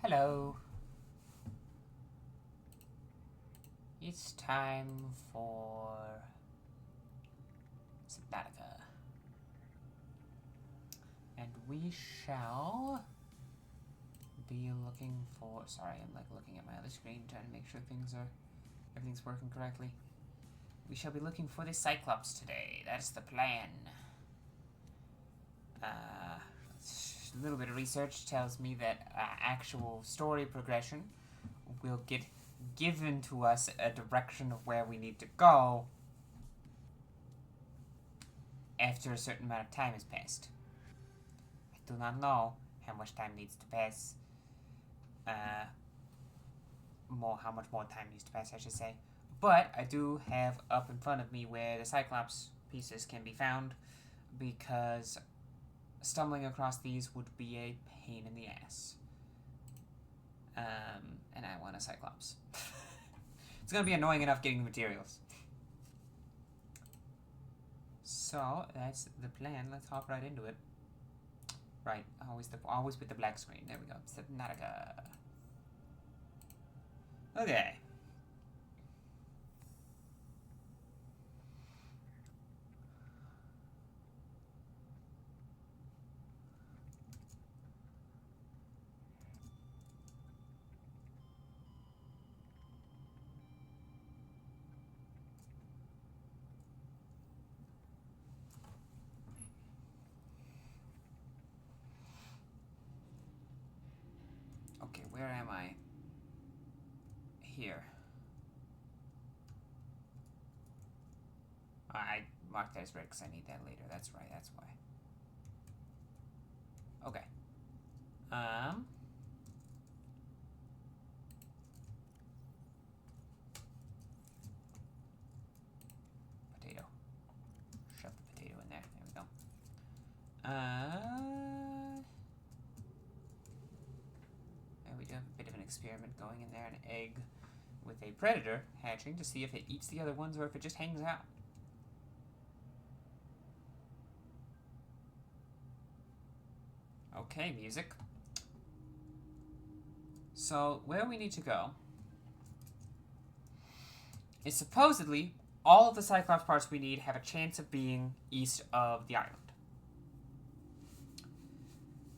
Hello. It's time for Subnautica. And we shall be looking for... Sorry, I'm like looking at my other screen trying to make sure everything's working correctly. We shall be looking for the Cyclops today. That's the plan. A little bit of research tells me that actual story progression will get given to us a direction of where we need to go after a certain amount of time has passed. I do not know how much time needs to pass. How much more time needs to pass, I should say. But I do have up in front of me where the Cyclops pieces can be found, because stumbling across these would be a pain in the ass. And I want a Cyclops. It's gonna be annoying enough getting the materials. So that's the plan. Let's hop right into it. Right, always with the black screen. There we go. Subnautica. Okay. Okay, where am I? Here. I marked that as red because I need that later. That's right, that's why. Okay. Potato. Shove the potato in there. There we go. And we do have a bit of an experiment going in there. An egg with a predator hatching to see if it eats the other ones or if it just hangs out. Okay, music. So, where we need to go is supposedly all of the Cyclops parts we need have a chance of being east of the island.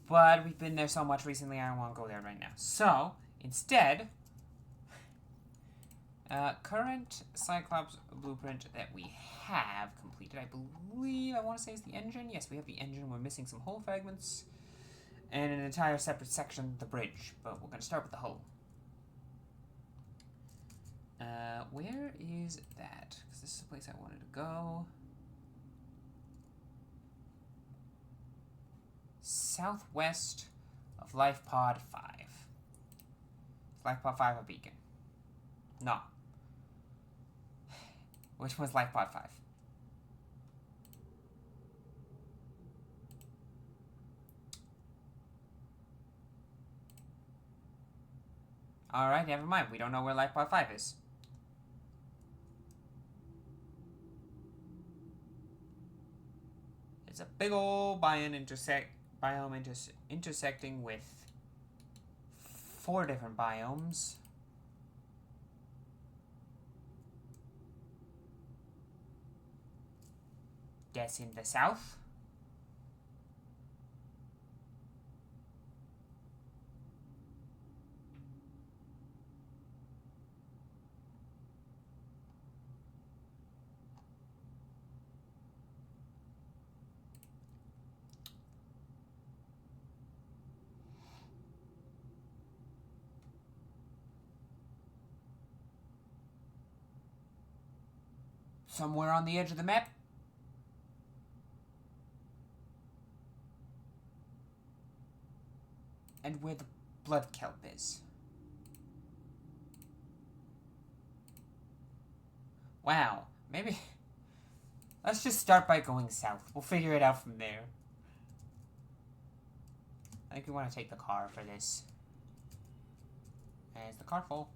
But we've been there so much recently, I don't want to go there right now. So, instead, current Cyclops blueprint that we have completed, I believe, I want to say is the engine. Yes, we have the engine. We're missing some hull fragments and an entire separate section, the bridge. But we're going to start with the hull. Where is that? Because this is the place I wanted to go. Southwest of Life Pod 5. Is Life Pod 5 a beacon? No. Which one's Life Pod 5? Alright, never mind. We don't know where Life Pod 5 is. It's a big old biome intersecting with 4 different biomes. That's in the south. Somewhere on the edge of the map. And where the blood kelp is. Wow, maybe... Let's just start by going south. We'll figure it out from there. I think we want to take the car for this. Is the car full?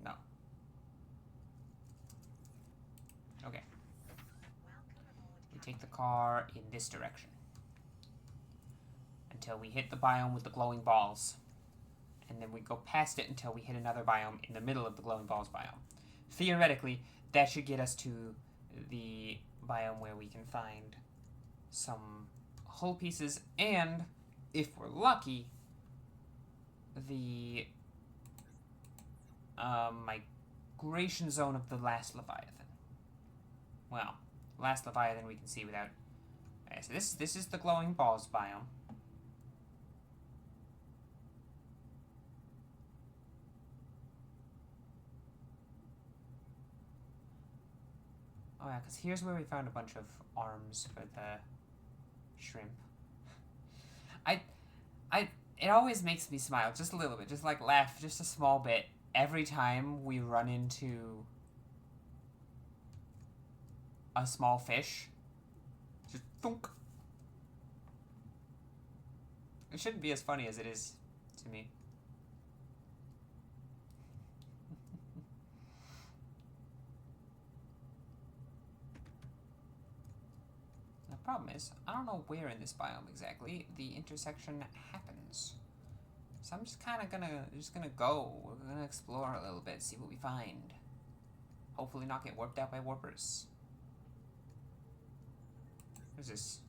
No. Okay. We take the car in this direction. Until we hit the biome with the glowing balls. and then we go past it until we hit another biome in the middle of the glowing balls biome. Theoretically, that should get us to the biome where we can find some hull pieces, and if we're lucky, the migration zone of the last leviathan. Well, last leviathan we can see without. Okay, so this is the glowing balls biome. Oh yeah, because here's where we found a bunch of arms for the shrimp. It always makes me smile just a little bit, just like laugh just a small bit every time we run into a small fish. Just thunk. It shouldn't be as funny as it is to me. The problem is, I don't know where in this biome exactly the intersection happens. So I'm just kind of gonna go. We're gonna explore a little bit, see what we find. Hopefully not get warped out by warpers. What's this?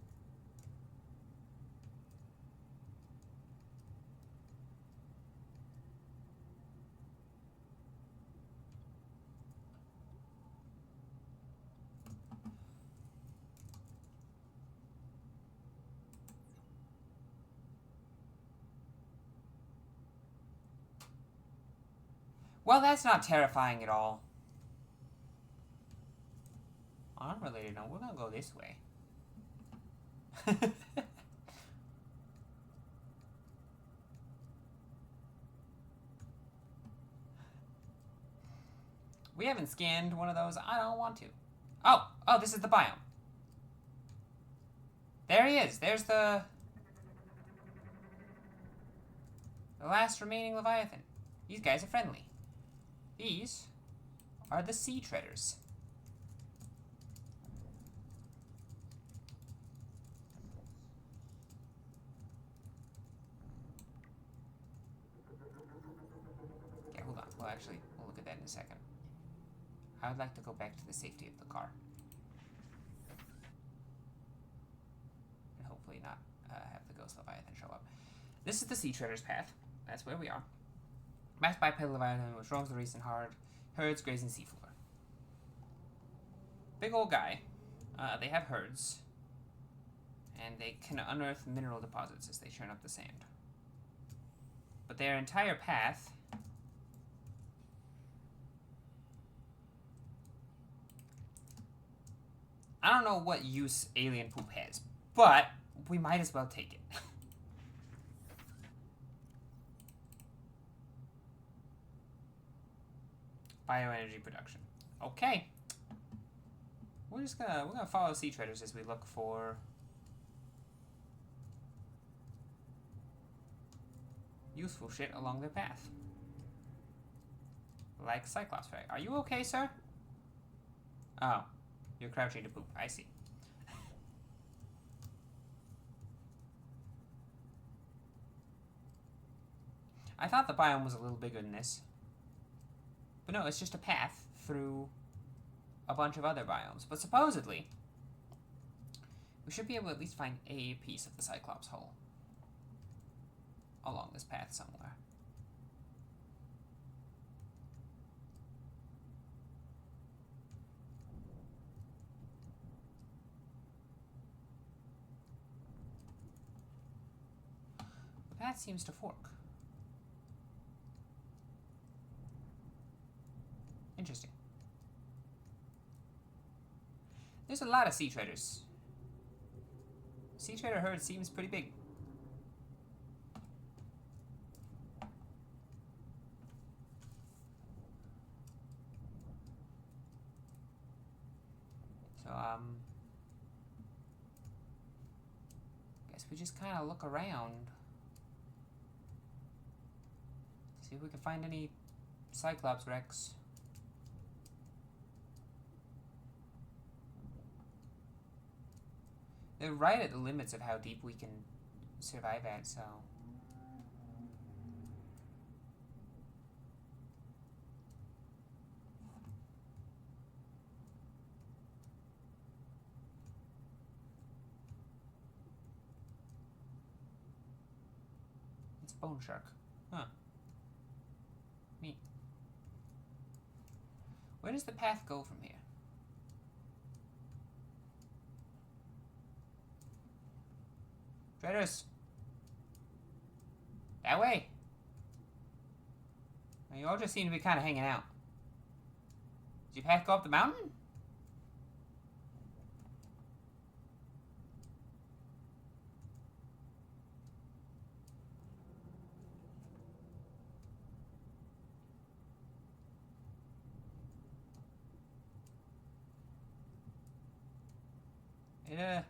Well, that's not terrifying at all. Unrelated, no, we're gonna go this way. We haven't scanned one of those. I don't want to. Oh, this is the biome. There he is. There's the last remaining leviathan. These guys are friendly. These are the sea treaders. Okay, hold on. Well, actually, we'll look at that in a second. I would like to go back to the safety of the car. And hopefully not have the ghost leviathan show up. This is the sea treaders path. That's where we are. Masked bipedal leviathan, which roams the recent herds grazing seafloor. Big old guy. They have herds. And they can unearth mineral deposits as they churn up the sand. But their entire path I don't know what use alien poop has, but we might as well take it. Bioenergy production. Okay. We're gonna follow sea treaders as we look for useful shit along their path. Like Cyclops, right? Are you okay, sir? Oh, you're crouching to poop. I see. I thought the biome was a little bigger than this. But no, it's just a path through a bunch of other biomes. But supposedly, we should be able to at least find a piece of the Cyclops hull along this path somewhere. The path seems to fork. Interesting. There's a lot of sea traders. Sea trader herd seems pretty big. So, guess we just kind of look around. See if we can find any Cyclops wrecks. They're right at the limits of how deep we can survive at, so bone shark. Huh. Neat. Where does the path go from here? Traders! That way! Now, you all just seem to be kind of hanging out. Does your path go up the mountain? It,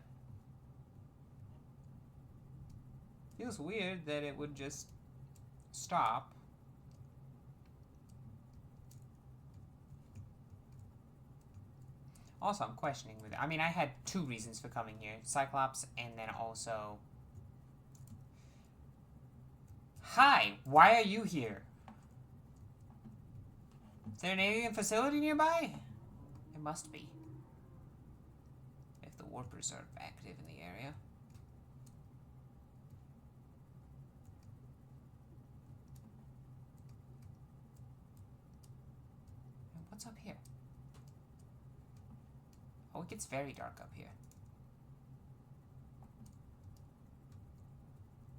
feels weird that it would just stop. Also, I'm questioning with it. I mean, I had two reasons for coming here. Cyclops, and then also... Hi! Why are you here? Is there an alien facility nearby? It must be. If the warpers are active in the area. And what's up here? Oh, it gets very dark up here.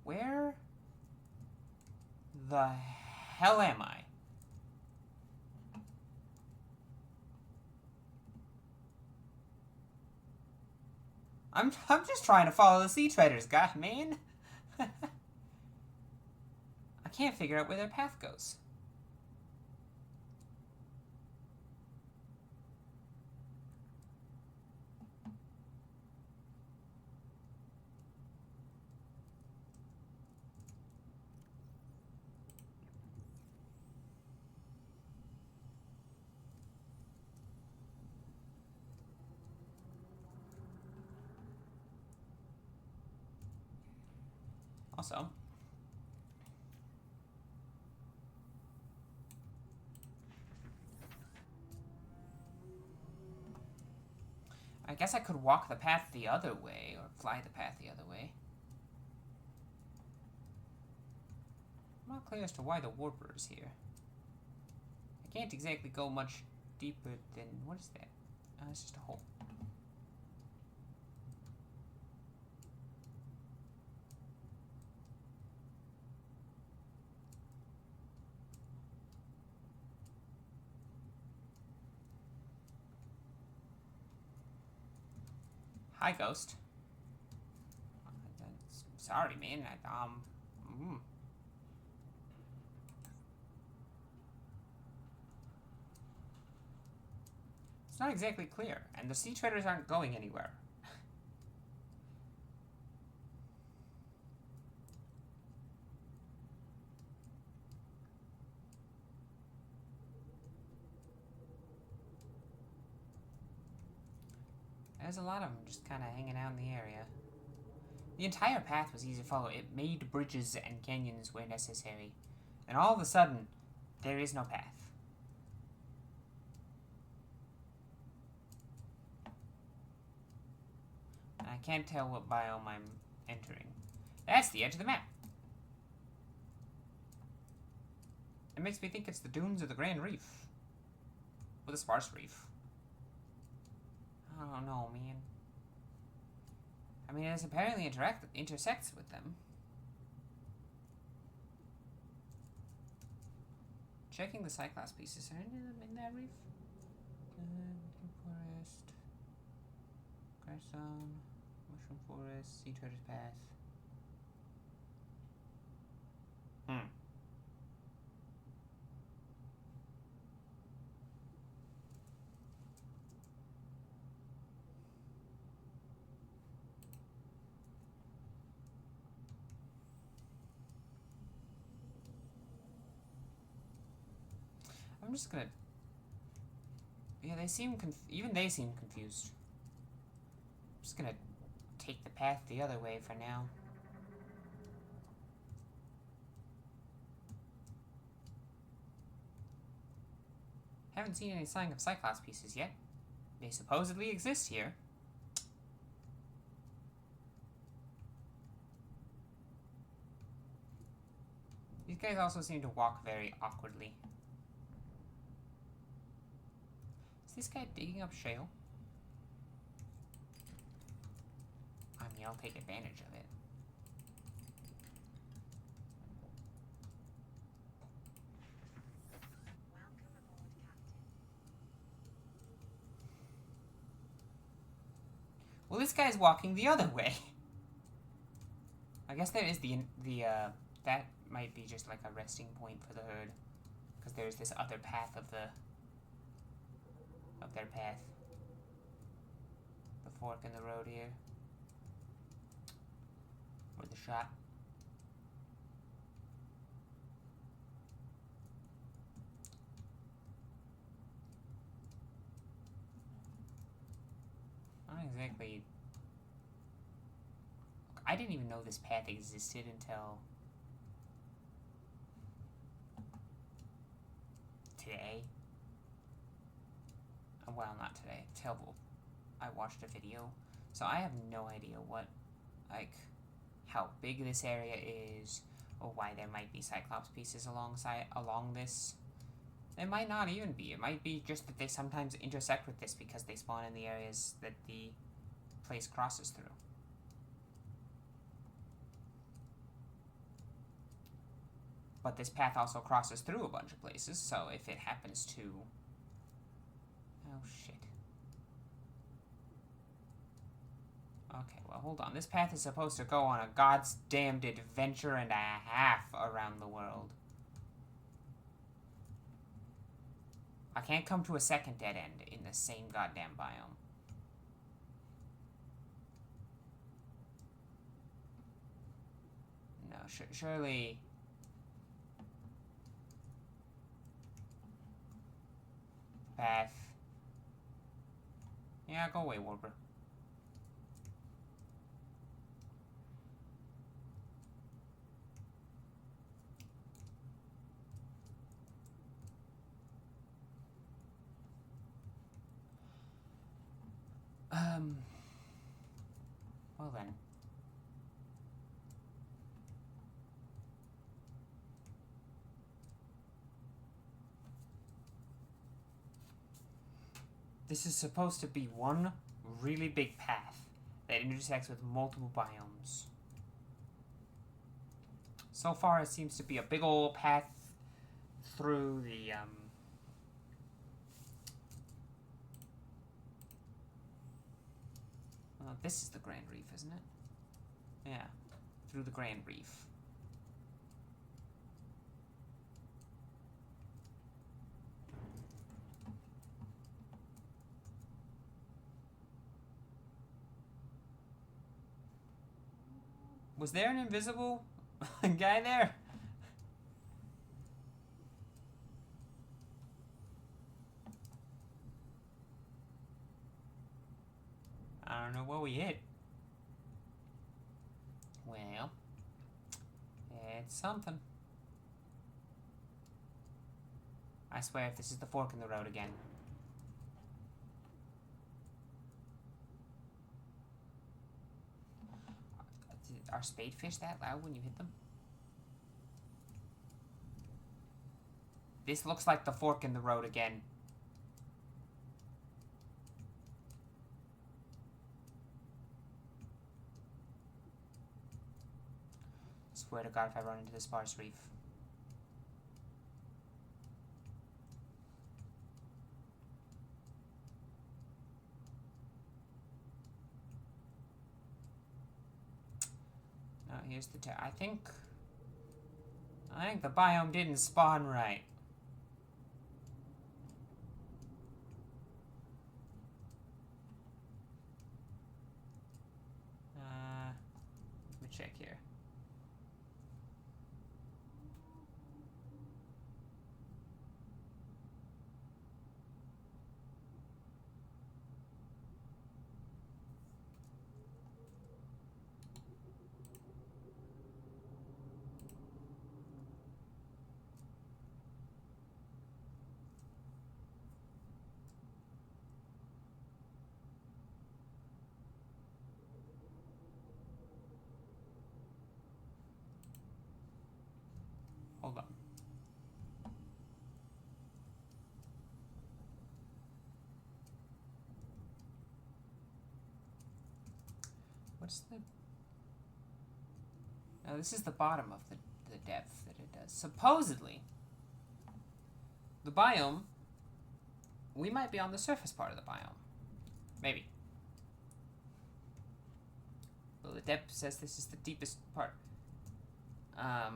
Where the hell am I? I'm just trying to follow the sea traders, God, man. I can't figure out where their path goes. Also, I guess I could walk the path the other way, or fly the path the other way. I'm not clear as to why the warper is here. I can't exactly go much deeper than... What is that? It's just a hole. Hi, Ghost. Sorry, man. It's not exactly clear, and the sea traders aren't going anywhere. There's a lot of them just kind of hanging out in the area. The entire path was easy to follow. It made bridges and canyons where necessary. And all of a sudden, there is no path. And I can't tell what biome I'm entering. That's the edge of the map. It makes me think it's the dunes of the Grand Reef. Or the Sparse Reef. I don't know, man. I mean, it apparently intersects with them. Checking the Cyclops pieces. Are any of them in that reef? Forest. Crash zone. Mushroom forest. Sea treasures path. I'm just gonna... Yeah, they seem even they seem confused. I'm just gonna take the path the other way for now. Haven't seen any sign of Cyclops pieces yet. They supposedly exist here. These guys also seem to walk very awkwardly. Is this guy digging up shale? I mean, I'll take advantage of it. Well, this guy's walking the other way. I guess there is that might be just like a resting point for the herd. Because there's this other path of their path. The fork in the road here. Or the shot. Not exactly. I didn't even know this path existed until today. Well, not today. Till I watched a video. So I have no idea how big this area is, or why there might be Cyclops pieces along this. It might not even be. It might be just that they sometimes intersect with this because they spawn in the areas that the place crosses through. But this path also crosses through a bunch of places, so if it happens to... Oh, shit. Okay, well, hold on. This path is supposed to go on a god's damned adventure and a half around the world. I can't come to a second dead end in the same goddamn biome. No, surely... Path. Yeah, go away, Warper. Well then. This is supposed to be one really big path that intersects with multiple biomes. So far, it seems to be a big old path through the, well, this is the Grand Reef, isn't it? Yeah, through the Grand Reef. Was there an invisible guy there? I don't know what we hit. Well, it's something. I swear if this is the fork in the road again. Are spadefish that loud when you hit them? This looks like the fork in the road again. Swear to God if I run into the sparse reef. No, here's the I think the biome didn't spawn right. Let me check here. What's the... No, this is the bottom of the depth that it does. Supposedly, the biome, we might be on the surface part of the biome. Maybe. Well, the depth says this is the deepest part. I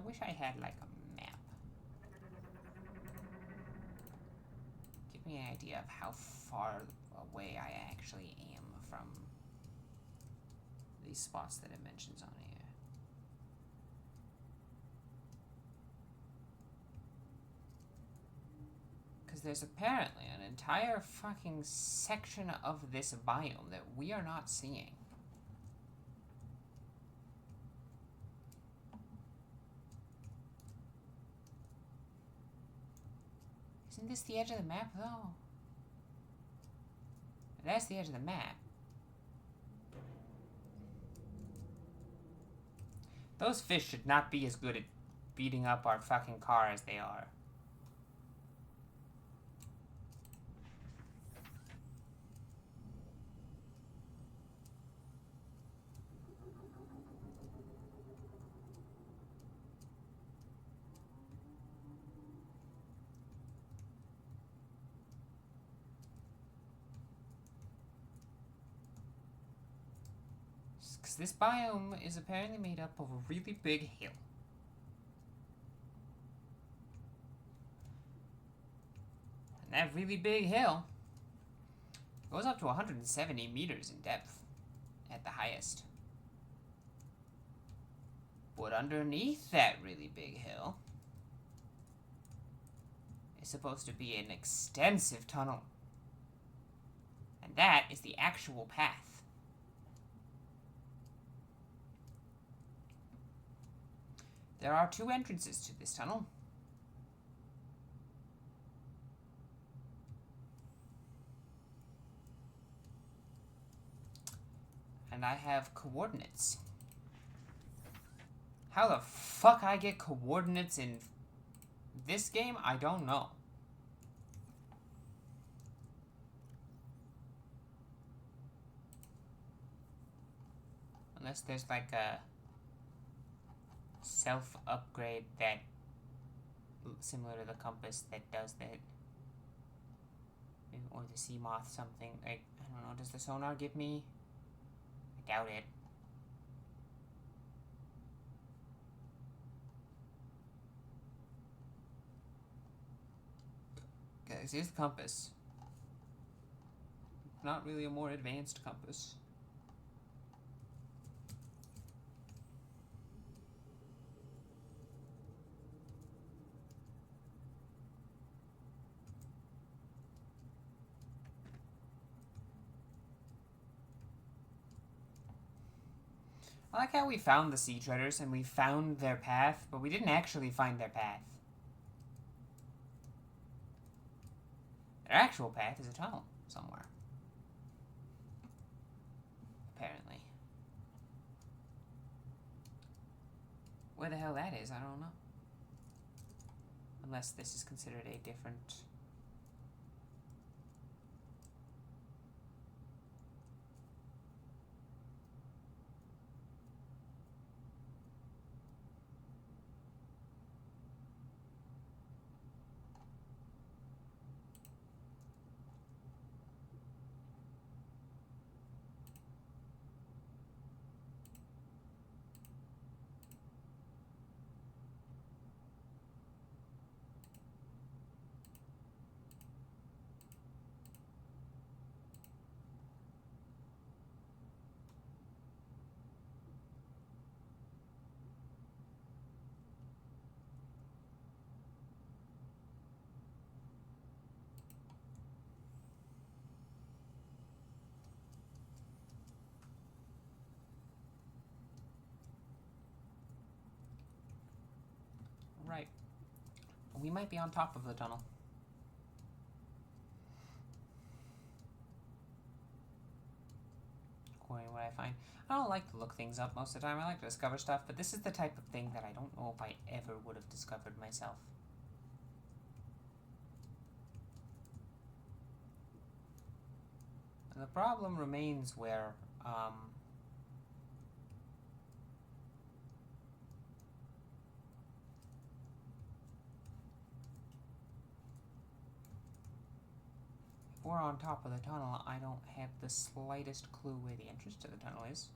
wish I had, like, a map. Give me an idea of how far away I actually am from these spots that it mentions on here. Because there's apparently an entire fucking section of this biome that we are not seeing. Isn't this the edge of the map, though? That's the edge of the map. Those fish should not be as good at beating up our fucking car as they are. Because this biome is apparently made up of a really big hill. And that really big hill goes up to 170 meters in depth at the highest. But underneath that really big hill is supposed to be an extensive tunnel. And that is the actual path. There are 2 entrances to this tunnel. And I have coordinates. How the fuck I get coordinates in this game, I don't know. Unless there's like a self-upgrade that, similar to the compass, that does that. Or the sea moth something. Like, I don't know, does the sonar give me? I doubt it. Guys, here's the compass. Not really a more advanced compass. I like how we found the sea treaders and we found their path, but we didn't actually find their path. Their actual path is a tunnel somewhere. Apparently. Where the hell that is, I don't know. Unless this is considered a different... Right. We might be on top of the tunnel. According to what I find. I don't like to look things up most of the time. I like to discover stuff, but this is the type of thing that I don't know if I ever would have discovered myself. And the problem remains where, if we're on top of the tunnel, I don't have the slightest clue where the entrance to the tunnel is.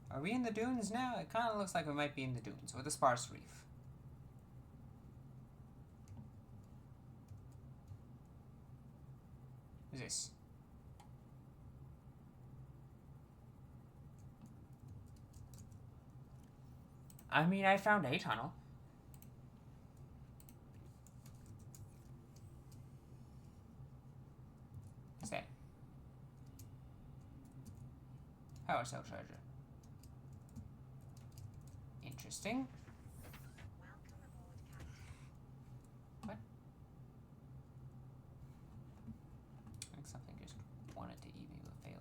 Are we in the dunes now? It kind of looks like we might be in the dunes, or the sparse reef. What's this? I mean, I found a tunnel. What's that? Power cell charger. Interesting. What? I think something just wanted to eat me but failed.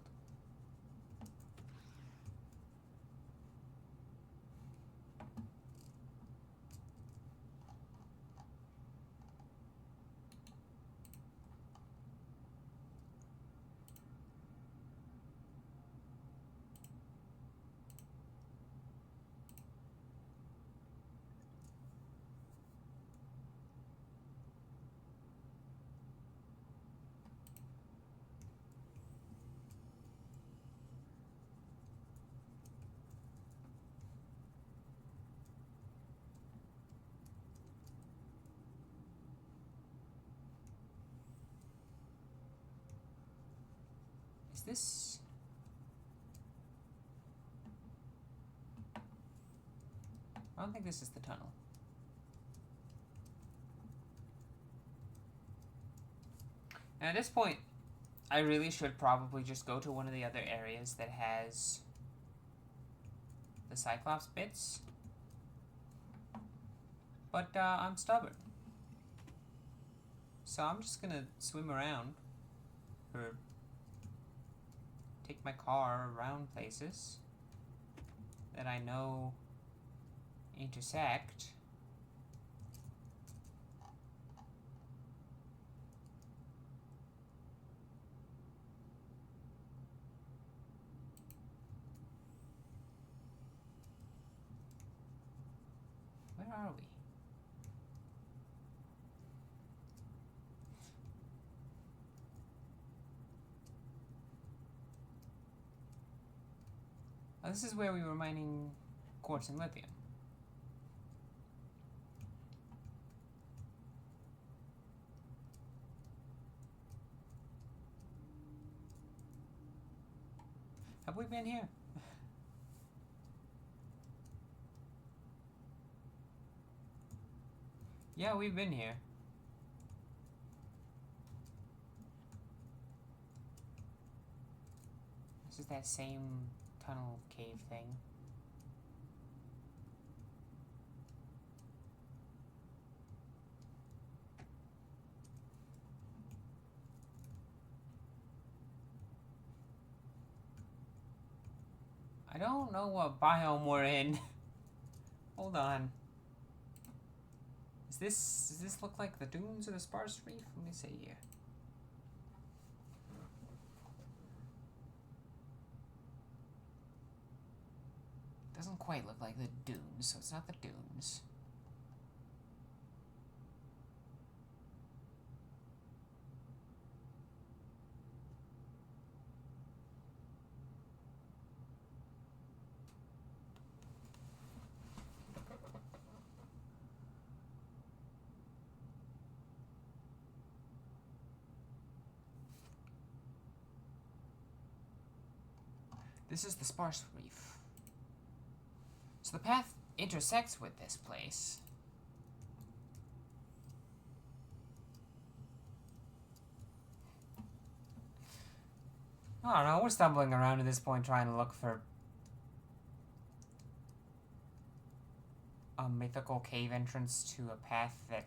Is this... I don't think this is the tunnel. And at this point, I really should probably just go to one of the other areas that has the Cyclops bits. But I'm stubborn. So I'm just gonna swim around, or take my car around places that I know intersect. Where are we? Oh, this is where we were mining quartz and lithium. Have we been here? Yeah, we've been here. This is that same tunnel cave thing. I don't know what biome we're in. Hold on. Does this look like the dunes or the sparse reef? Let me see here. Doesn't quite look like the dunes, so it's not the dunes. This is the sparse reef. So the path intersects with this place. I don't know, we're stumbling around at this point trying to look for a mythical cave entrance to a path that...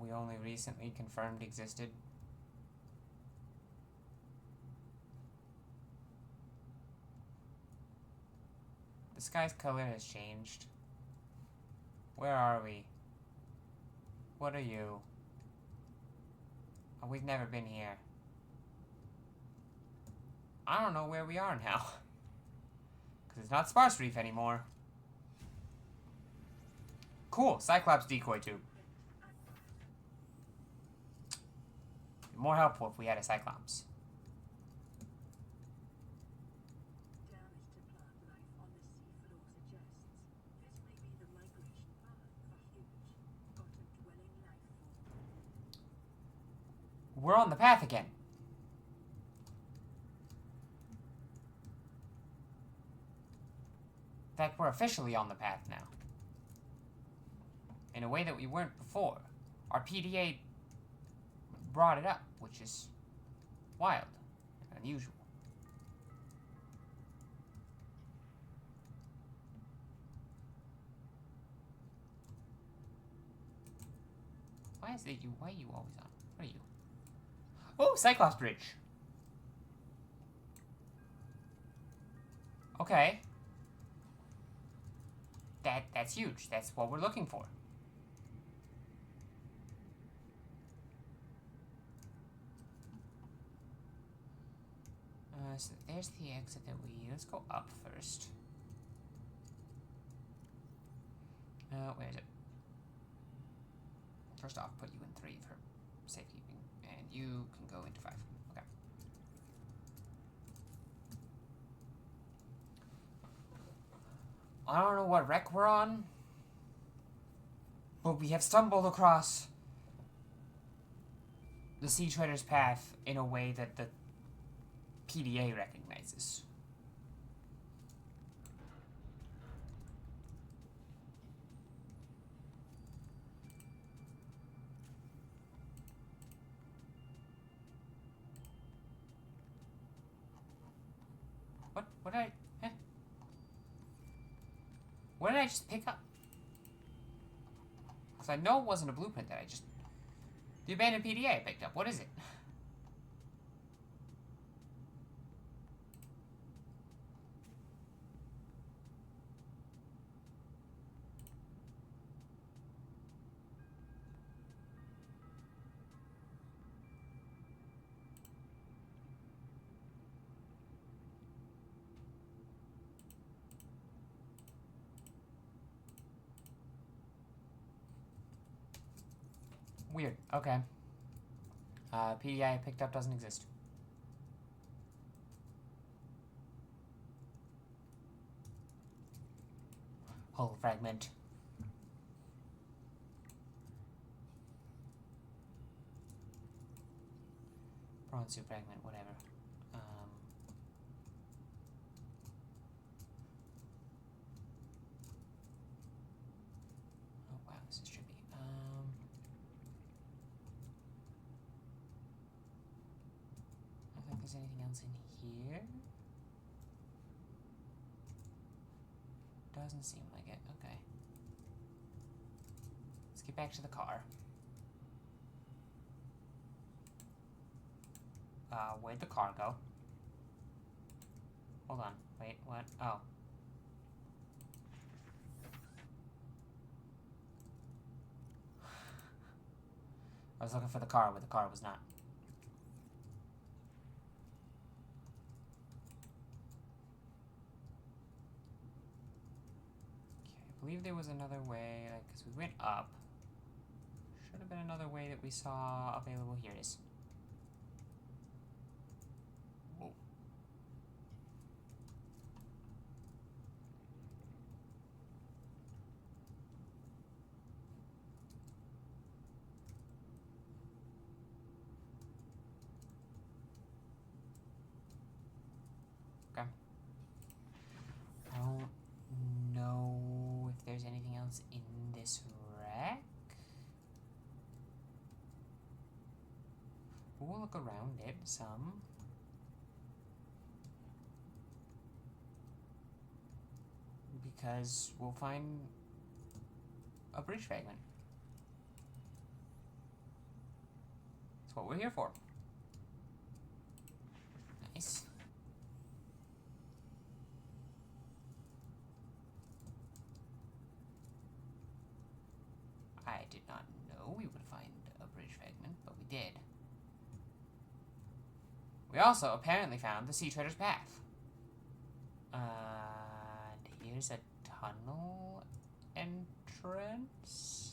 we only recently confirmed existed. The sky's color has changed. Where are we? What are you? Oh, we've never been here. I don't know where we are now. Because it's not Sparse Reef anymore. Cool, Cyclops decoy tube. More helpful if we had a Cyclops. We're on the path again. In fact, we're officially on the path now. In a way that we weren't before. Our PDA brought it up, which is wild and unusual. Why is it you? Why are you always on? What are you? Oh, Cyclops Bridge. Okay. That's huge. That's what we're looking for. So there's the exit that we... Let's go up first. Where is it? First off, put you in 3 for safekeeping. And you can go into 5. Okay. I don't know what wreck we're on, but we have stumbled across the Sea Treader's path in a way that the PDA recognizes. What did I... Eh? What did I just pick up? Because I know it wasn't a blueprint that I just... The abandoned PDA I picked up. What is it? Weird. Okay. PDI I picked up doesn't exist. Hull fragment. Bronze suit fragment, whatever. Oh wow, this is trippy. I don't think there's anything else in here. Doesn't seem like it. Okay. Let's get back to the car. Where'd the car go? Hold on. Wait, what? Oh. I was looking for the car where the car was not. Okay, I believe there was another way, like, because we went up. Should have been another way that we saw available. Here it is. Whoa. Okay. I don't know if there's anything else in this wreck. We'll look around it some. Because we'll find a bridge fragment. That's what we're here for. Nice. I did not know we would find a bridge fragment, but we did. We also apparently found the Sea Treader's Path. And here's a tunnel entrance.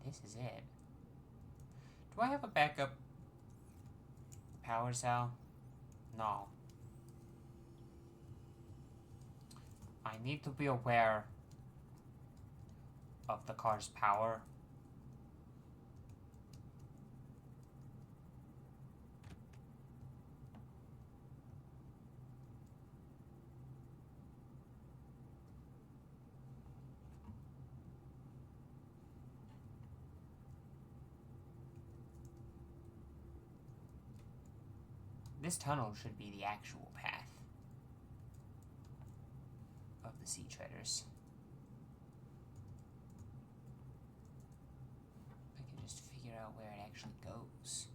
This is it. Do I have a backup power cell? No. I need to be aware of the car's power. This tunnel should be the actual path of the Sea Treaders. I can just figure out where it actually goes.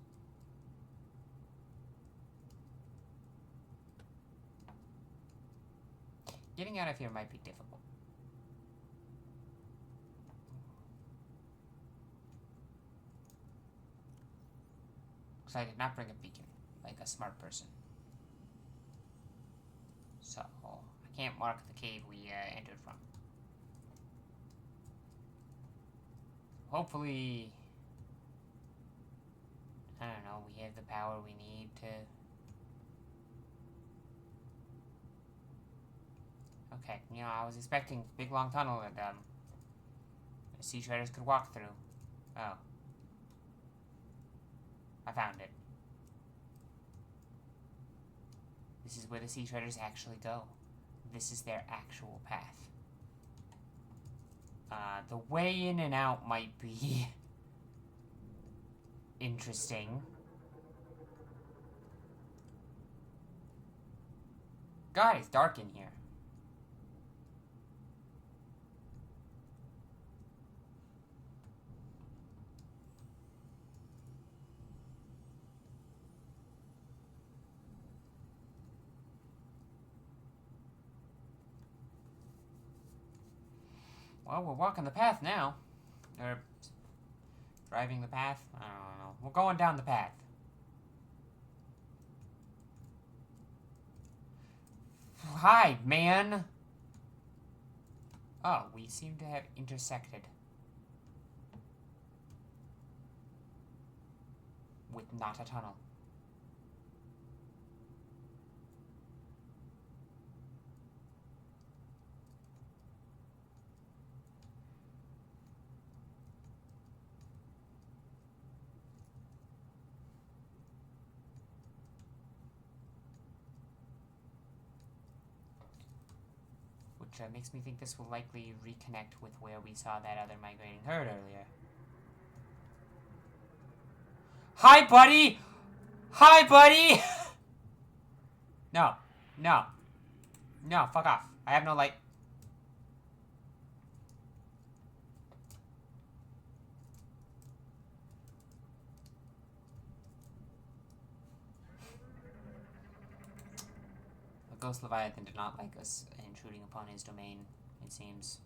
Getting out of here might be difficult. Because I did not bring a beacon. Like a smart person. So, I can't mark the cave we entered from. Hopefully, I don't know, we have the power we need to... Okay, you know, I was expecting a big long tunnel that the Sea Traders could walk through. Oh. I found it. This is where the Sea Traders actually go. This is their actual path. The way in and out might be interesting. God, it's dark in here. Well, we're walking the path now. Or driving the path? I don't know. We're going down the path. Hi, man! Oh, we seem to have intersected. With not a tunnel. Which makes me think this will likely reconnect with where we saw that other migrating herd earlier. Hi, buddy! Hi, buddy! No. No. No, fuck off. I have no light. The Ghost Leviathan did not like us intruding upon his domain, it seems.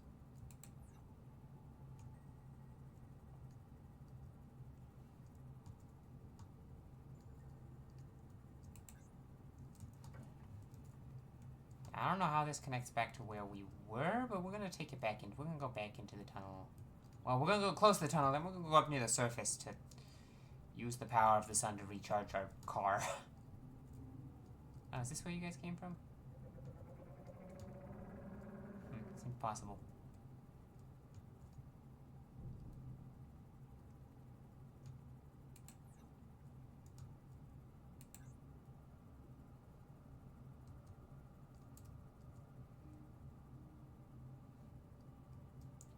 I don't know how this connects back to where we were, but we're gonna take it back in. We're gonna go back into the tunnel. Well, we're gonna go close to the tunnel, then we're gonna go up near the surface to use the power of the sun to recharge our car. Oh, is this where you guys came from? Seems possible.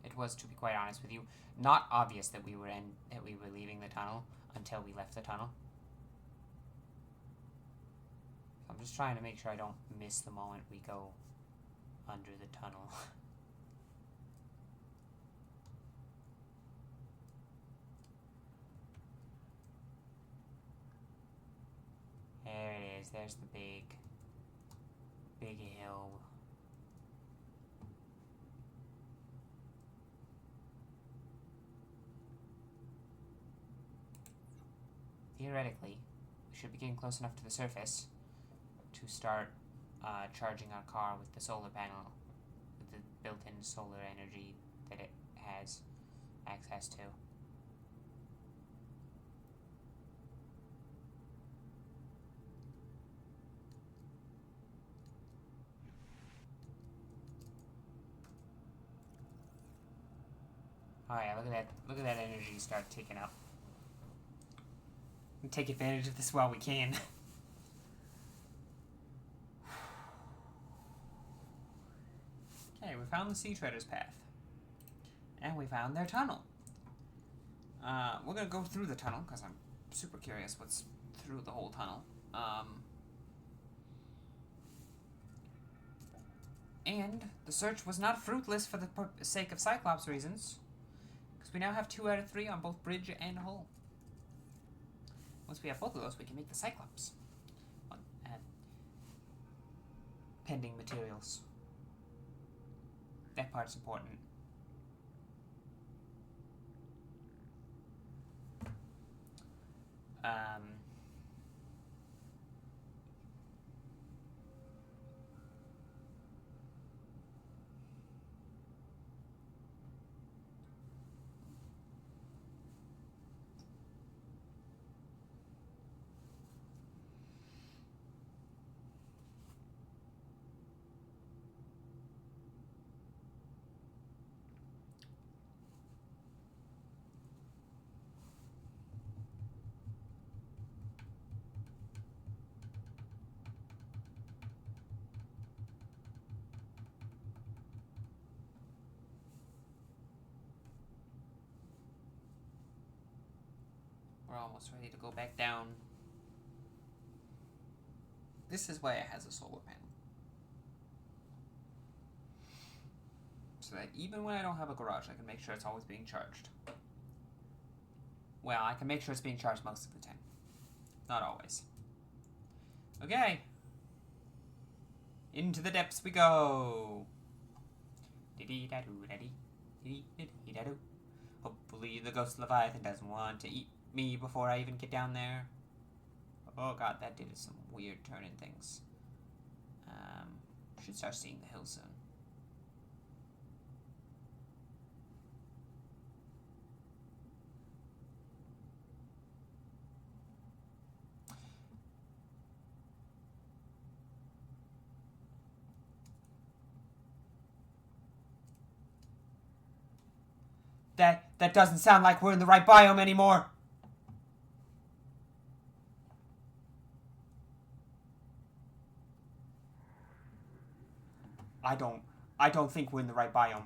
It was, to be quite honest with you, not obvious that we were leaving the tunnel until we left the tunnel. I'm just trying to make sure I don't miss the moment we go under the tunnel. There it is. There's the big hill. Theoretically, we should be getting close enough to the surface to start charging our car with the solar panel, with the built-in solar energy that it has access to. Oh yeah, look at that! Look at that energy start ticking up. We take advantage of this while we can. Okay, we found the Sea Treader's path. And we found their tunnel. We're gonna go through the tunnel, because I'm super curious what's through the whole tunnel. And the search was not fruitless for the sake of Cyclops reasons, because we now have 2 out of 3 on both bridge and hull. Once we have both of those, we can make the Cyclops. Pending materials. That part's important. We're almost ready to go back down. This is why it has a solar panel. So that even when I don't have a garage, I can make sure it's always being charged. Well, I can make sure it's being charged most of the time. Not always. Okay. Into the depths we go. Hopefully the ghost leviathan doesn't want to eat me before I even get down there. Oh god, that did some weird turning things. Should start seeing the hill soon. That doesn't sound like we're in the right biome anymore. I don't think we're in the right biome.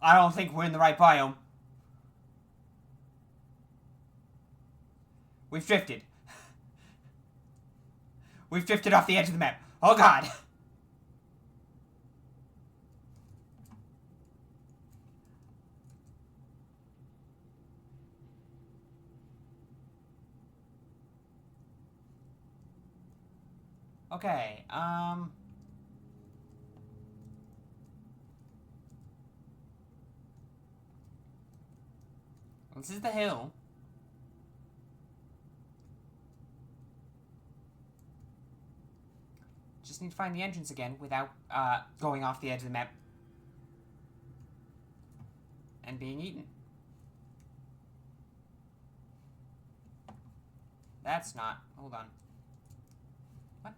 I don't think we're in the right biome. We've drifted. We've drifted off the edge of the map. Oh god. Okay, this is the hill. Just need to find the entrance again without, going off the edge of the map. And being eaten. That's not... Hold on. What?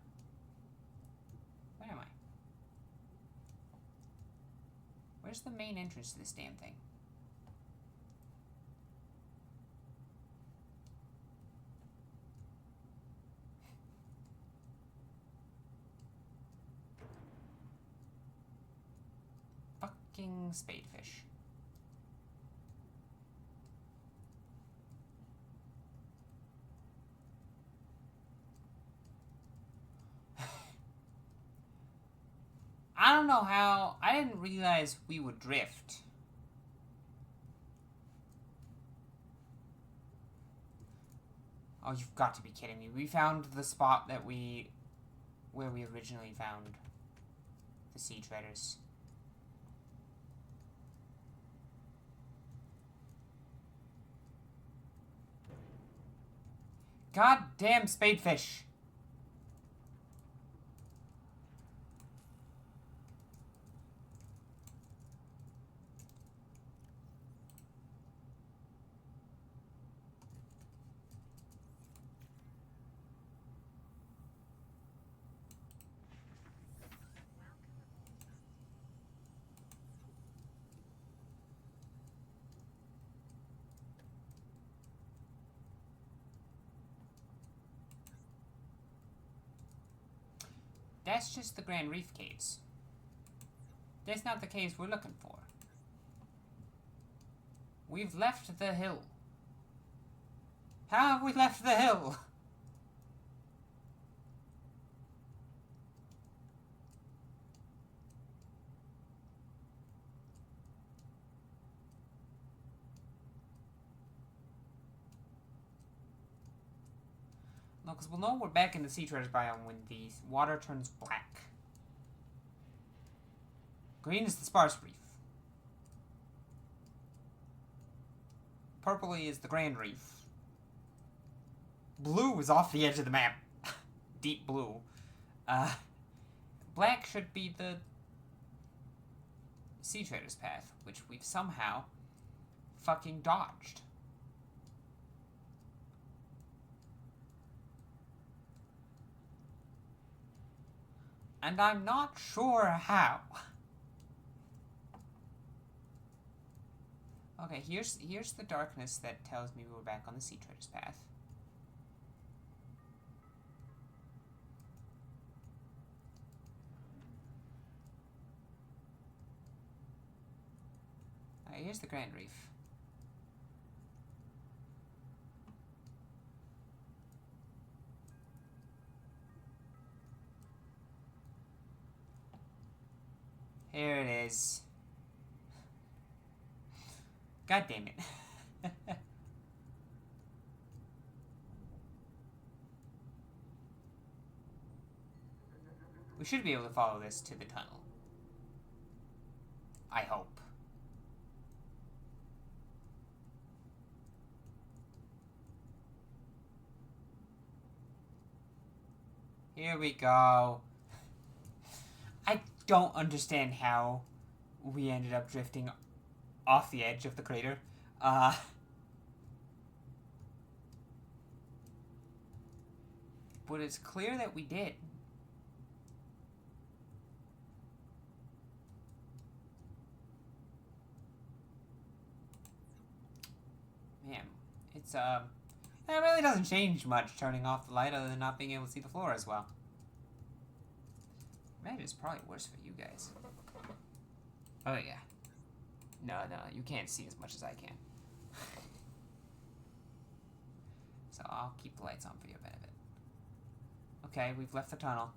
Where am I? Where's the main entrance to this damn thing? Fucking spadefish. I don't know how... I didn't realize we would drift. Oh, you've got to be kidding me. We found the spot that where we originally found the sea treaders. Goddamn spadefish! That's just the Grand Reef caves. That's not the caves we're looking for. We've left the hill. How have we left the hill? No, because we'll know we're back in the sea treasures biome when the water turns black. Green is the sparse reef. Purpley is the Grand Reef. Blue is off the edge of the map. Deep blue. Black should be the sea traders path, which we've somehow fucking dodged. And I'm not sure how. Okay, here's the darkness that tells me we're back on the sea traders path. Okay, here's the Grand Reef. Here it is. God damn it. We should be able to follow this to the tunnel. I hope. Here we go. I don't understand how we ended up drifting off the edge of the crater. But it's clear that we did. Man, it's, it really doesn't change much turning off the light other than not being able to see the floor as well. Maybe it's probably worse for you guys. Oh, yeah. No, you can't see as much as I can. So I'll keep the lights on for your benefit. Okay, we've left the tunnel.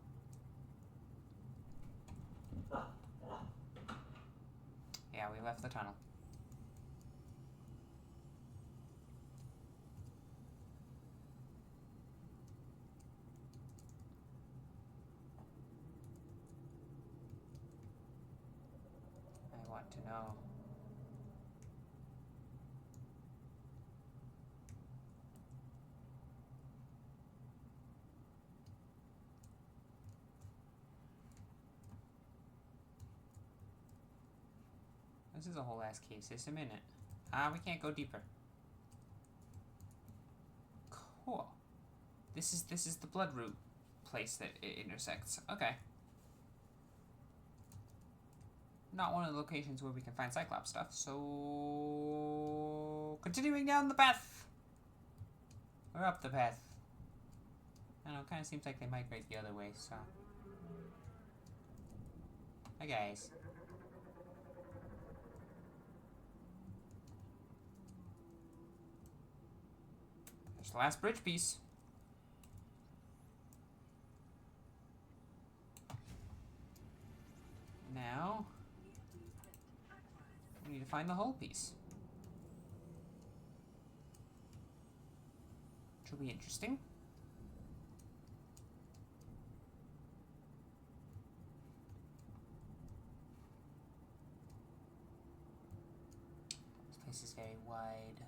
Yeah, we left the tunnel. I want to know. This is a whole ass cave system, isn't it? We can't go deeper. Cool. This is the blood root place that it intersects. Okay. Not one of the locations where we can find Cyclops stuff, so continuing down the path. We're up the path. I don't know, it kind of seems like they migrate the other way, so. Hi guys. There's the last bridge piece. find the whole piece. Which will be interesting. This place is very wide.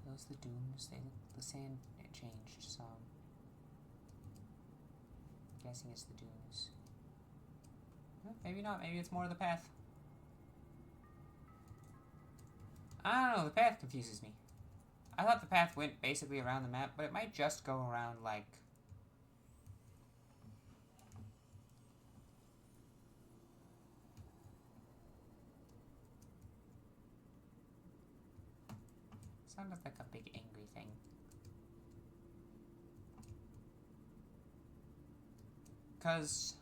Those are the dunes. They look the sand changed some. I'm guessing it's the dunes. Maybe not. Maybe it's more of the path. I don't know. The path confuses me. I thought the path went basically around the map, but it might just go around, like... Sounded like a big angry thing. Because...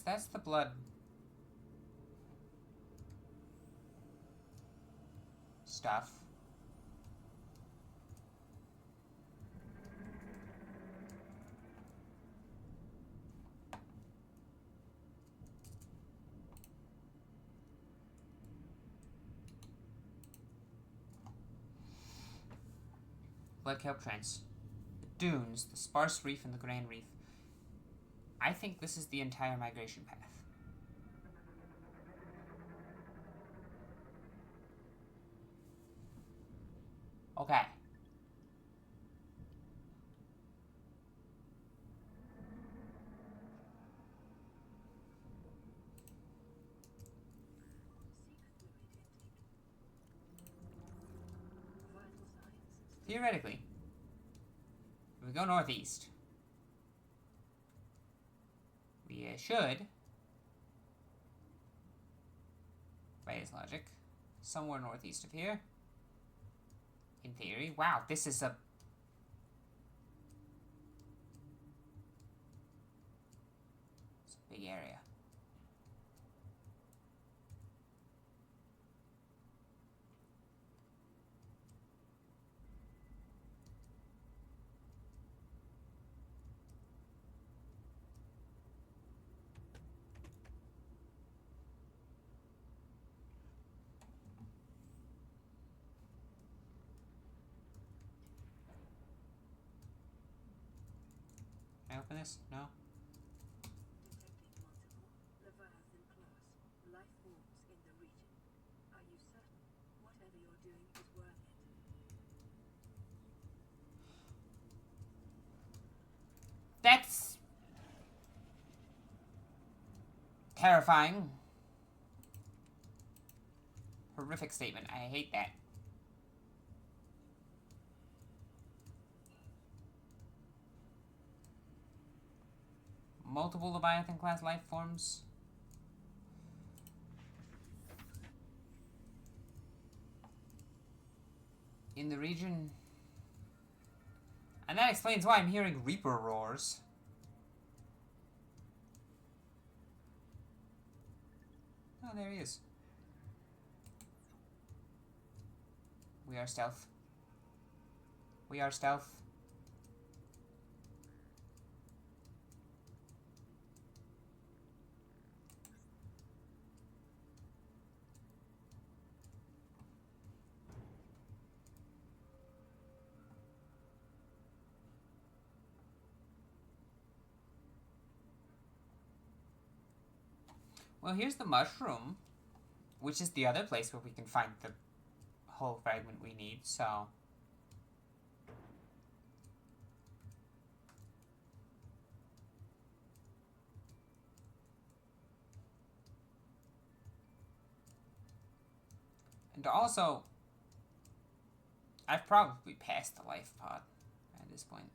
That's the blood stuff. Blood kelp trends. The dunes, the sparse reef, and the grand reef. I think this is the entire migration path. Okay. Theoretically, if we go northeast, we should, by his logic, somewhere northeast of here. In theory. Wow, this is a... It's a big area. Can I open this? No? Detecting multiple leviathan class life forms in the region. Are you certain whatever you're doing is worth it? That's... terrifying. Horrific statement. I hate that. Multiple Leviathan class life forms. In the region. And that explains why I'm hearing Reaper roars. Oh, there he is. We are stealth. We are stealth. Well, here's the mushroom, which is the other place where we can find the whole fragment we need, so... And also, I've probably passed the life pod at this point.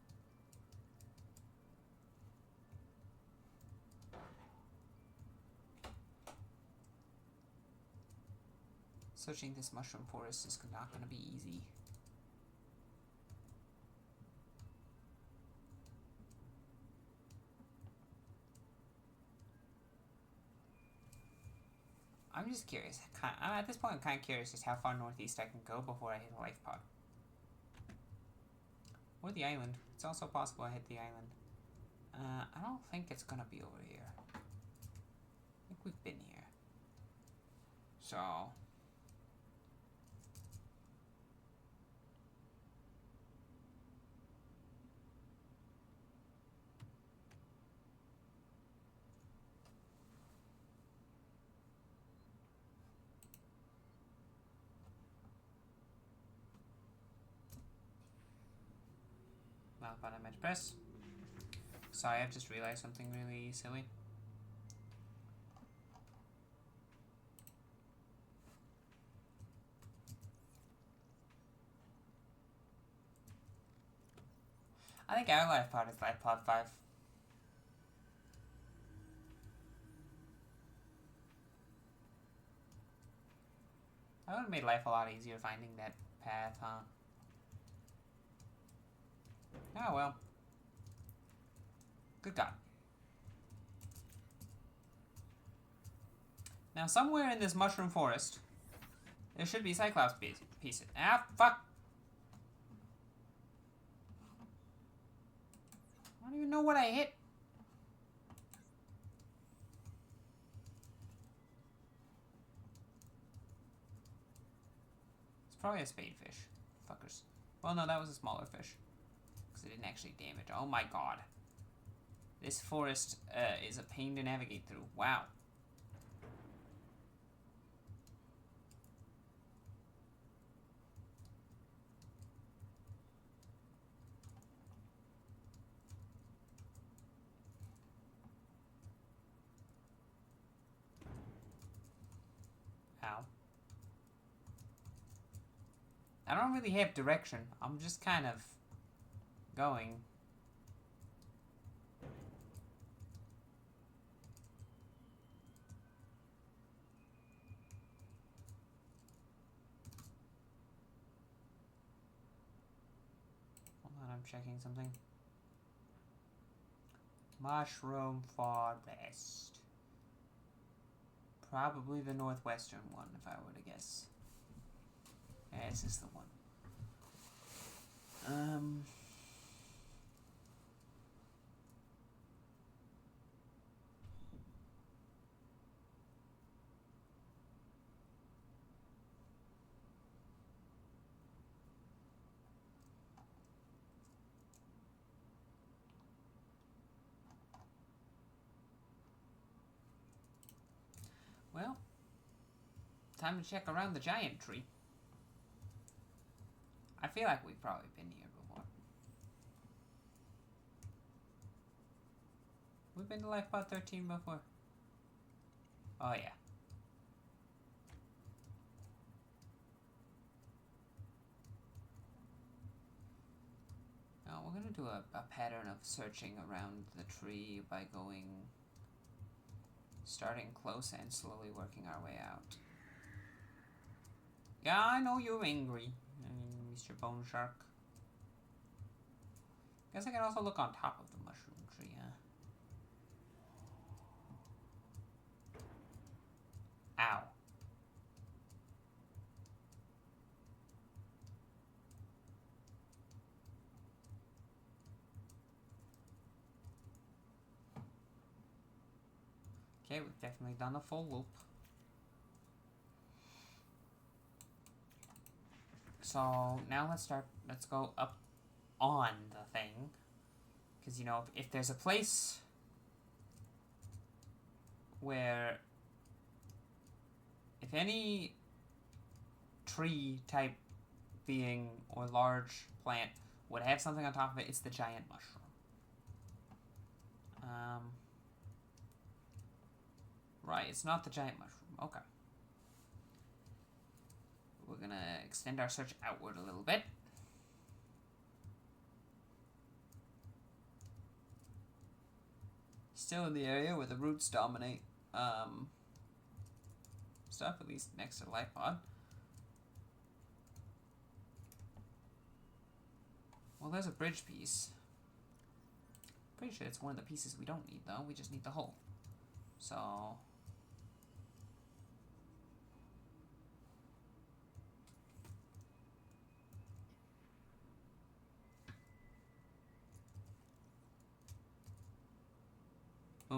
Searching this mushroom forest is not going to be easy. I'm just curious. At this point, I'm kind of curious just how far northeast I can go before I hit a life pod. Or the island. It's also possible I hit the island. I don't think it's gonna be over here. I think we've been here. So... Not button I meant to press. Sorry, I've just realized something really silly. I think our life pod is life pod 5. That would have made life a lot easier finding that path, huh? Oh well. Good God. Now, somewhere in this mushroom forest, there should be Cyclops pieces. Ah, fuck! I don't even know what I hit. It's probably a spadefish. Fuckers. Well, no, that was a smaller fish. Because it didn't actually damage. Oh my god. This forest is a pain to navigate through. Wow. Ow. I don't really have direction. I'm just kind of going. Hold on, I'm checking something. Mushroom forest. Probably the northwestern one, if I were to guess. Yeah, this is the one. Well, time to check around the giant tree. I feel like we've probably been here before. We've been to Lifebot 13 before. Oh yeah. Now we're gonna do a pattern of searching around the tree by starting close and slowly working our way out. Yeah, I know you're angry, Mr. Bone Shark. Guess I can also look on top of the mushroom tree, huh? Ow. Okay, we've definitely done a full loop. So now let's go up on the thing. Because, you know, if there's a place where, if any tree type being or large plant would have something on top of it, it's the giant mushroom. Right, it's not the giant mushroom. Okay. We're gonna extend our search outward a little bit. Still in the area where the roots dominate stuff, at least next to the life pod. Well, there's a bridge piece. Pretty sure it's one of the pieces we don't need, though. We just need the hole. So...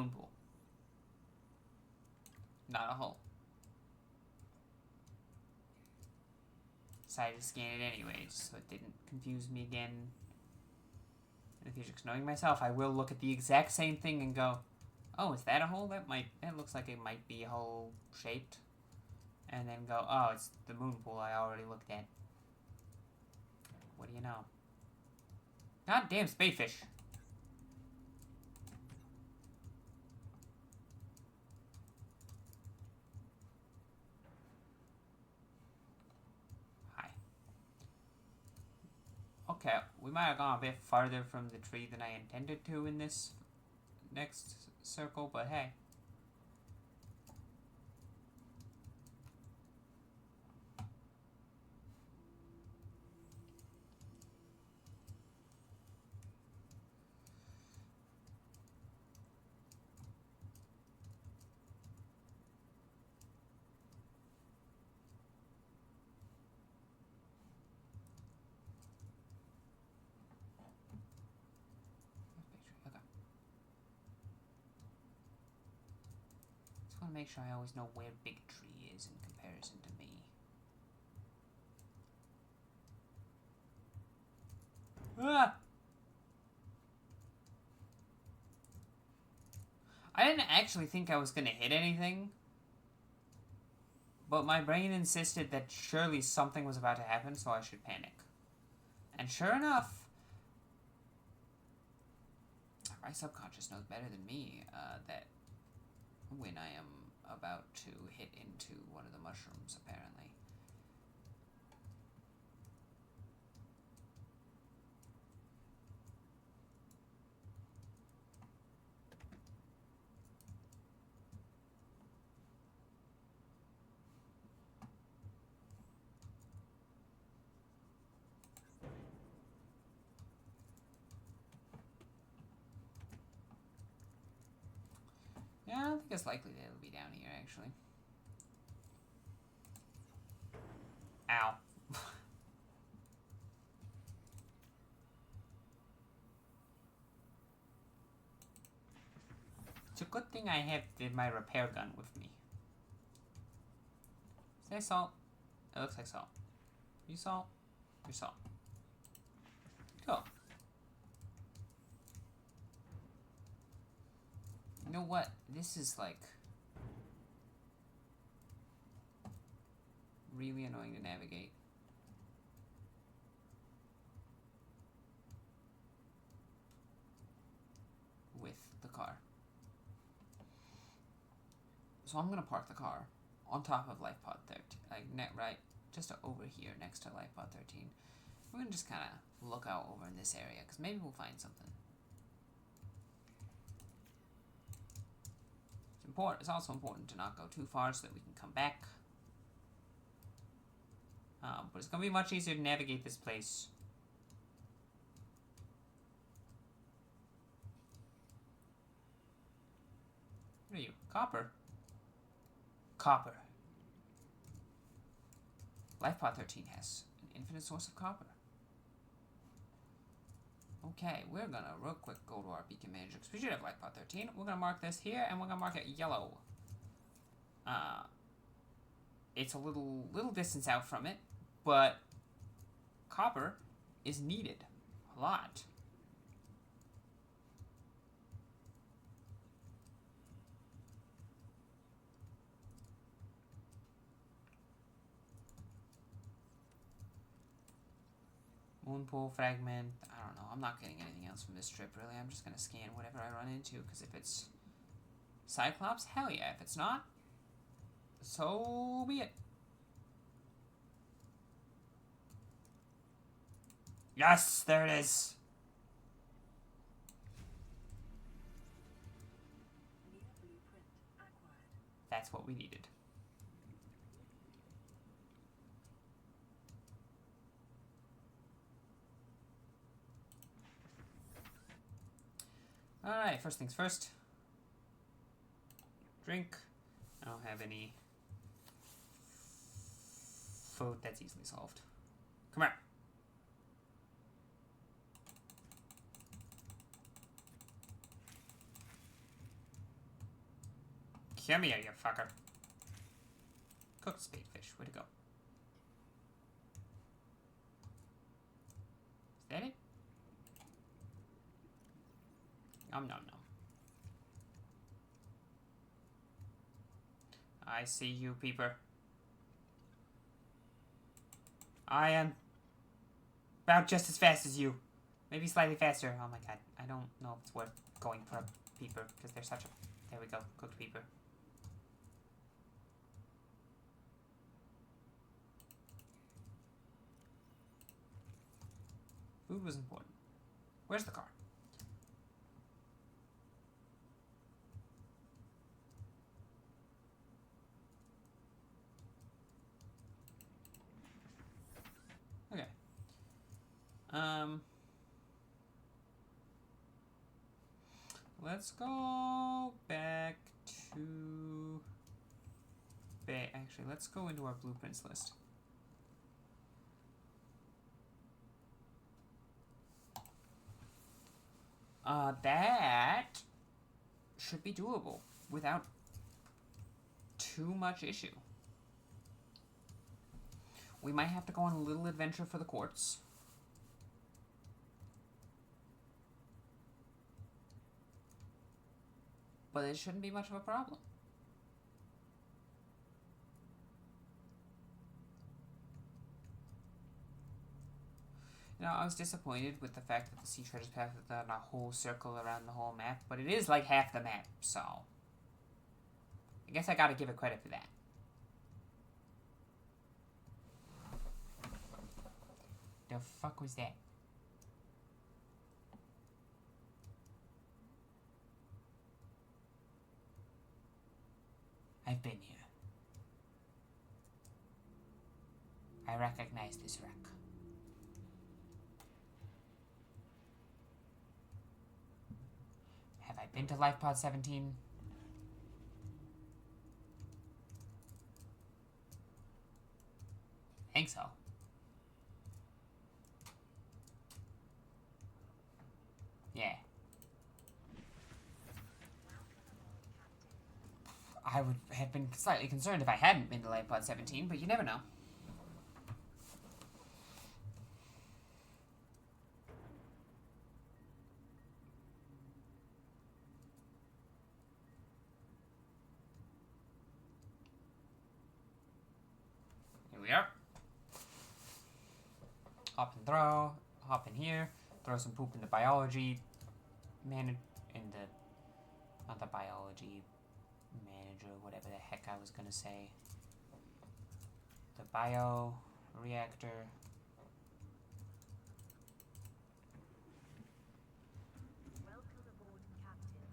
moon pool. Not a hole. Decided to scan it anyway, just so it didn't confuse me again in the future. 'Cause knowing myself, I will look at the exact same thing and go, oh, is that a hole? That looks like it might be hole shaped. And then go, oh, it's the moon pool I already looked at. What do you know? God damn spadefish. Hi. Okay, we might have gone a bit farther from the tree than I intended to in this next circle, but hey. I want to make sure I always know where Big Tree is in comparison to me. Ah! I didn't actually think I was going to hit anything, but my brain insisted that surely something was about to happen, so I should panic. And sure enough, my subconscious knows better than me that when I am about to hit into one of the mushrooms, apparently. Yeah, I don't think it's likely that it'll be down here, actually. Ow. It's a good thing I have my repair gun with me. Is that salt? It looks like salt. You salt? You're salt. Cool. You know what? This is like really annoying to navigate. With the car. So I'm gonna park the car on top of life pod 13, like right just over here next to life pod 13. We're gonna just kind of look out over in this area because maybe we'll find something. It's also important to not go too far so that we can come back. But it's gonna be much easier to navigate this place. What are you? Copper? Copper. LifePod 13 has an infinite source of copper. Okay, we're gonna real quick go to our beacon manager because we should have LifePod 13. We're gonna mark this here and we're gonna mark it yellow. It's a little distance out from it, but copper is needed a lot. Moonpool fragment. I don't know. I'm not getting anything else from this trip, really. I'm just going to scan whatever I run into, because if it's Cyclops, hell yeah. If it's not, so be it. Yes, there it is. That's what we needed. Alright, first things first. Drink. I don't have any food. That's easily solved. Come here. Come here, you fucker. Cooked spadefish. Way to go. Is that it? Nom nom nom. I see you, peeper. I am about just as fast as you. Maybe slightly faster. Oh my god. I don't know if it's worth going for a peeper, because they're such a... There we go. Cooked peeper. Food was important. Where's the car? Okay. Let's go back to... Actually, let's go into our blueprints list. That should be doable without too much issue. We might have to go on a little adventure for the quartz. But it shouldn't be much of a problem. You know, I was disappointed with the fact that the sea treasures path is on a whole circle around the whole map, but it is like half the map, so... I guess I gotta give it credit for that. The fuck was that? I've been here. I recognize this wreck. Have I been to LifePod 17? I think so. Yeah. I would have been slightly concerned if I hadn't been to LifePod 17, but you never know. Here we are. Hop and throw. Hop in here. Throw some poop in the biology. Not the biology manager, whatever the heck I was gonna say. The bio reactor. Welcome aboard, Captain.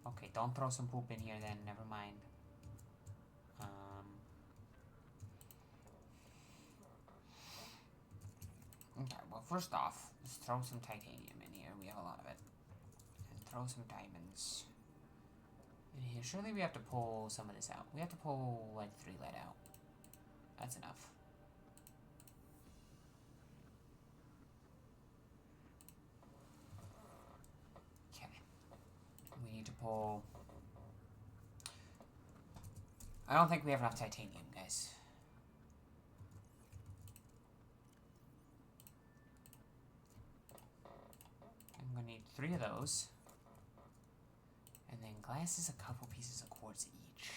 Okay, don't throw some poop in here then, never mind. Okay, well first off, let's throw some titanium in here. We have a lot of it. And throw some diamonds in here. Surely we have to pull some of this out. We have to pull like 3 lead out. That's enough. Okay. We need to pull... I don't think we have enough titanium, guys. I'm gonna need 3 of those. And then glass is a couple pieces of quartz each.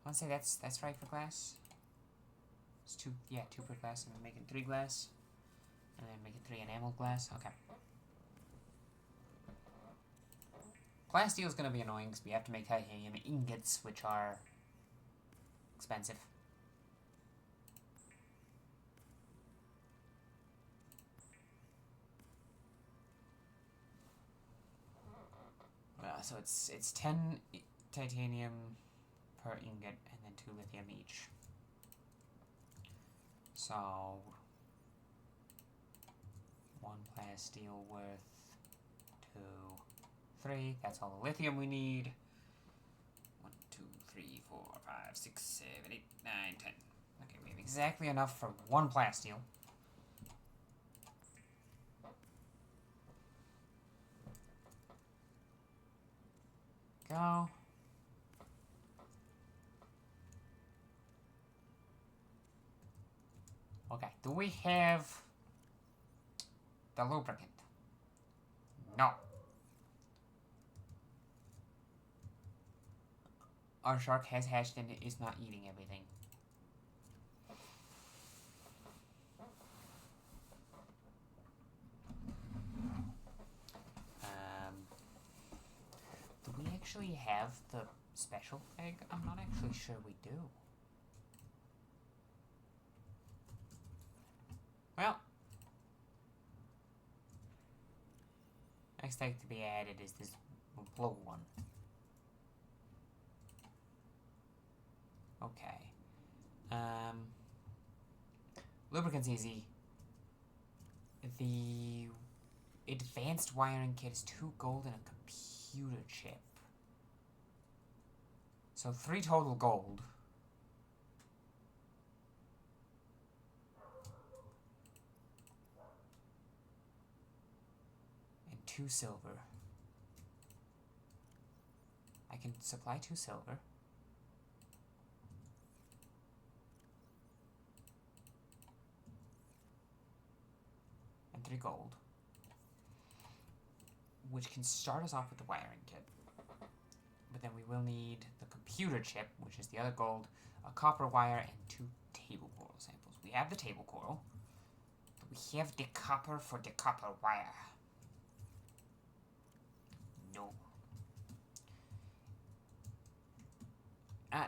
I wanna say that's right for glass. It's 2, yeah, 2 per glass, and we're making 3 glass. And then making 3 enameled glass, okay. Glass steel is gonna be annoying because we have to make titanium ingots, which are expensive. So it's 10 titanium per ingot and then 2 lithium each. So 1 glass steel worth 2, 3. That's all the lithium we need. 1, 2, 3, 4, 5, 6, 7, 8, 9, 10. Okay, we have exactly enough for one plasteel. Go. Okay, do we have the lubricant? No. Our shark has hatched and it is not eating everything. Do we actually have the special egg? I'm not actually sure we do. Well, next egg to be added is this blue one. Okay. Lubricant's easy. The advanced wiring kit is 2 gold and a computer chip. So 3 total gold. And 2 silver. I can supply 2 silver. And 3 gold. Which can start us off with the wiring kit. But then we will need the computer chip, which is the other gold, a copper wire, and 2 table coral samples. We have the table coral. But we have the copper for the copper wire. No.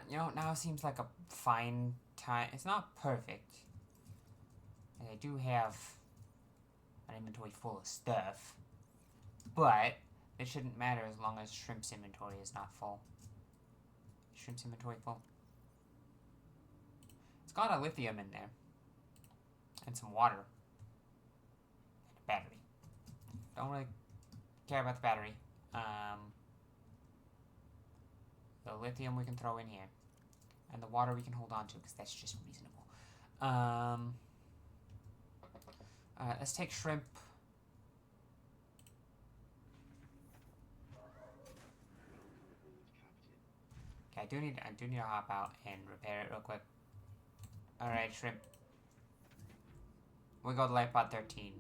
You know, now seems like a fine time. It's not perfect. And I do have an inventory full of stuff. But it shouldn't matter as long as Shrimp's inventory is not full. Shrimp's inventory full? It's got a lithium in there. And some water. And a battery. Don't really care about the battery. The lithium we can throw in here. And the water we can hold on to, because that's just reasonable. Let's take Shrimp. Okay, I do need to hop out and repair it real quick. Alright, Shrimp. We go to Lightbot 13.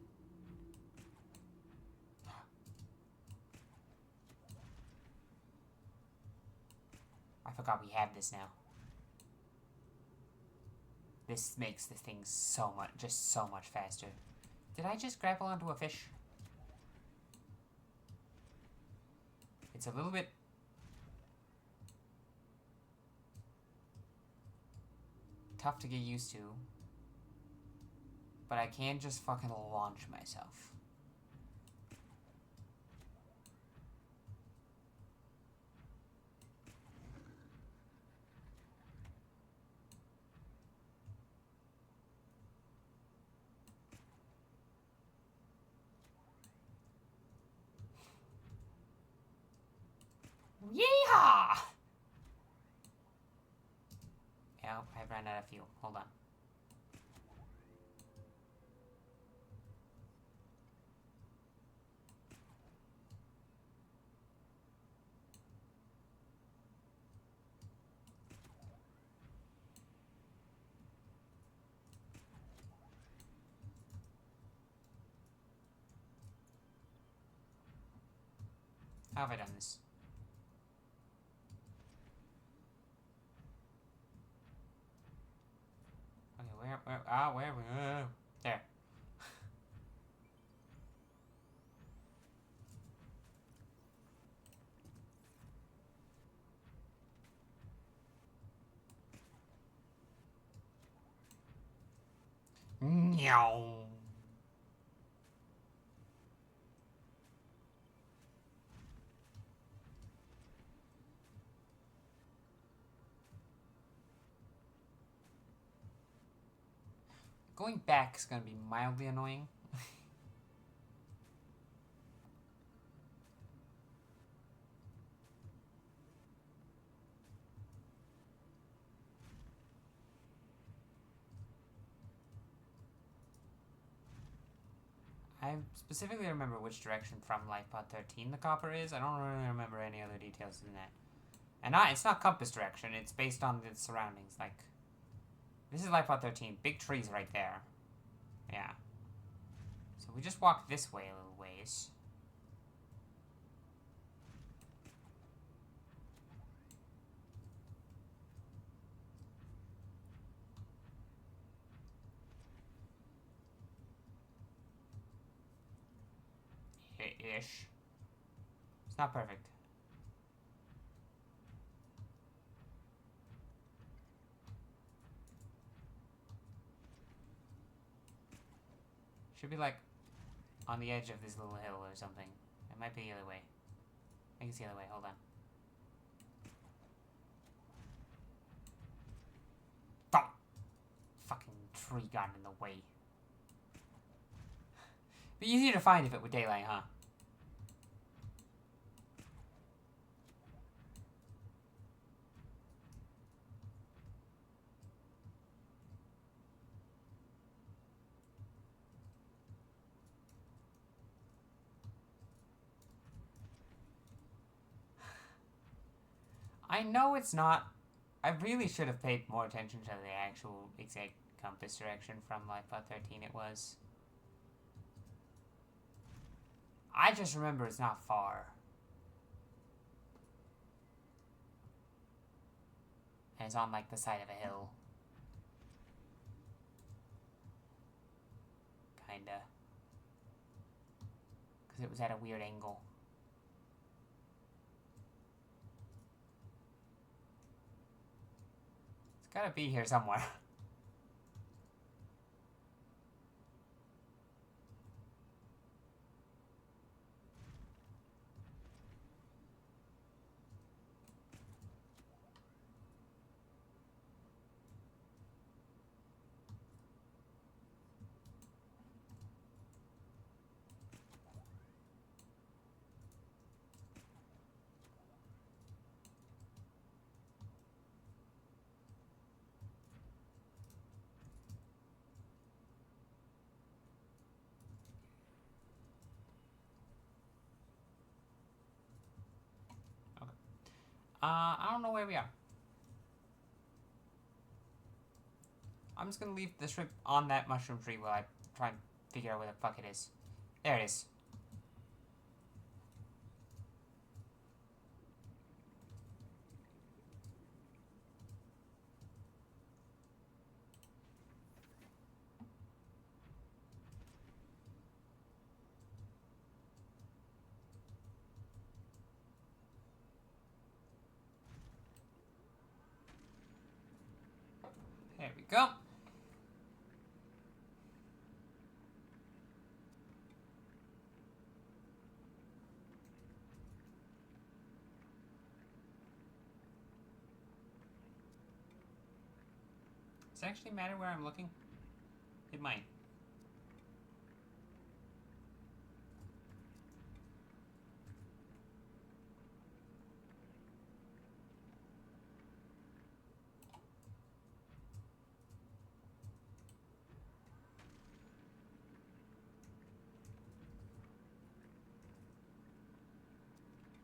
I forgot we have this now. This makes the thing so much faster. Did I just grapple onto a fish? It's a little bit... tough to get used to. But I can just fucking launch myself. Yeehaw! Yeah, I ran out of fuel. Hold on. How have I done this? Okay, where? There. Meow. Going back is gonna be mildly annoying. I specifically remember which direction from Lifepod 13 the copper is. I don't really remember any other details than that. And it's not compass direction, it's based on the surroundings. Like, this is Lifepod 13. Big trees right there. Yeah. So we just walk this way a little ways. Ish. It's not perfect. Should be like on the edge of this little hill or something. It might be the other way. I think it's the other way. Hold on. Fuck! Fucking tree got in the way. Be easier to find if it were daylight, huh? I know it's not. I really should have paid more attention to the actual exact compass direction from Lifepod 13 it was. I just remember it's not far. And it's on, like, the side of a hill. Kinda. Because it was at a weird angle. It's gotta be here somewhere. I don't know where we are. I'm just gonna leave the shrimp on that mushroom tree while I try and figure out where the fuck it is. There it is. There we go. Does it actually matter where I'm looking? It might.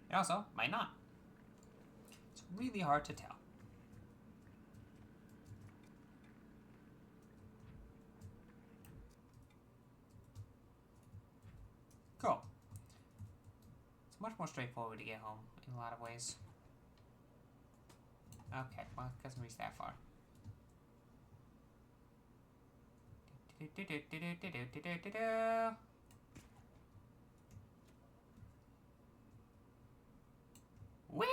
It also might not. It's really hard to tell. Cool. It's much more straightforward to get home in a lot of ways. Okay, well, it doesn't reach that far. Whee!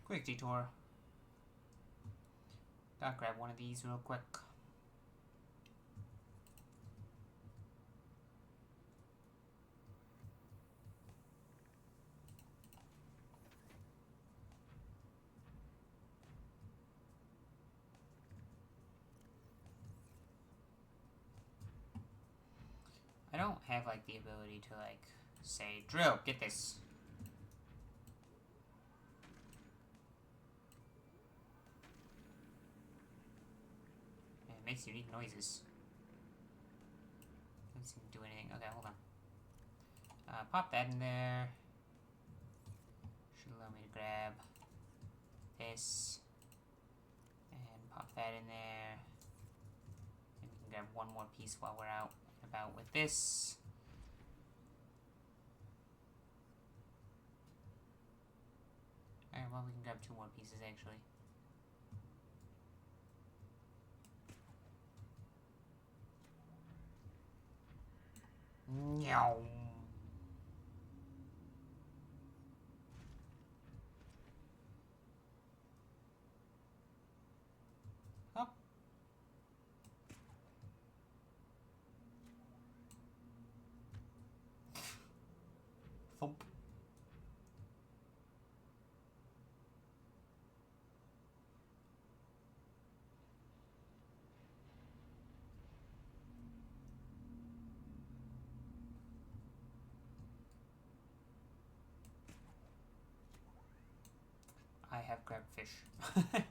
Quick detour. Gotta grab one of these real quick. I don't have, like, the ability to, like, say, drill, get this. And it makes unique noises. Doesn't seem to do anything. Okay, hold on. Pop that in there. Should allow me to grab this. And pop that in there. And we can grab one more piece while we're out and about with this. Alright, well, we can grab two more pieces, actually. Meow. Up. Thump. I have grabbed fish. I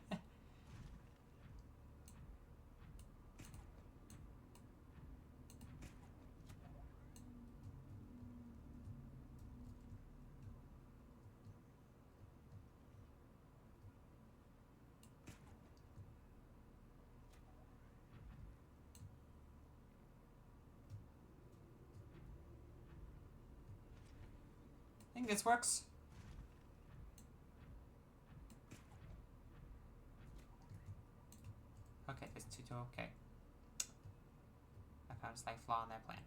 think this works. Okay, this two, okay. I found a slight flaw in that plan.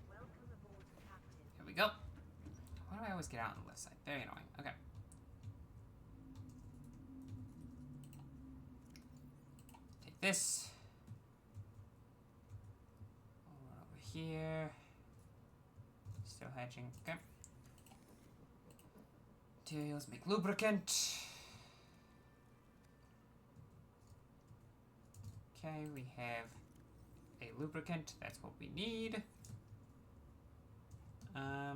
Welcome aboard, Captain. Here we go. Why do I always get out on the left side? Very annoying. Okay. Take this. Over here. Still hatching. Okay. Materials make lubricant. Okay, we have a lubricant. That's what we need. I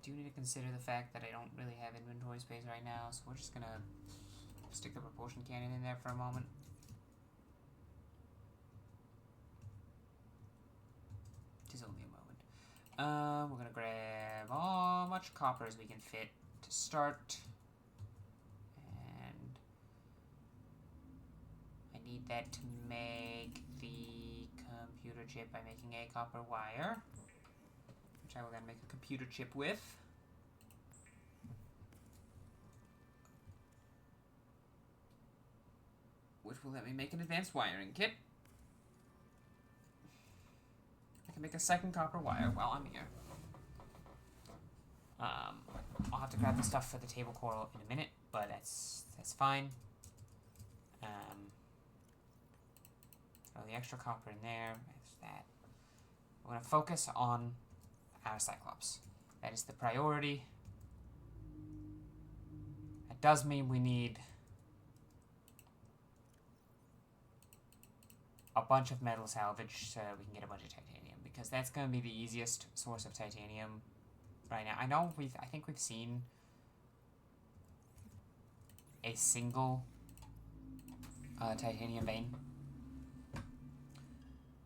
do need to consider the fact that I don't really have inventory space right now, so we're just gonna stick the propulsion cannon in there for a moment. Just only a moment. We're gonna grab all much copper as we can fit to start. And I need that to make the computer chip by making a copper wire, which I will then make a computer chip with. Which will let me make an advanced wiring kit. I can make a second copper wire while I'm here. I'll have to grab the stuff for the table coral in a minute, but that's fine. Throw the extra copper in there. That's that. We're gonna focus on our Cyclops. That is the priority. That does mean we need a bunch of metal salvage so we can get a bunch of titanium, because that's going to be the easiest source of titanium right now. I know I think we've seen a single titanium vein,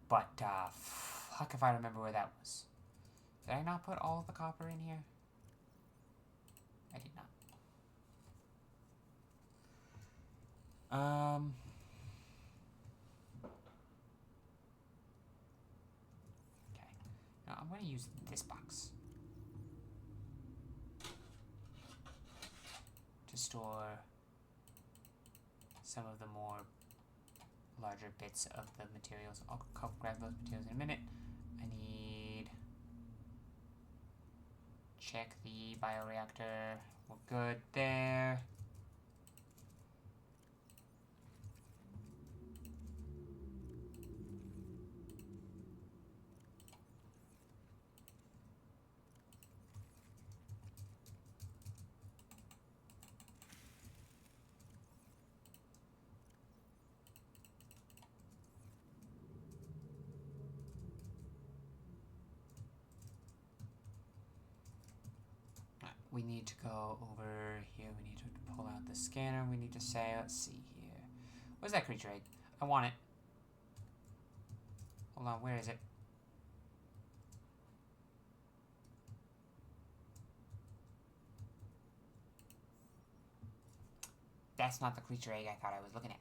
but fuck if I remember where that was. Did I not put all of the copper in here? I did not. Now I'm going to use this box to store some of the more larger bits of the materials. I'll grab those materials in a minute. I need... Check the bioreactor. We're good there. We need to go over here. We need to pull out the scanner. We need to say, let's see here. Where's that creature egg? I want it. Hold on, where is it? That's not the creature egg I thought I was looking at.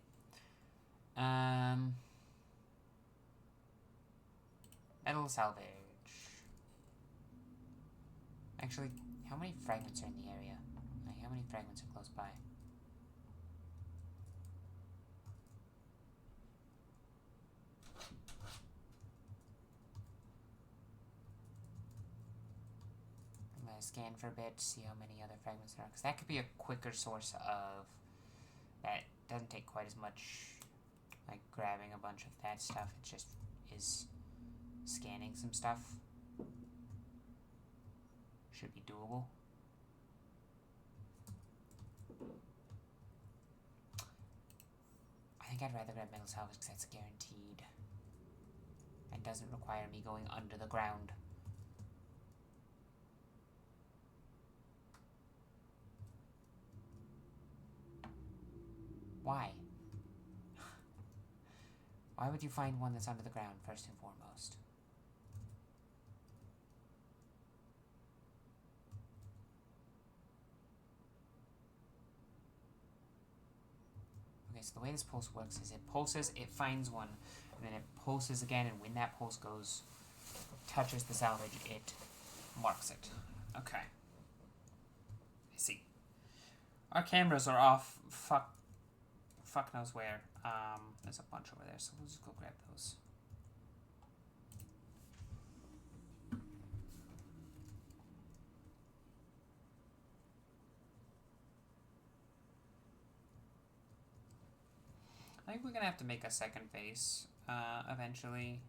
Metal salvage. Actually, how many fragments are in the area? Like, how many fragments are close by? I'm gonna scan for a bit to see how many other fragments there are, because that could be a quicker source of... That doesn't take quite as much, like, grabbing a bunch of that stuff. It just is scanning some stuff. Should be doable. I think I'd rather grab metal salvage because that's guaranteed. And doesn't require me going under the ground. Why? Why would you find one that's under the ground first and foremost? Okay, so the way this pulse works is it pulses, it finds one, and then it pulses again, and when that pulse goes, touches the salvage, it marks it. Okay. I see. Our cameras are off. Fuck knows where. There's a bunch over there, so we'll just go grab those. I think we're gonna have to make a second base, eventually.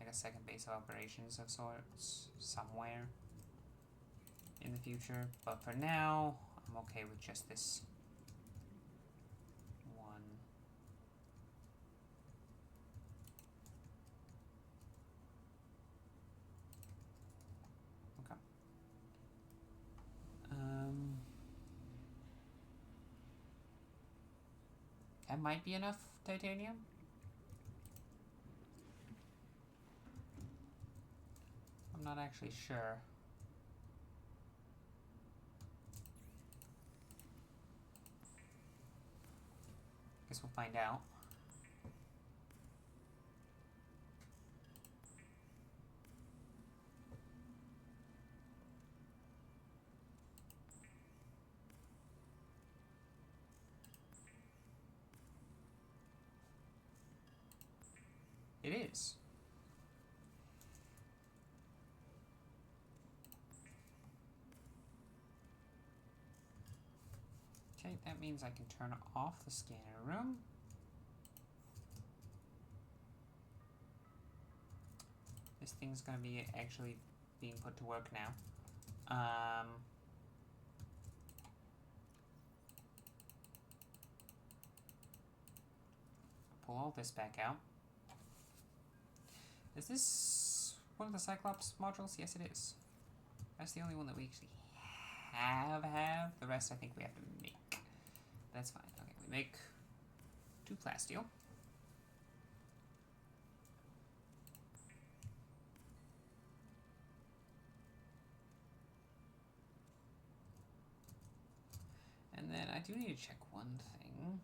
Like a second base of operations of sorts, somewhere in the future. But for now, I'm okay with just this one. Okay. That might be enough titanium. I'm not actually sure. Guess we'll find out. It is. Okay, that means I can turn off the scanner room. This thing's gonna be actually being put to work now. Pull all this back out. Is this one of the Cyclops modules? Yes, it is. That's the only one that we actually have. The rest I think we have to make. That's fine. Okay, we make 2 plasteel. And then I do need to check one thing.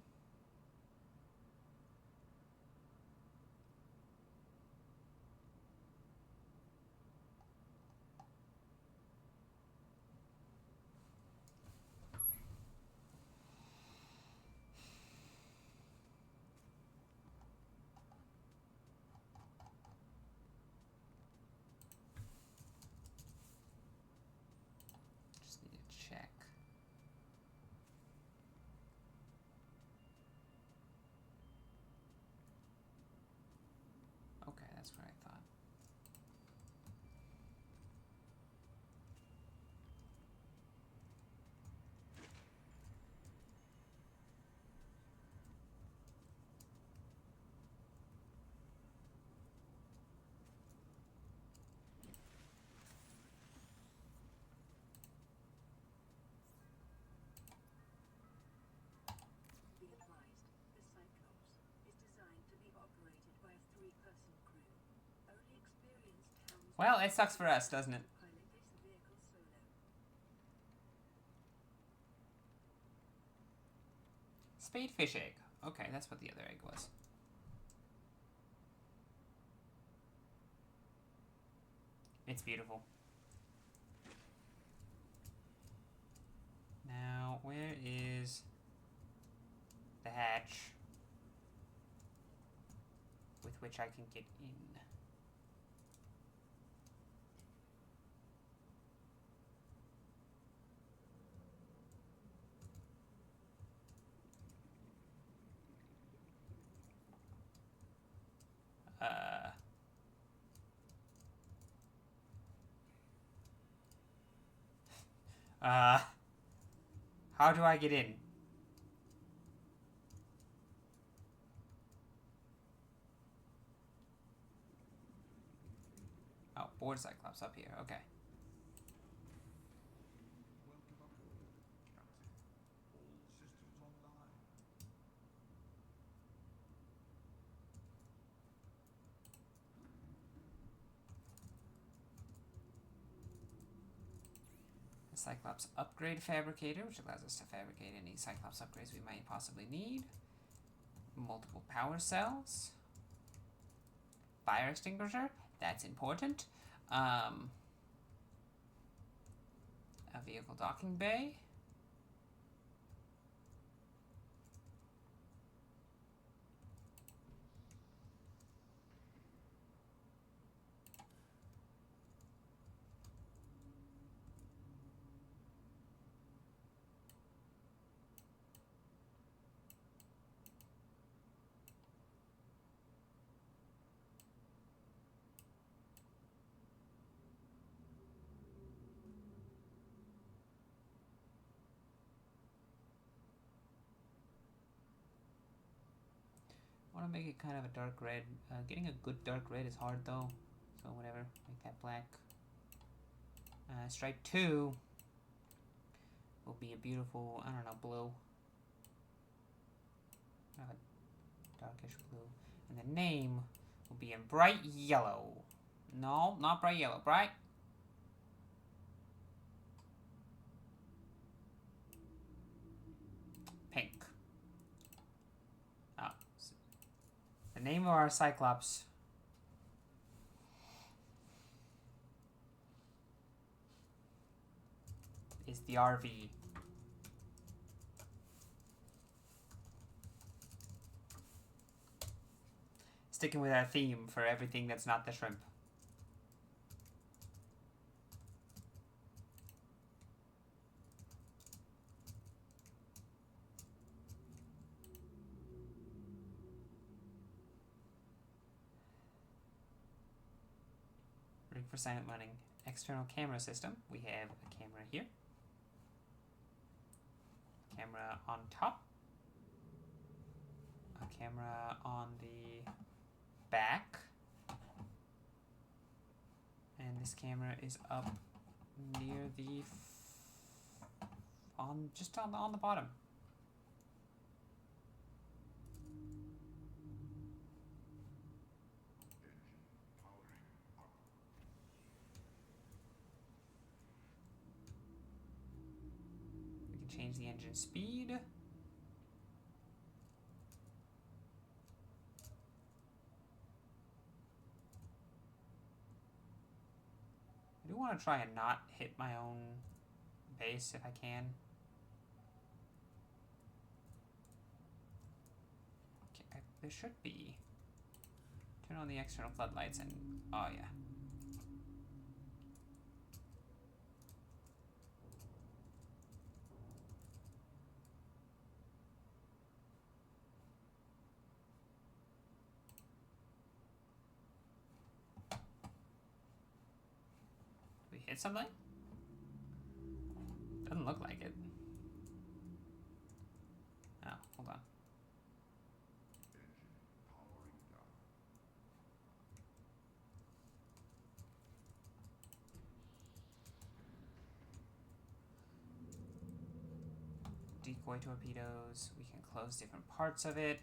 Well, it sucks for us, doesn't it? Pilot this vehicle solo. Spadefish egg. Okay, that's what the other egg was. It's beautiful. Now, where is the hatch with which I can get in? How do I get in? Oh, board Cyclops up here. Okay. Cyclops upgrade fabricator, which allows us to fabricate any Cyclops upgrades we might possibly need. Multiple power cells. Fire extinguisher, that's important. A vehicle docking bay. I want to make it kind of a dark red. Getting a good dark red is hard though, so whatever, make that black. Stripe 2 will be a beautiful, I don't know, blue. Darkish blue. And the name will be in bright yellow. No, not bright yellow, bright. Pink. Oh. The name of our Cyclops is the RV. Sticking with that theme for everything that's not the shrimp. Rig for silent running. External camera system. We have a camera here. Camera on top. A camera on the back. And this camera is up near the just on the bottom. We can change the engine speed. I do want to try and not hit my own base if I can. Okay, there should be. Turn on the external floodlights and, oh yeah. Hit something? Doesn't look like it. Oh, hold on. Decoy torpedoes. We can close different parts of it.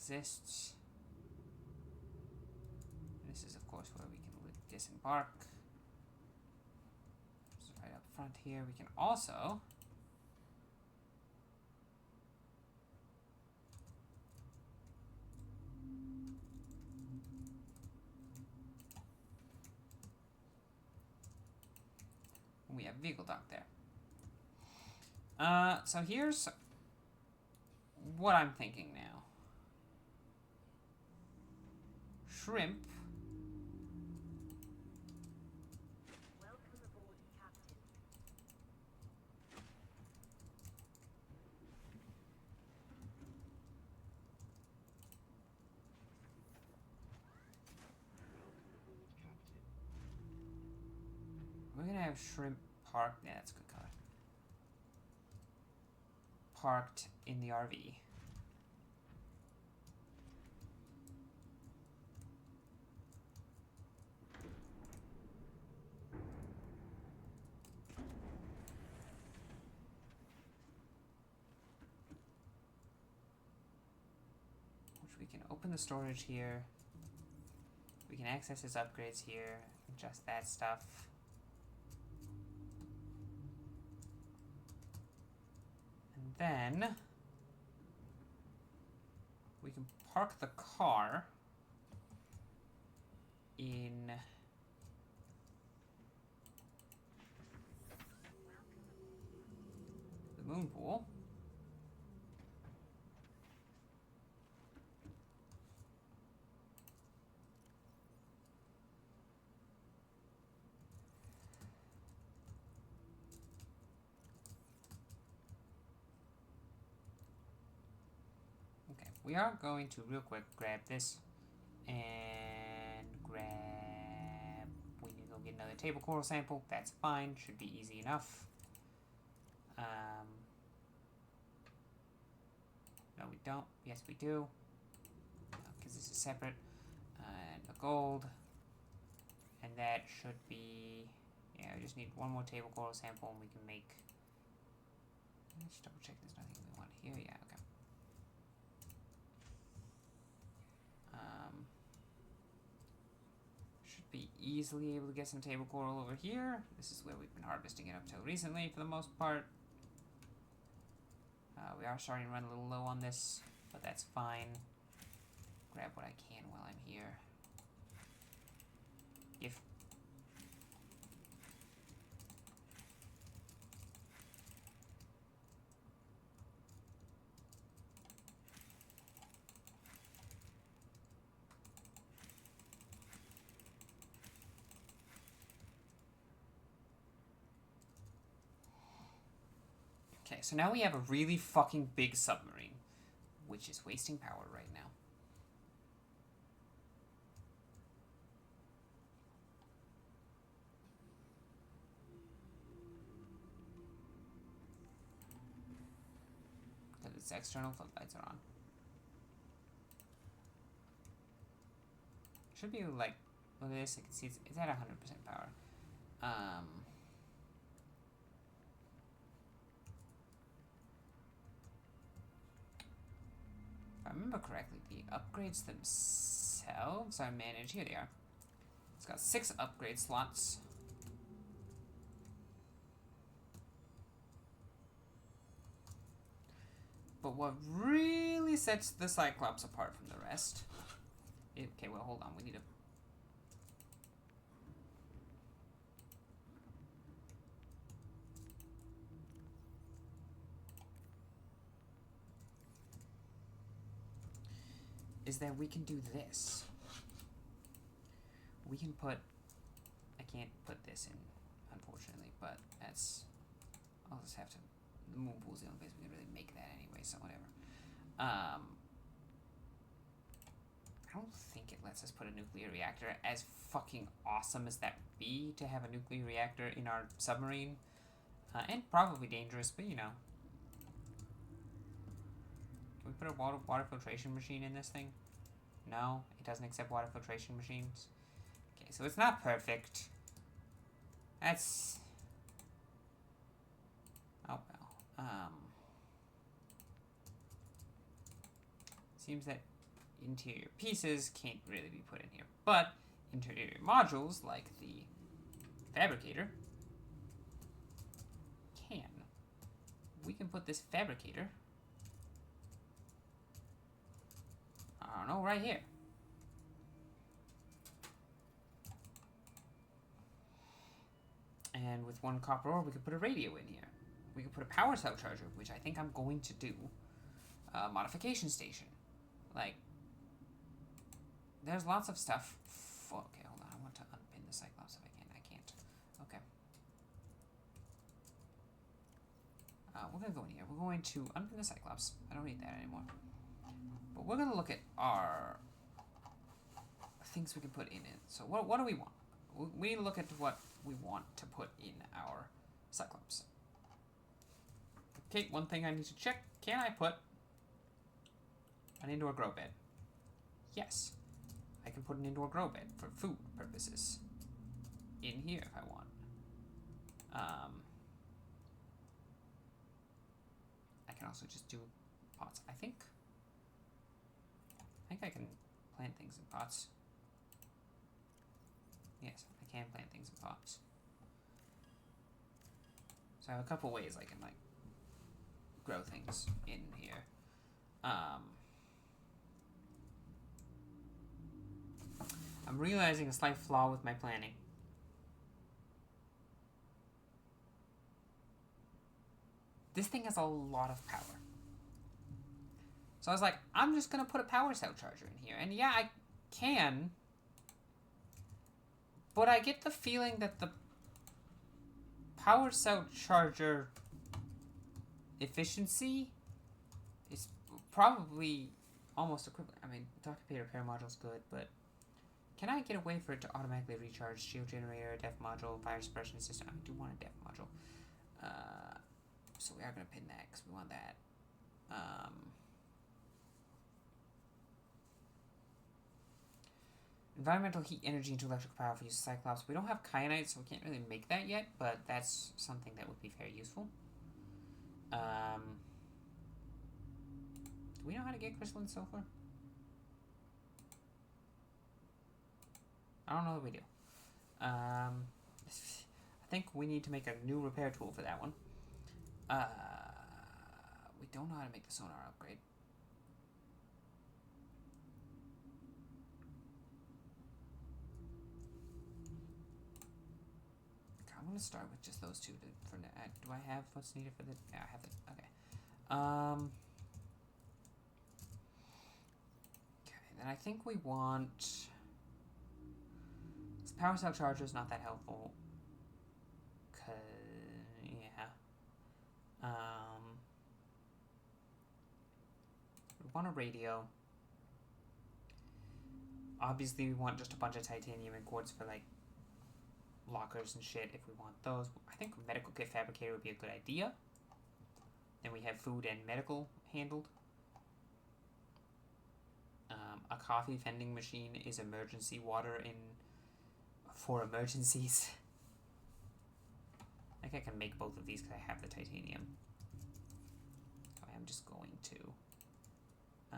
exists. This is, of course, where we can disembark. This is right up front here. We can also we have vehicle dock there. So here's what I'm thinking now. Shrimp. Welcome aboard, Captain. We're gonna have shrimp parked. Yeah, that's a good color. Parked in the RV. Which we can open the storage here. We can access his upgrades here. Adjust that stuff. And then we can park the car in the moon pool. Okay, we are going to real quick grab this and grab. We need to go get another table coral sample. That's fine. Should be easy enough. No, we don't. Yes, we do. Because this is separate. And the gold. And that should be. Yeah, we just need one more table coral sample and we can make. Let's double check there's nothing we want here. Yeah, okay. Should be easily able to get some table coral over here. This is where we've been harvesting it up till recently for the most part. We are starting to run a little low on this, but that's fine. Grab what I can while I'm here. If Okay, so now we have a really fucking big submarine, which is wasting power right now. Because its external floodlights are on. Should be like, look at this, I can see it's at 100% power. If I remember correctly, the upgrades themselves are managed. Here they are. It's got 6 upgrade slots. But what really sets the Cyclops apart from the rest... Okay, well, hold on. We need to... is that we can do this. We can put... I can't put this in, unfortunately, but that's... I'll just have to... The moon pool's the only place we can really make that anyway, so whatever. I don't think it lets us put a nuclear reactor. As fucking awesome as that would be to have a nuclear reactor in our submarine. And probably dangerous, but you know. Can we put a water filtration machine in this thing? No, it doesn't accept water filtration machines. Okay, so it's not perfect. That's... Oh well. Seems that interior pieces can't really be put in here. But interior modules, like the fabricator, can. We can put this fabricator, I don't know, right here. And with 1 copper ore, we could put a radio in here. We could put a power cell charger, which I think I'm going to do. A modification station. Like, there's lots of stuff. Okay, hold on. I want to unpin the Cyclops if I can. I can't. Okay. We're going to go in here. We're going to unpin the Cyclops. I don't need that anymore. But we're going to look at our things we can put in it. So what do we want? We need to look at what we want to put in our Cyclops. Okay, one thing I need to check. Can I put an indoor grow bed? Yes. I can put an indoor grow bed for food purposes in here if I want. I can also just do pots. I think I can plant things in pots. Yes, I can plant things in pots. So I have a couple ways I can, like, grow things in here. I'm realizing a slight flaw with my planning. This thing has a lot of power. So I was like, I'm just going to put a power cell charger in here. And yeah, I can. But I get the feeling that the power cell charger efficiency is probably almost equivalent. I mean, Dr. Peter repair module is good, but can I get a way for it to automatically recharge shield generator, def module, fire suppression system? I do want a def module. So we are going to pin that because we want that. Environmental heat energy into electrical power for use of Cyclops. We don't have kyanite, so we can't really make that yet, but that's something that would be very useful. Do we know how to get crystalline sulfur? I don't know that we do. I think we need to make a new repair tool for that one. We don't know how to make the sonar upgrade. I'm going to start with just those two for now. Do I have what's needed for the... Yeah, I have it. Okay. Okay, then I think we want... This power cell charger is not that helpful. Yeah. We want a radio. Obviously, we want just a bunch of titanium and quartz for, like, lockers and shit if we want those. I think a medical kit fabricator would be a good idea. Then we have food and medical handled. A coffee vending machine is emergency water for emergencies. I think I can make both of these because I have the titanium. I'm just going to a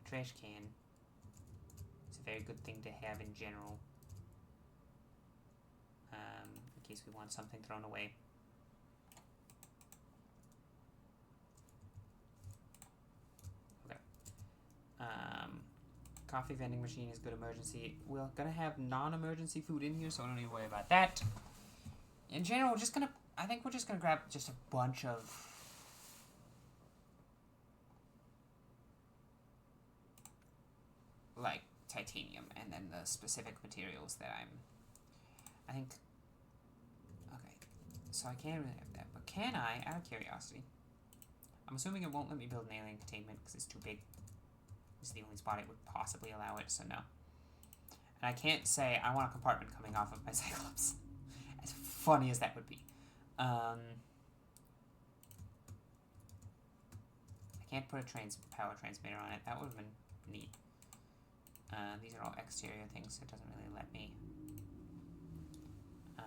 trash can. It's a very good thing to have in general. In case we want something thrown away. Okay. Coffee vending machine is good emergency. We're gonna have non-emergency food in here, so I don't need to worry about that. In general, I think we're just gonna grab just a bunch of like titanium and then the specific materials that I think, okay, so I can't really have that, but can I, out of curiosity, I'm assuming it won't let me build an alien containment because it's too big. This is the only spot it would possibly allow it, so no. And I can't say I want a compartment coming off of my Cyclops. As funny as that would be. I can't put a power transmitter on it. That would have been neat. These are all exterior things, so it doesn't really let me. I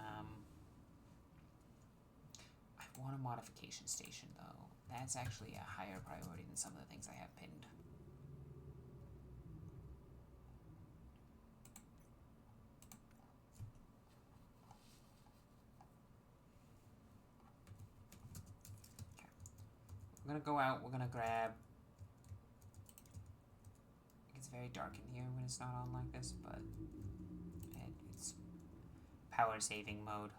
want modification station, though. That's actually a higher priority than some of the things I have pinned. Okay. We're gonna go out, we're gonna grab... It's very dark in here when it's not on like this, but it's power saving mode.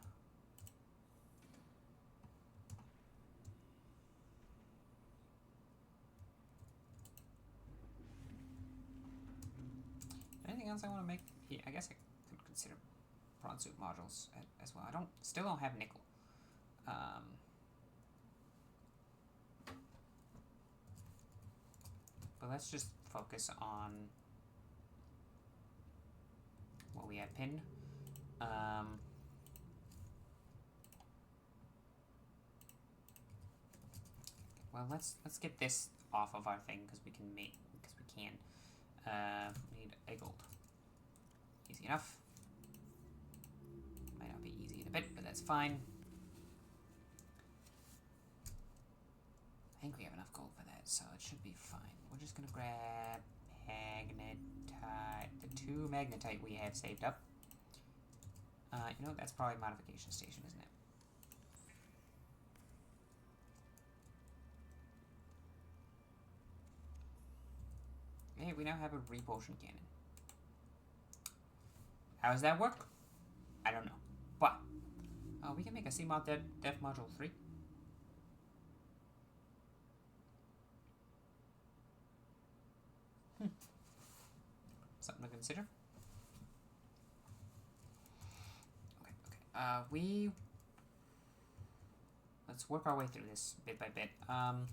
Anything else I want to make? Yeah, I guess I could consider bronze suit modules as well. Still don't have nickel. But let's just focus on what we have pinned. Well, let's get this off of our thing because we can. We need a gold. Easy enough. Might not be easy in a bit, but that's fine. I think we have enough gold for that, so it should be fine. We're just gonna grab magnetite, the 2 magnetite we have saved up. You know, that's probably modification station, isn't it? Hey, we now have a repulsion cannon. How does that work? I don't know. But we can make a CMOD Def Module 3. Something to consider. Okay. Let's work our way through this bit by bit. Not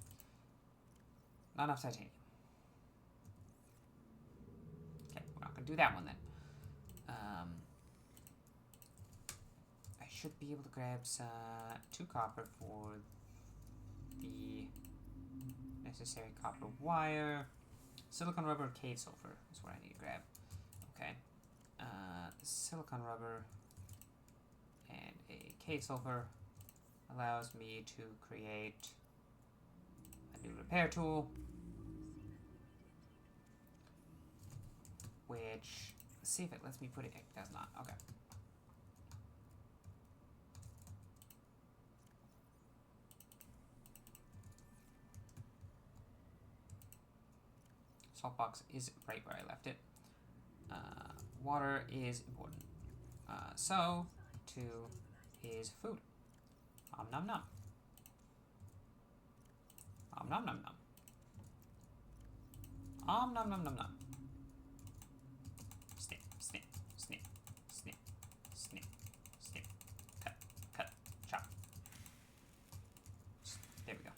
enough titanium. Okay, we're not gonna do that one then. I should be able to grab 2 copper for the necessary copper wire. Silicon rubber, cave sulfur is what I need to grab. Okay. Silicon rubber and a cave sulfur allows me to create a new repair tool, which, let's see if it lets me put it. It does not. Okay. Salt box is right where I left it. Water is important. So, 2 is food. Om nom nom. Om nom nom nom. Om nom nom nom nom. Snip, snip, snip, snip, snip, snip. Cut, cut, chop. There we go.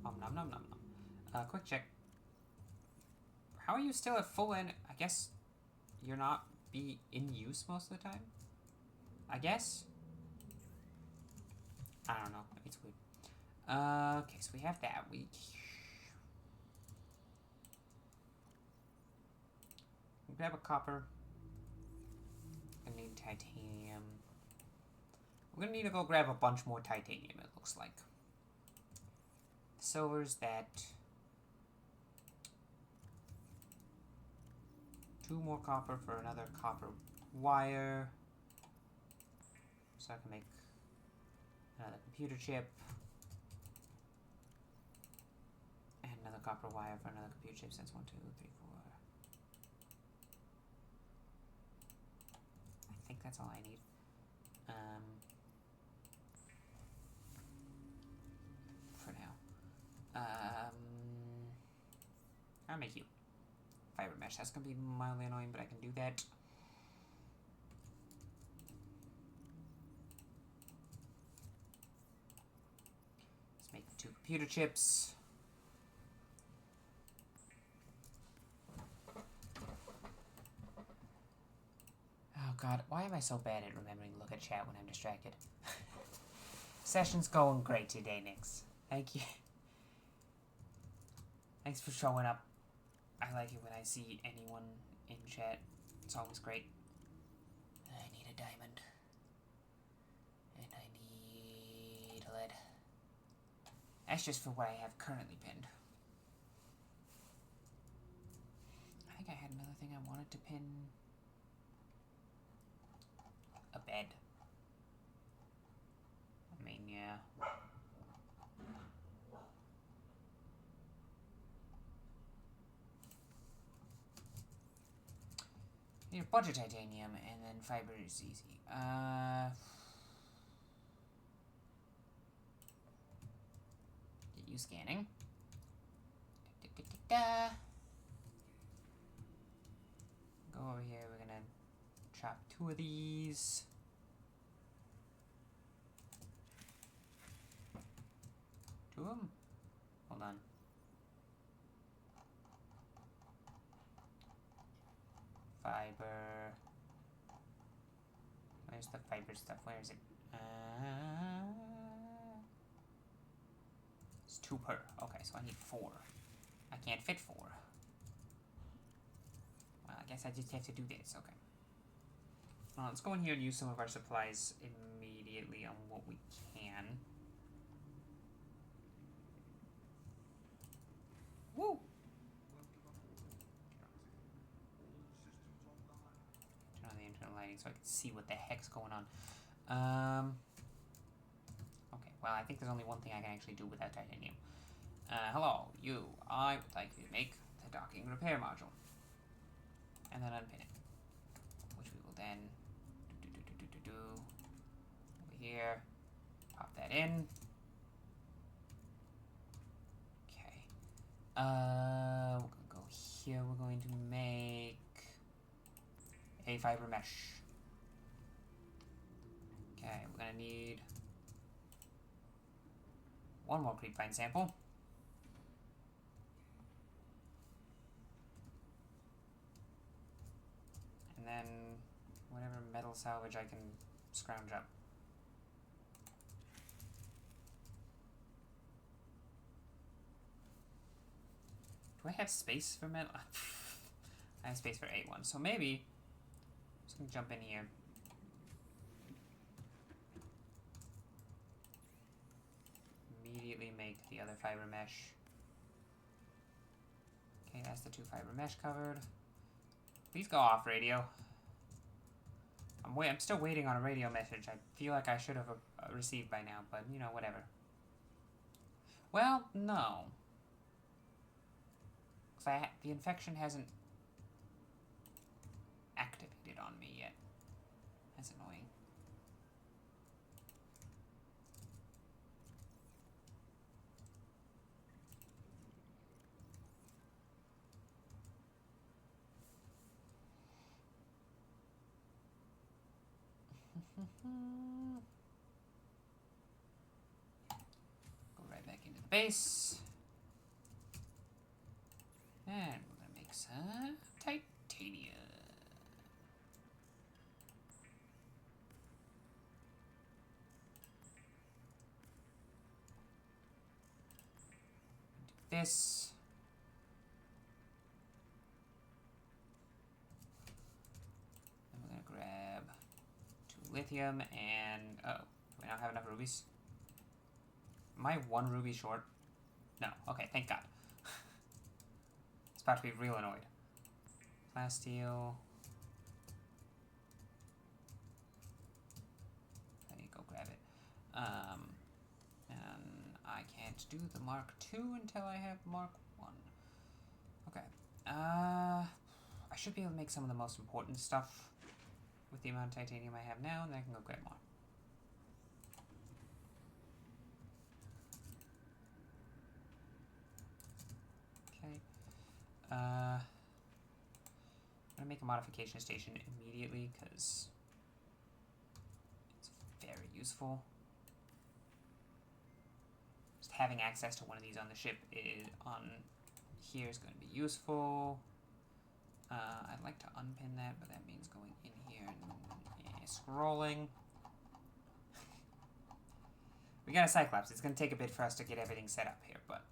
Nom nom nom nom nom. Quick check. How are you still at full end? I guess you're not be in use most of the time? I guess? I don't know. It's weird. Okay, so we have that. We grab a copper. I need titanium. We're gonna need to go grab a bunch more titanium, it looks like. Silver's that. 2 more copper for another copper wire. So I can make another computer chip. And another copper wire for another computer chip. So that's 1, 2, 3, 4. I think that's all I need. For now. I'll make you. Fiber mesh. That's gonna be mildly annoying, but I can do that. Let's make 2 computer chips. Oh god, why am I so bad at remembering to look at chat when I'm distracted? Session's going great today, Nix. Thank you. Thanks for showing up. I like it when I see anyone in chat. It's always great. a diamond. And I need lead. That's just for what I have currently pinned. I think I had another thing I wanted to pin. A bed. I mean, yeah. Need a bunch of titanium, and then fiber is easy. Get you scanning. Da. Go over here, we're gonna chop 2 of these. Two of them? Hold on. Fiber. Where's the fiber stuff? Where is it? It's 2 per. Okay, so I need 4. I can't fit 4. Well, I guess I just have to do this. Okay. Well, let's go in here and use some of our supplies immediately on what we can. Woo! Turn on the internal lighting so I can see what the heck's going on. Okay, well, I think there's only one thing I can actually do without titanium. Hello, you. I would like you to make the docking repair module. And then unpin it. Which we will then do over here. Pop that in. Okay. We're gonna go here. We're going to make a fiber mesh. Okay, we're gonna need 1 more creepvine sample. And then whatever metal salvage I can scrounge up. Do I have space for metal? I have space for 8 so maybe I'm just gonna jump in here. Immediately make the other fiber mesh. Okay, that's the 2 fiber mesh covered. Please go off, radio. I'm still waiting on a radio message. I feel like I should have received by now, but you know, whatever. Well, no. Because the infection hasn't activated on me yet. That's annoying. Go right back into the base. And we're gonna make some titanium. Do this. And we're gonna grab 2 lithium and oh, do we not have enough rubies? Am I 1 ruby short? No. Okay, thank God. It's about to be real annoyed. Plasteel. I need to go grab it. And I can't do the Mark II until I have Mark I. Okay. I should be able to make some of the most important stuff with the amount of titanium I have now, and then I can go grab more. Okay. I'm gonna make a modification station immediately because it's very useful. Just having access to one of these on the ship here is going to be useful. I'd like to unpin that, but that means going in here and scrolling. We got a Cyclops. It's going to take a bit for us to get everything set up here, but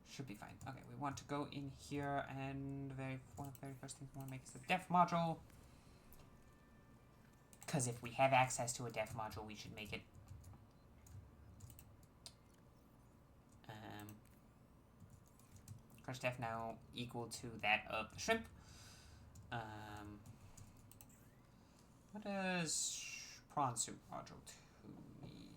should be fine. Okay, we want to go in here, and one of the very first things we want to make is the def module. Because if we have access to a def module, we should make it. Crush def now equal to that of the shrimp. What does prawn soup module 2 need?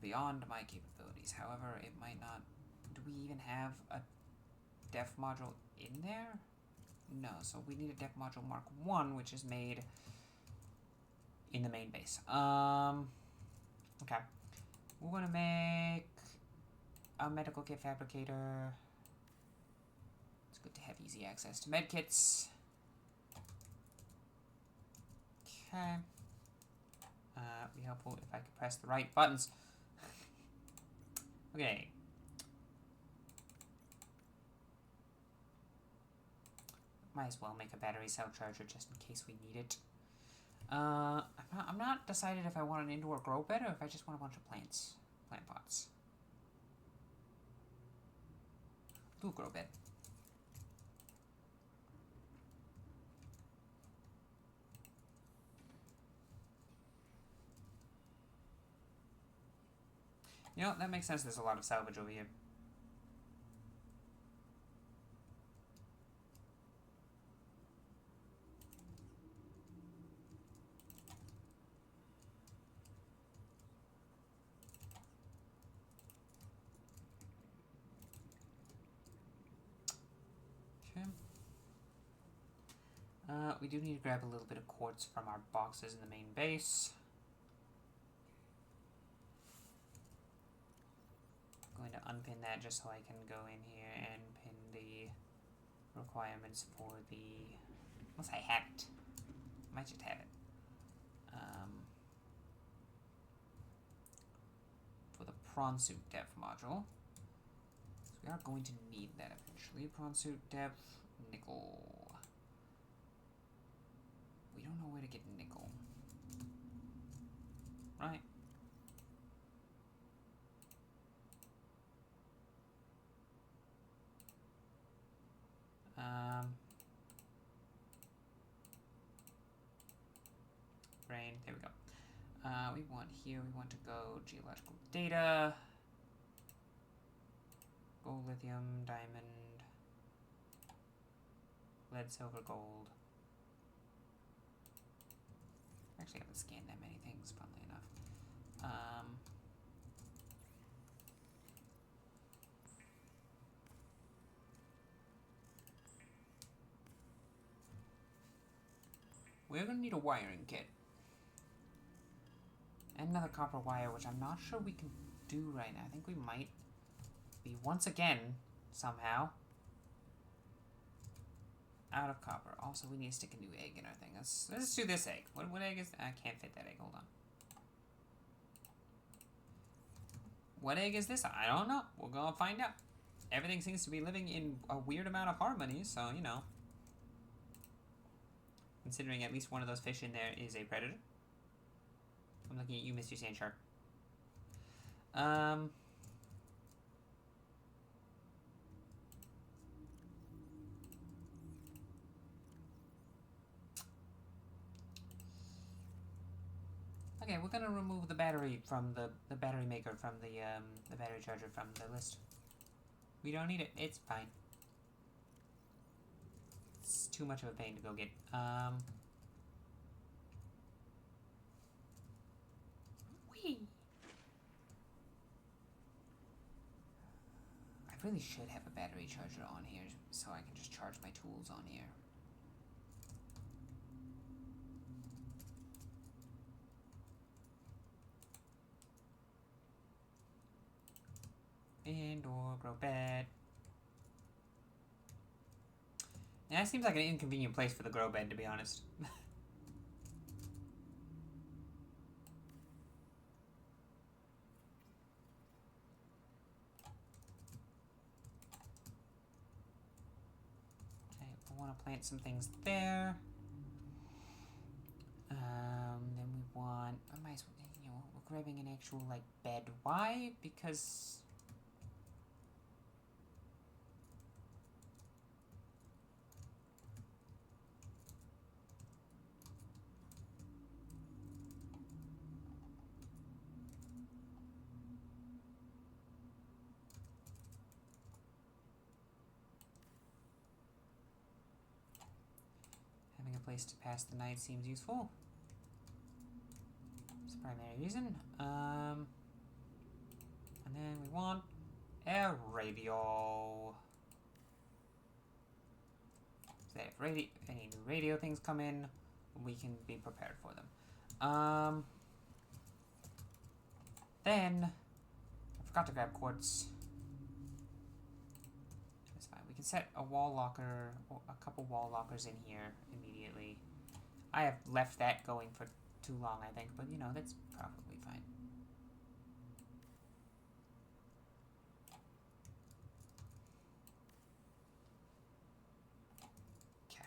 Beyond my capabilities. However, it might not. Do we even have a def module in there? No, so we need a def module Mark 1, which is made in the main base. Okay. We're gonna make a medical kit fabricator. It's good to have easy access to medkits. Okay. It'd be helpful if I could press the right buttons. Okay. Might as well make a battery cell charger just in case we need it. I'm not decided if I want an indoor grow bed or if I just want a bunch of plants. Plant pots. Do grow bed. You know, that makes sense. There's a lot of salvage over here. We do need to grab a little bit of quartz from our boxes in the main base. I'm going to unpin that just so I can go in here and pin the requirements for the... Unless I have it. I might just have it. For the prawn suit depth module. So we are going to need that eventually. Prawn suit depth, nickel. We don't know where to get nickel. Right. Brain, there we go. We want here, we want to go geological data. Gold, lithium, diamond, lead, silver, gold. Actually, I haven't scanned that many things, funnily enough. We're gonna need a wiring kit. And another copper wire, which I'm not sure we can do right now. I think we might be once again, somehow, out of copper. Also, we need to stick a new egg in our thing. Let's do this egg. What egg is... I can't fit that egg. Hold on. What egg is this? I don't know. We're gonna find out. Everything seems to be living in a weird amount of harmony, so, you know. Considering at least one of those fish in there is a predator. I'm looking at you, Mr. Sand Shark. Okay, we're gonna remove the battery from the battery maker from the battery charger from the list. We don't need it. It's fine. It's too much of a pain to go get. Whee! I really should have a battery charger on here so I can just charge my tools on here. Indoor grow bed. Yeah, that seems like an inconvenient place for the grow bed, to be honest. Okay, I want to plant some things there. Then we want... I might as well, you know, we're grabbing an actual, like, bed. Why? Because... place to pass the night seems useful. That's the primary reason. And then we want a radio. So if any new radio things come in, we can be prepared for them. Then I forgot to grab quartz. That's fine. We can set a wall locker, or a couple wall lockers in here immediately. I have left that going for too long, I think, but you know, that's probably fine. Okay.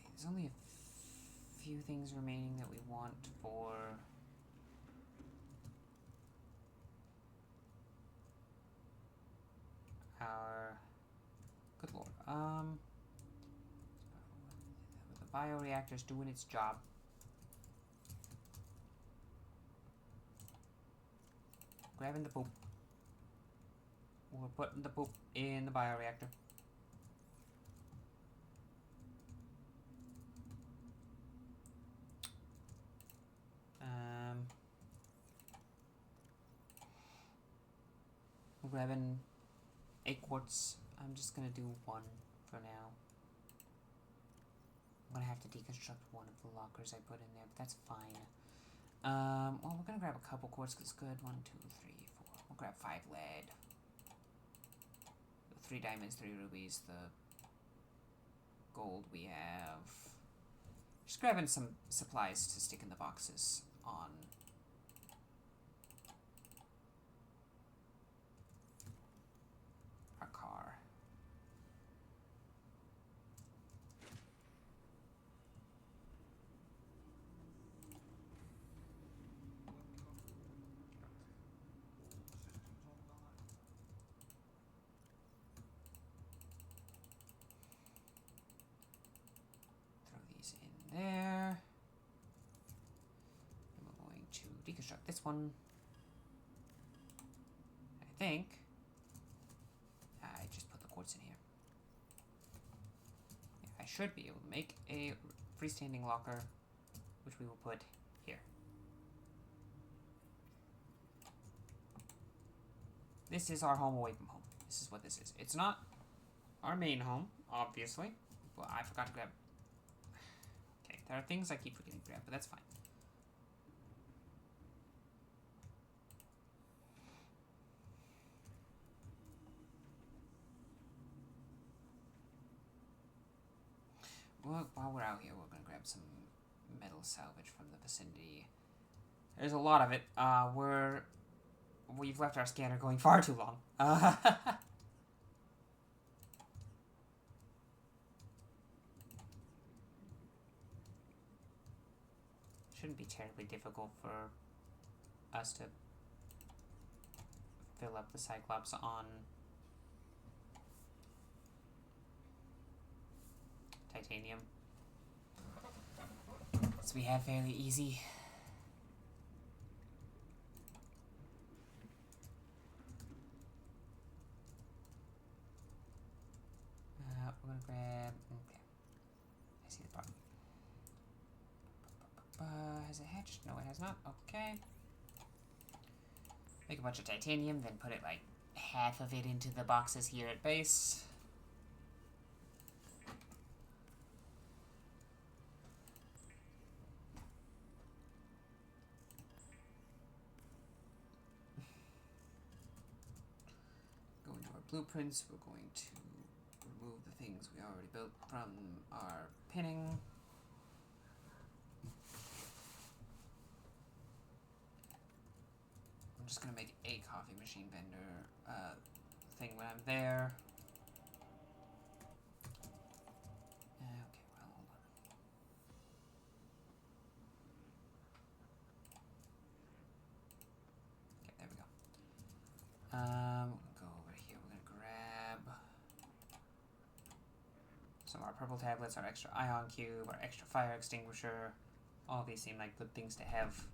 There's only a few things remaining that we want for our good lord. The bioreactor's doing its job. Grabbing the poop. We're putting the poop in the bioreactor. We're grabbing 8 quartz. I'm just gonna do 1 for now. I'm gonna have to deconstruct one of the lockers I put in there, but that's fine. Well, we're gonna grab a couple quartz because it's good. 1, 2, 3, 4. We'll grab 5 lead. 3 diamonds, 3 rubies. The gold we have. Just grabbing some supplies to stick in the boxes on our car. Throw these in there. And we're going to deconstruct this one. I think I just put the quartz in here. Yeah, I should be able to make a freestanding locker, which we will put here. This is our home away from home. This is what this is. It's not our main home, obviously. Well, I forgot to grab. Okay, there are things I keep forgetting to grab, but that's fine. Well, while we're out here, we're gonna grab some metal salvage from the vicinity. There's a lot of it. We've left our scanner going far too long. Shouldn't be terribly difficult for us to fill up the Cyclops on titanium. So we have fairly easy. We're gonna grab. Okay, I see the button. Has it hatched? No, it has not. Okay. Make a bunch of titanium, then put it like half of it into the boxes here at base. Go into our blueprints. We're going to remove the things we already built from our pinning. I'm just gonna make a coffee machine vendor thing when I'm there. Okay, well, hold on. Okay, there we go. We'll go over here. We're gonna grab some of our purple tablets, our extra ion cube, our extra fire extinguisher. All these seem like good things to have.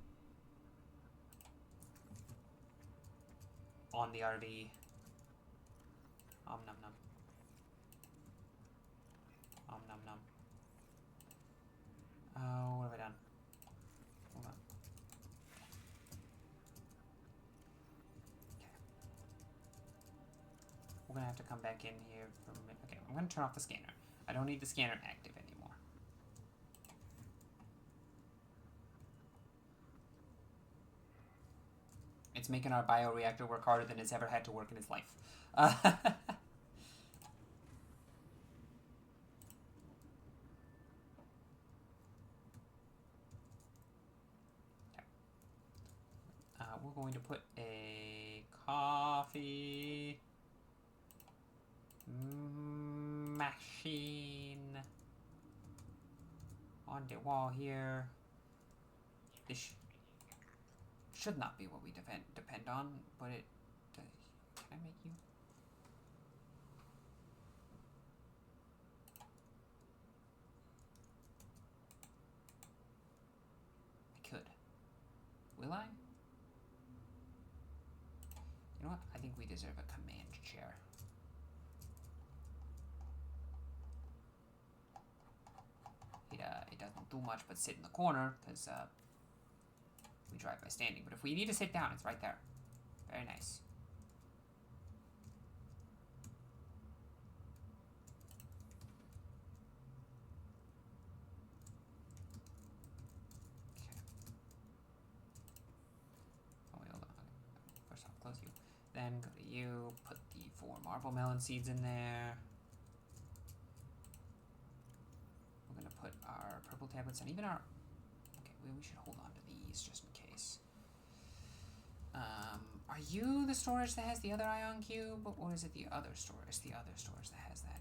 on the RV. Om num num. Om num num. Oh, what have I done? Hold on. Okay. We're gonna have to come back in here for a minute. Okay, I'm gonna turn off the scanner. I don't need the scanner active anymore. It's making our bioreactor work harder than it's ever had to work in its life. We're going to put a coffee machine on the wall here. This should not be what we depend on, but it does. Can I make you? I could. Will I? You know what? I think we deserve a command chair. It doesn't do much but sit in the corner, because we drive by standing. But if we need to sit down, it's right there. Very nice. Okay. Oh, wait, hold on. First off, close you. Then go to you, put the 4 marble melon seeds in there. We're gonna put our purple tablets and even our... Okay, we should hold on to these just in case. Are you the storage that has the other ion cube? Or is it the other storage? It's the other storage that has that.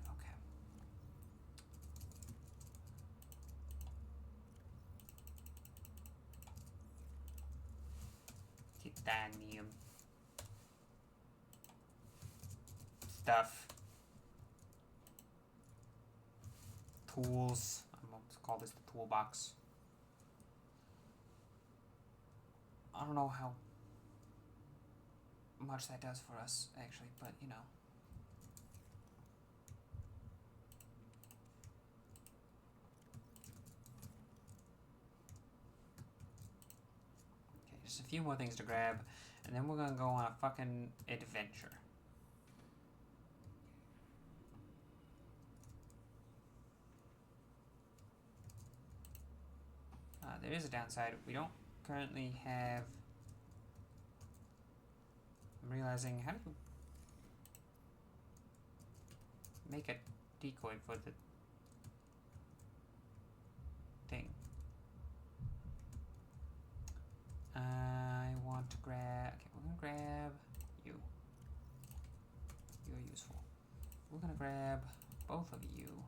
Okay. Titanium. Stuff. Tools. I'm going to call this the toolbox. I don't know how much that does for us, actually, but you know. Okay, just a few more things to grab, and then we're gonna go on a fucking adventure. There is a downside. We don't currently have... I'm realizing, how do you make a decoy for the thing? I want to grab... Okay, we're gonna grab you. You're useful. We're gonna grab both of you.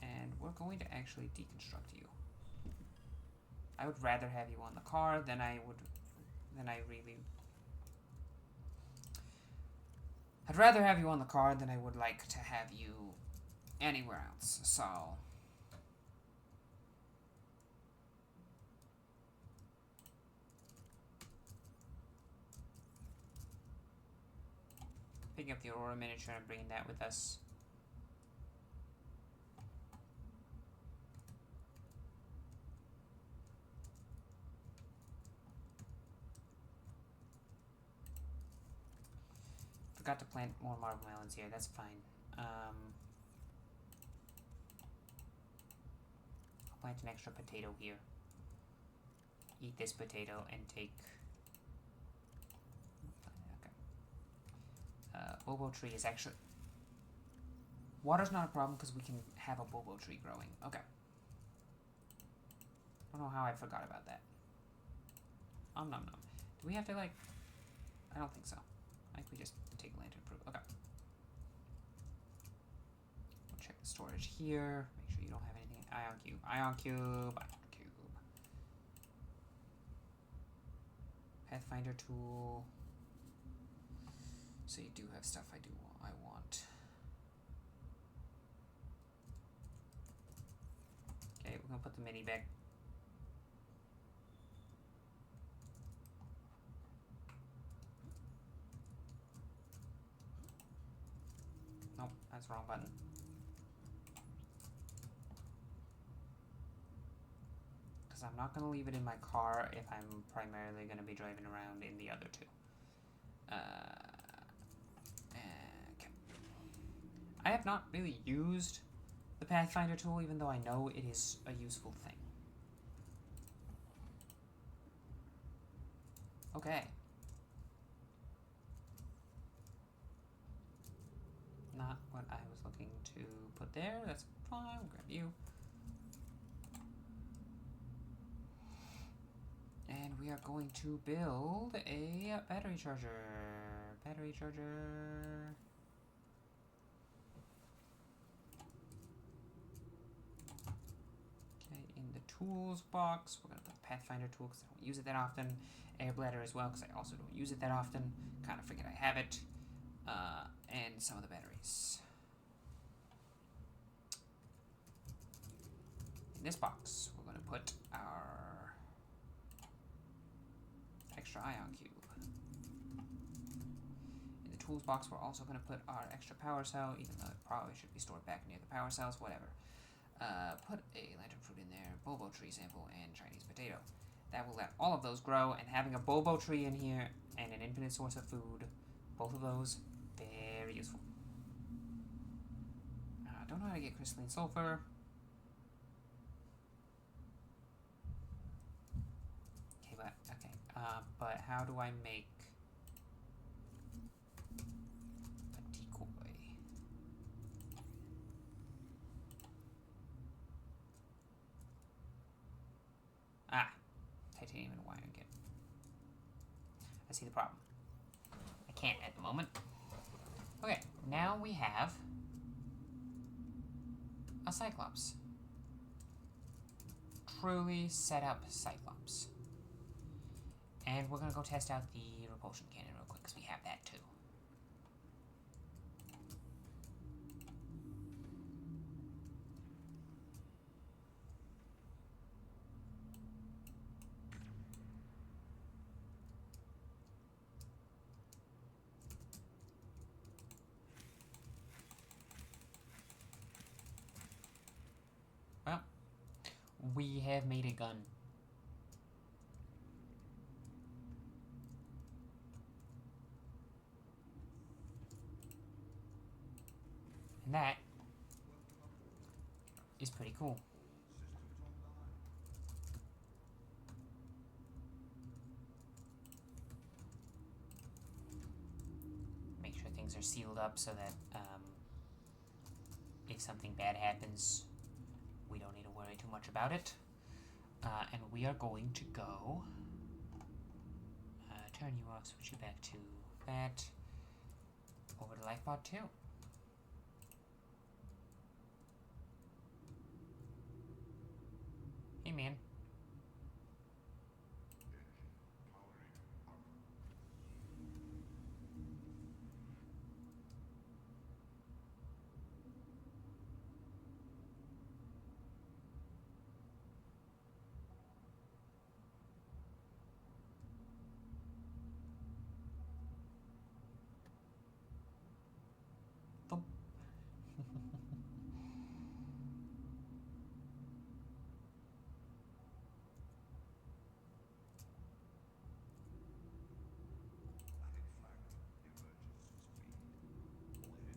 And we're going to actually deconstruct you. I would rather have you on the car than I I'd rather have you on the car than I would like to have you anywhere else, so... Picking up the Aurora miniature and bringing that with us. Forgot to plant more marble melons here, that's fine. I'll plant an extra potato here. Eat this potato and take... Okay. Bobo tree is actually... Water's not a problem because we can have a bobo tree growing. Okay. I don't know how I forgot about that. Nom nom. Do we have to, like... I don't think so. I think we just take lantern proof. Okay. We'll check the storage here. Make sure you don't have anything. Ion cube. Ion cube. Ion cube. Pathfinder tool. So you do have stuff I want. Okay, we're gonna put the mini back. Nope, that's the wrong button. Because I'm not going to leave it in my car if I'm primarily going to be driving around in the other two. Okay. I have not really used the Pathfinder tool, even though I know it is a useful thing. Okay. Not what I was looking to put there. That's fine. We'll grab you. And we are going to build a battery charger. Battery charger. Okay, in the tools box, we're going to put the Pathfinder tool because I don't use it that often. Air bladder as well because I also don't use it that often. Kind of forget I have it. And some of the batteries. In this box, we're going to put our extra ion cube. In the tools box, we're also going to put our extra power cell, even though it probably should be stored back near the power cells, whatever. Put a lantern fruit in there, bulbo tree sample, and Chinese potato. That will let all of those grow, and having a bulbo tree in here and an infinite source of food, both of those, very useful. Don't know how to get crystalline sulfur. But how do I make a decoy? Titanium and wire again. I see the problem. I can't at the moment. Okay, now we have a Cyclops. Truly set up Cyclops. And we're going to go test out the repulsion cannon real quick, because we have that too. Well, we have made a gun. And that is pretty cool. Make sure things are sealed up so that if something bad happens, we don't need to worry too much about it. And we are going to go turn you off, switch you back to that, over to Lifebot 2. Hey, man. Thump.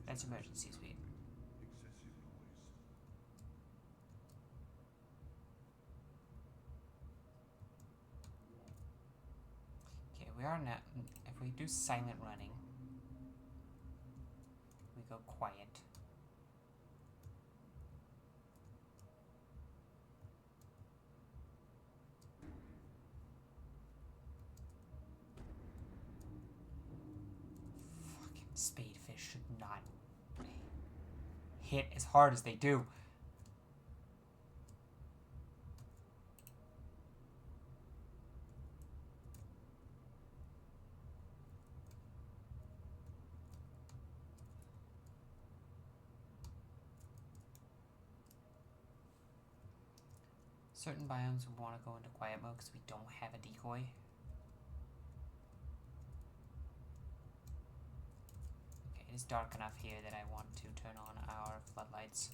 That's emergency speed. Okay, we are now. If we do silent running, we go quiet. Fucking spadefish should not hit as hard as they do. Certain biomes we want to go into quiet mode because we don't have a decoy. Okay, it is dark enough here that I want to turn on our floodlights.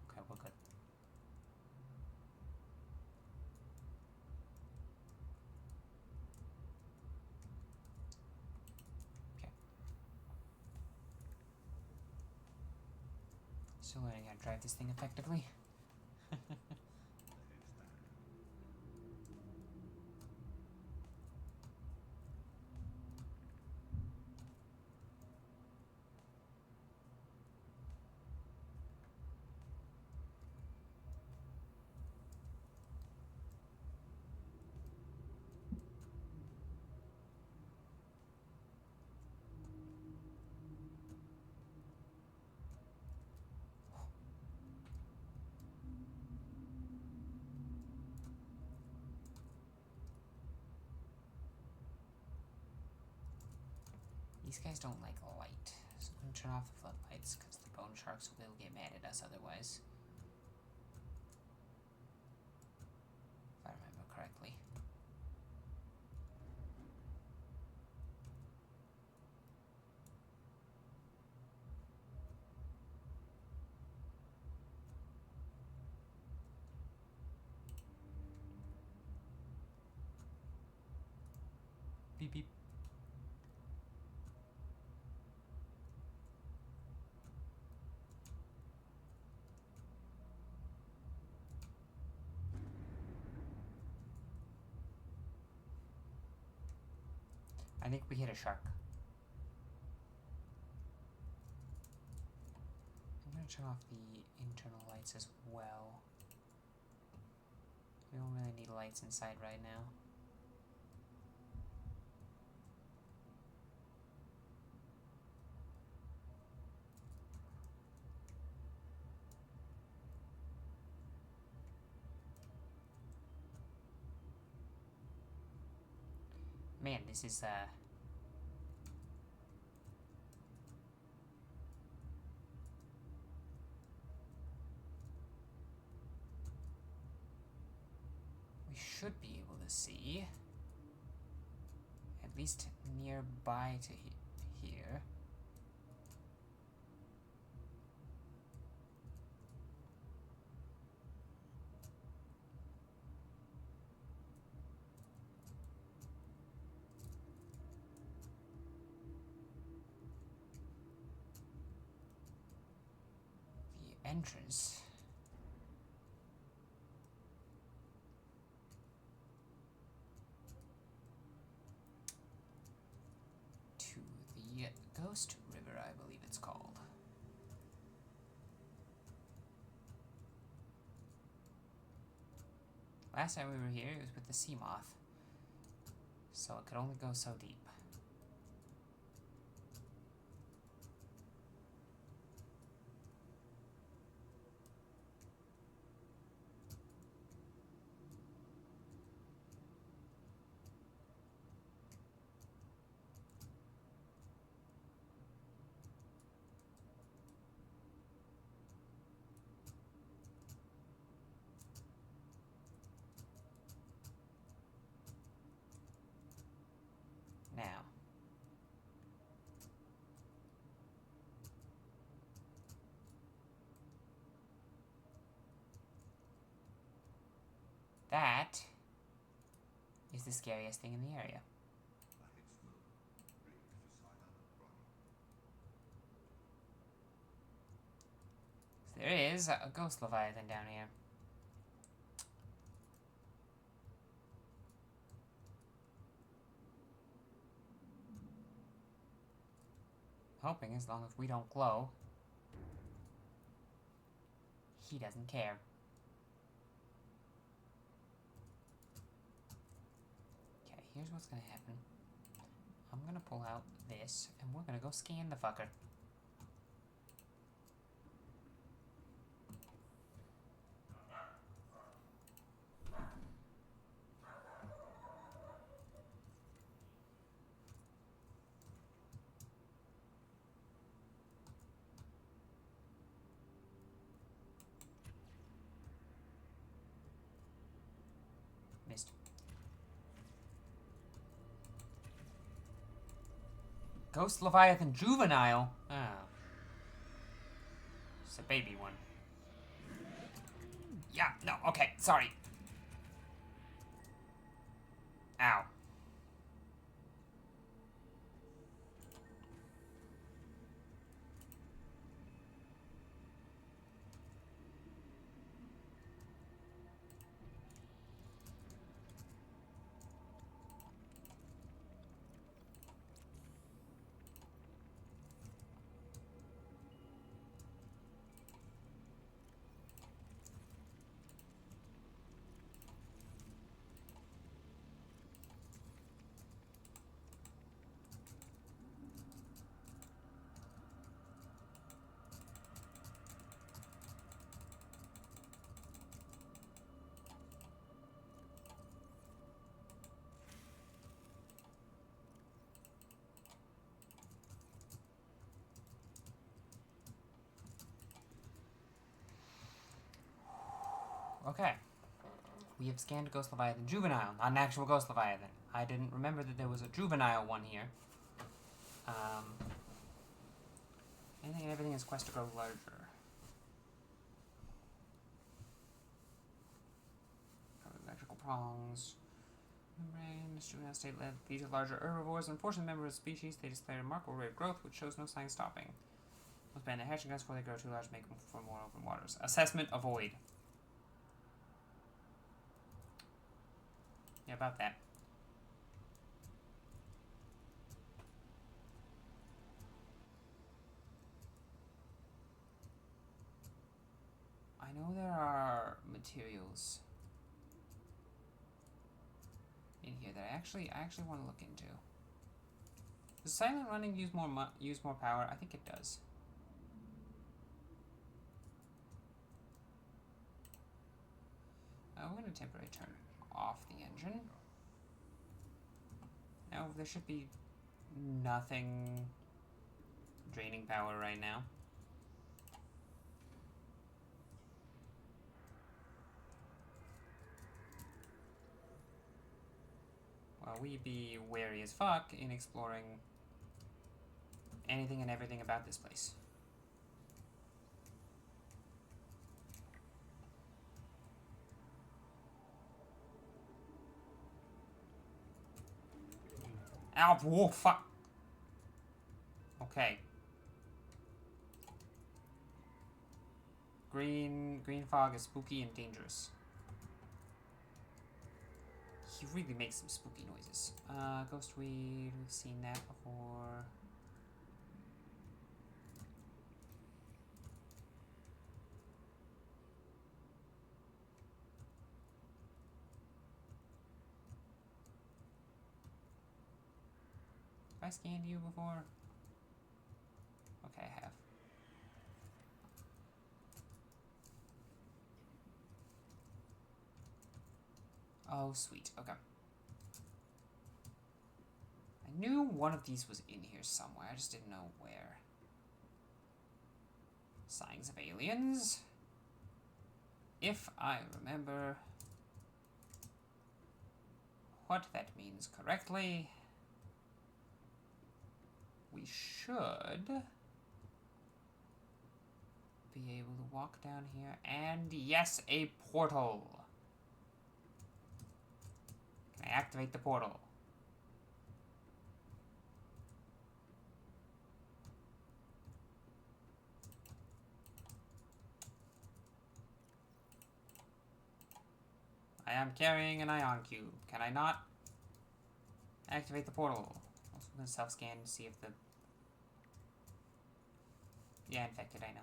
Okay, we're good. Okay. Still learning how to drive this thing effectively. These guys don't like light, so I'm gonna turn off the floodlights because the bone sharks will get mad at us otherwise. If I remember correctly. Beep beep. I think we hit a shark. I'm gonna turn off the internal lights as well. We don't really need lights inside right now. Man, this is we should be able to see at least nearby to here. The entrance. To the Ghost River, I believe it's called. Last time we were here, it was with the sea moth, so it could only go so deep. Now, that is the scariest thing in the area. So there is a ghost leviathan down here. Hoping as long as we don't glow, he doesn't care. Okay, here's what's gonna happen. I'm gonna pull out this, and we're gonna go scan the fucker. Ghost Leviathan Juvenile? Oh. It's a baby one. Yeah, no, okay, sorry. Ow. Okay. We have scanned Ghost Leviathan Juvenile, not an actual Ghost Leviathan. I didn't remember that there was a juvenile one here. Anything and everything is quest to grow larger. Electrical prongs. Membrane, juvenile state led feed to larger herbivores. Unfortunately, members of the species, they display a remarkable rate of growth, which shows no sign of stopping. Must ban the hatching guns before they grow too large, make them for more open waters. Assessment avoid. Yeah, about that. I know there are materials in here that I actually want to look into. Does silent running use more power? I think it does. We're going to temporarily turn off the engine. Now there should be nothing draining power right now. Well, we be wary as fuck in exploring anything and everything about this place. Ow, whoa, fuck. Okay. Green fog is spooky and dangerous. He really makes some spooky noises. Ghostweed, we've seen that before. Have I scanned you before? Okay, I have. Oh, sweet. Okay. I knew one of these was in here somewhere. I just didn't know where. Signs of aliens. If I remember what that means correctly, we should be able to walk down here. And yes, a portal. Can I activate the portal? I am carrying an ion cube. Can I not activate the portal? I'm also going to self-scan to see if the... Yeah, infected, I know.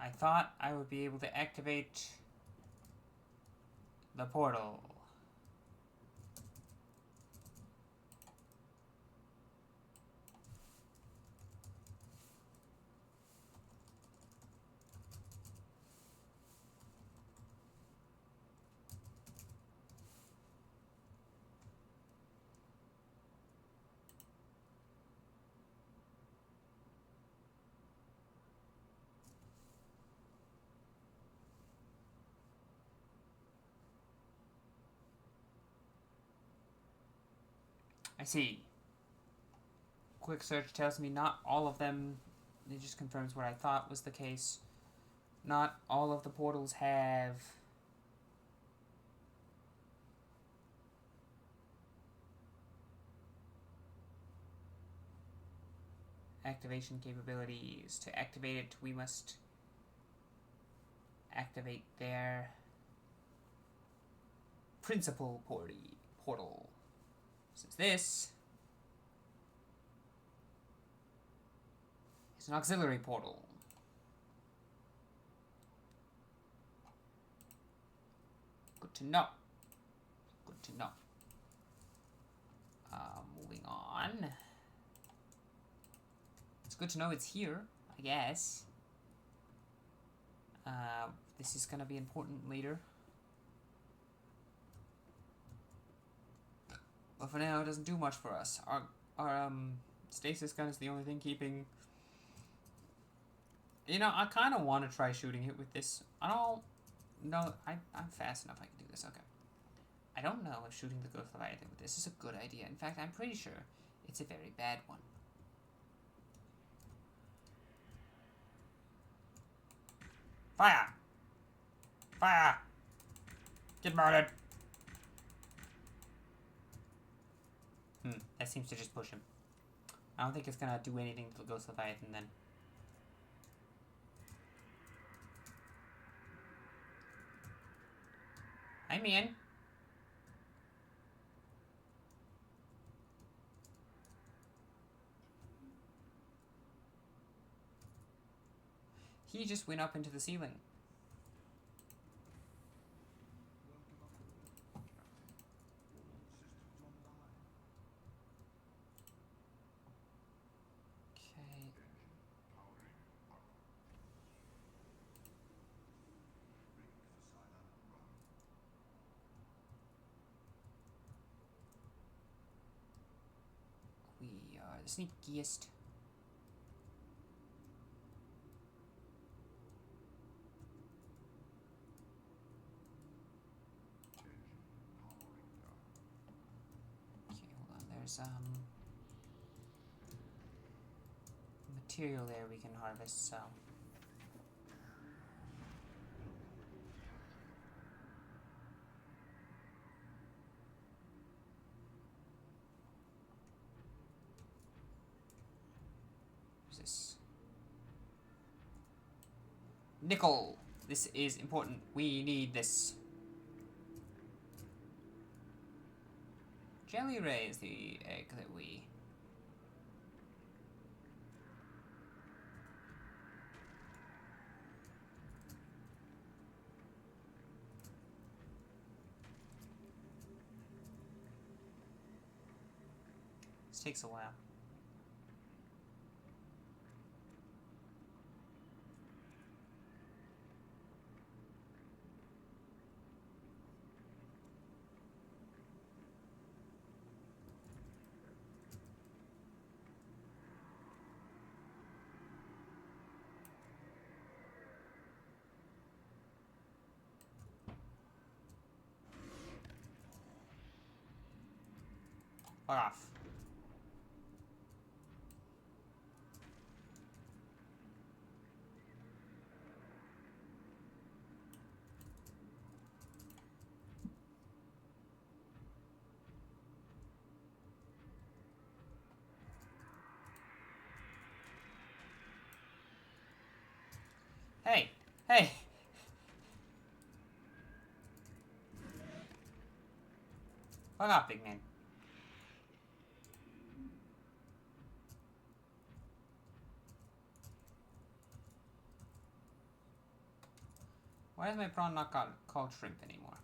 I thought I would be able to activate the portal. see. Quick search tells me not all of them. It just confirms what I thought was the case. Not all of the portals have activation capabilities. To activate it, we must activate their principal portal. Since this is an auxiliary portal. Good to know. Good to know. Moving on. It's good to know it's here, I guess. This is gonna be important later. But for now, it doesn't do much for us. Our stasis gun is the only thing keeping... You know, I kind of want to try shooting it with this. I don't know. I'm fast enough I can do this. Okay. I don't know if shooting the Ghost Leviathan with this is a good idea. In fact, I'm pretty sure it's a very bad one. Fire! Fire! Get murdered! That seems to just push him. I don't think it's gonna do anything to the Ghost Leviathan then. Hi, man. He just went up into the ceiling. Okay. We are the sneakiest. There's material there we can harvest, so what's this? Nickel! This is important. We need this. Jelly Ray is the egg that we... This takes a while. Fuck off. Hey! Hey! Fuck off, big man. Why is my prawn not called shrimp anymore?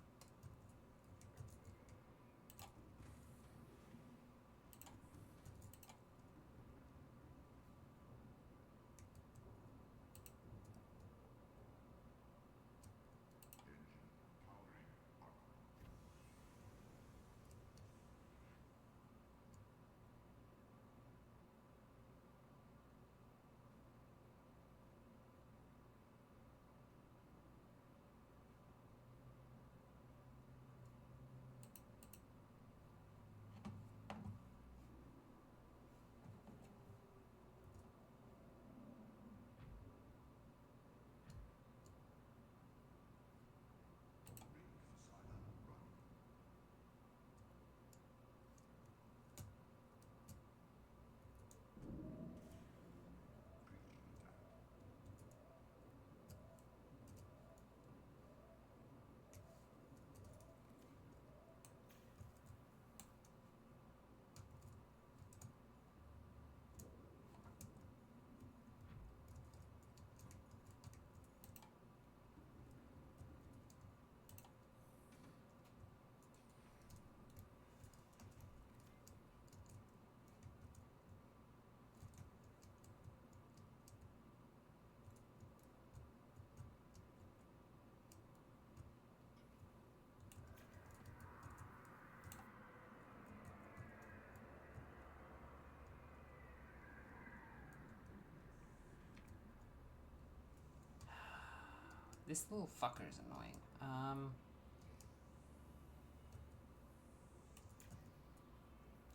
This little fucker is annoying.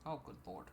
Oh, good lord.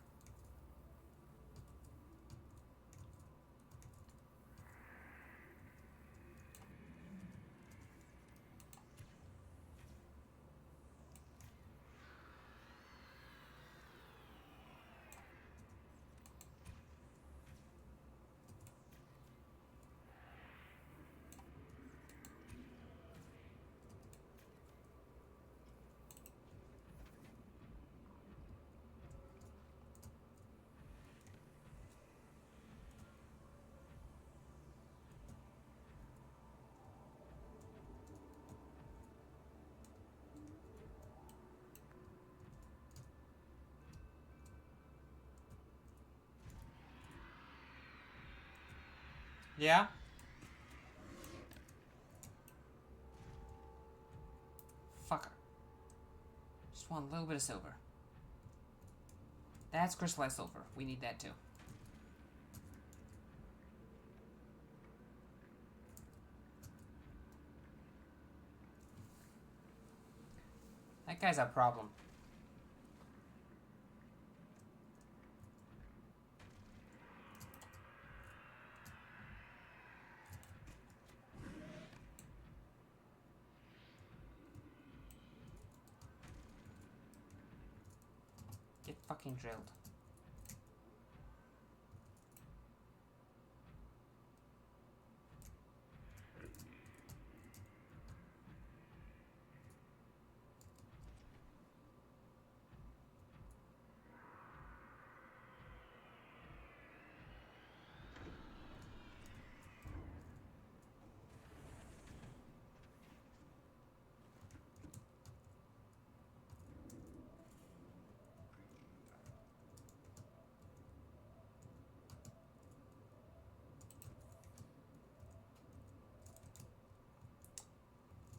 Yeah? Fucker. Just want a little bit of silver. That's crystallized silver. We need that too. That guy's a problem. Get fucking drilled.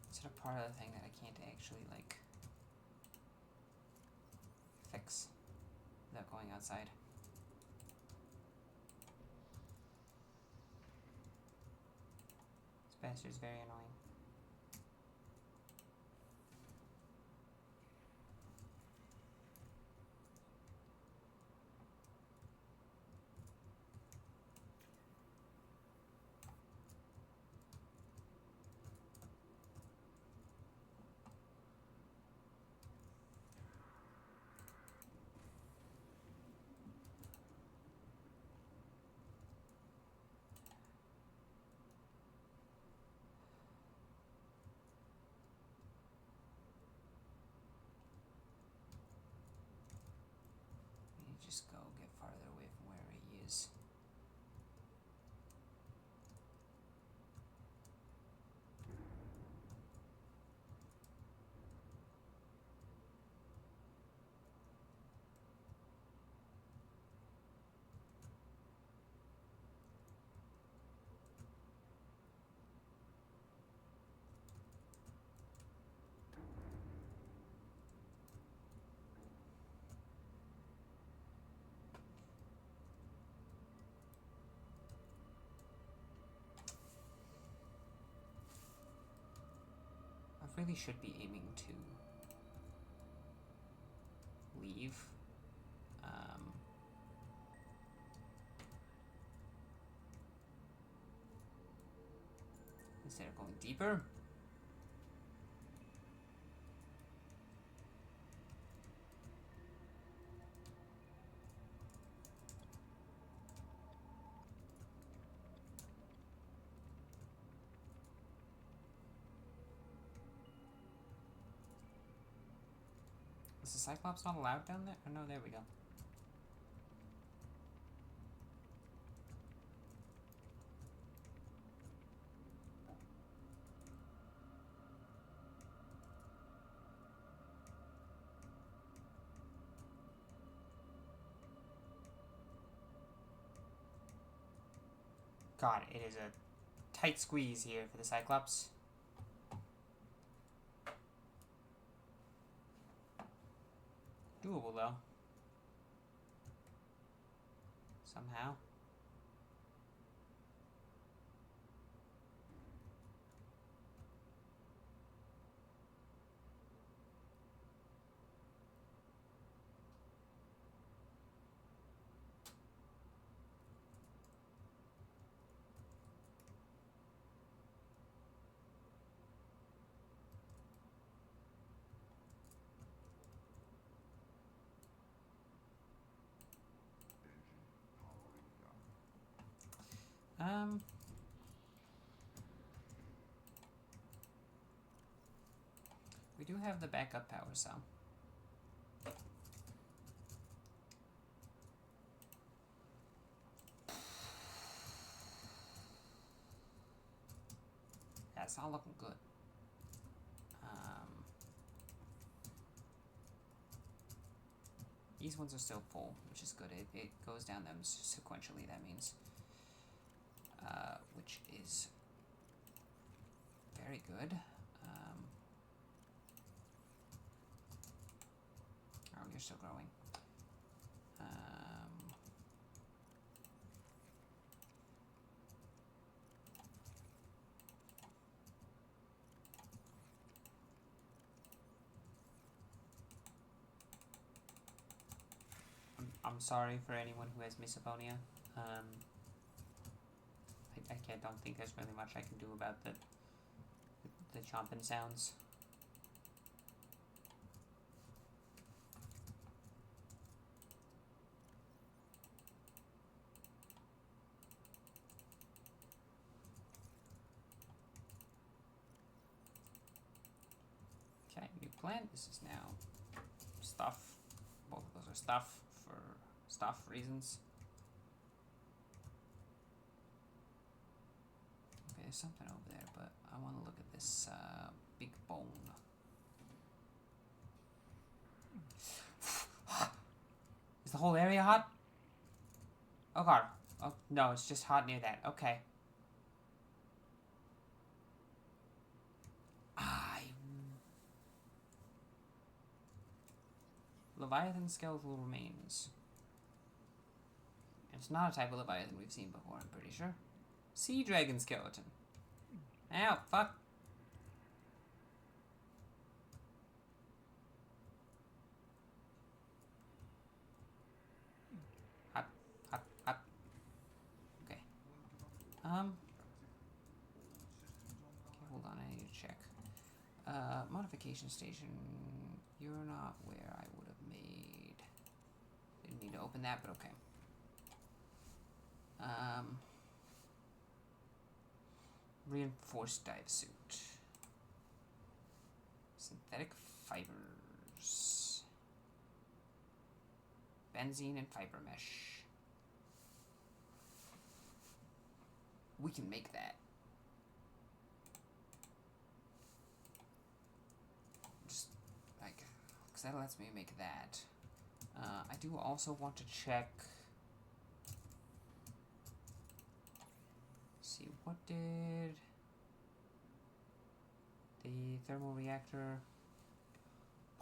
Is it a part of the thing that I can't actually, like, fix without going outside? This bastard's very annoying. Just go get farther away from where he is. I really should be aiming to leave. Instead of going deeper. Is the Cyclops not allowed down there? Oh no, there we go. God, it is a tight squeeze here for the Cyclops. Doable though. Somehow. We do have the backup power, so. Yeah, it's not looking good. These ones are still full, which is good. It goes down them sequentially, that means. Which is very good. Oh, you're still growing. I'm sorry for anyone who has misophonia. I don't think there's really much I can do about the chomping sounds. Okay, new plant. This is now stuff. Both of those are stuff for stuff reasons. Okay, there's something over there, but I want to look at this big bone. Is the whole area hot? Oh god. Oh no, it's just hot near that. Okay. Leviathan skeletal remains. It's not a type of leviathan we've seen before, I'm pretty sure. Sea dragon skeleton. Ow, fuck. Hot, hot, hot. Okay. Okay, hold on, I need to check. Modification station. You're not where I would have made. Didn't need to open that, but okay. Reinforced dive suit. Synthetic fibers. Benzene and fiber mesh. We can make that. Just like, because that lets me make that. I do also want to check. See, what did the thermal reactor?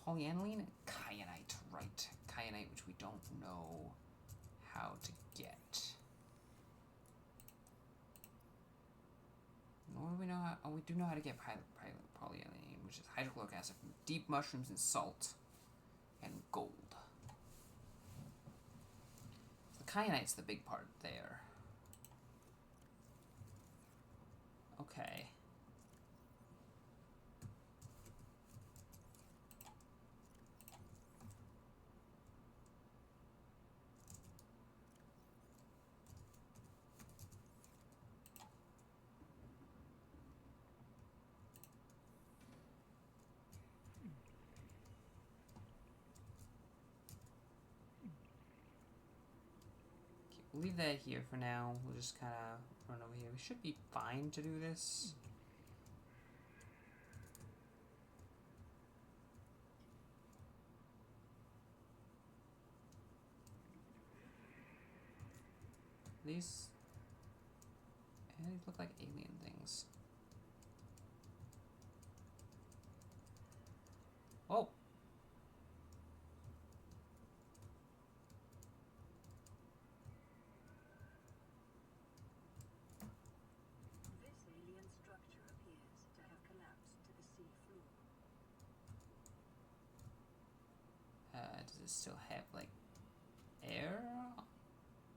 Polyaniline and kyanite, right? Kyanite, which we don't know how to get. Nor do we know how. Oh, we do know how to get polyaniline, which is hydrochloric acid from deep mushrooms and salt and gold. So the kyanite's the big part there. Okay. We'll leave that here for now. We'll just kind of run over here. We should be fine to do this. These look like alien things. Oh! This alien structure appears to have collapsed to the sea floor. Does it still have, like, air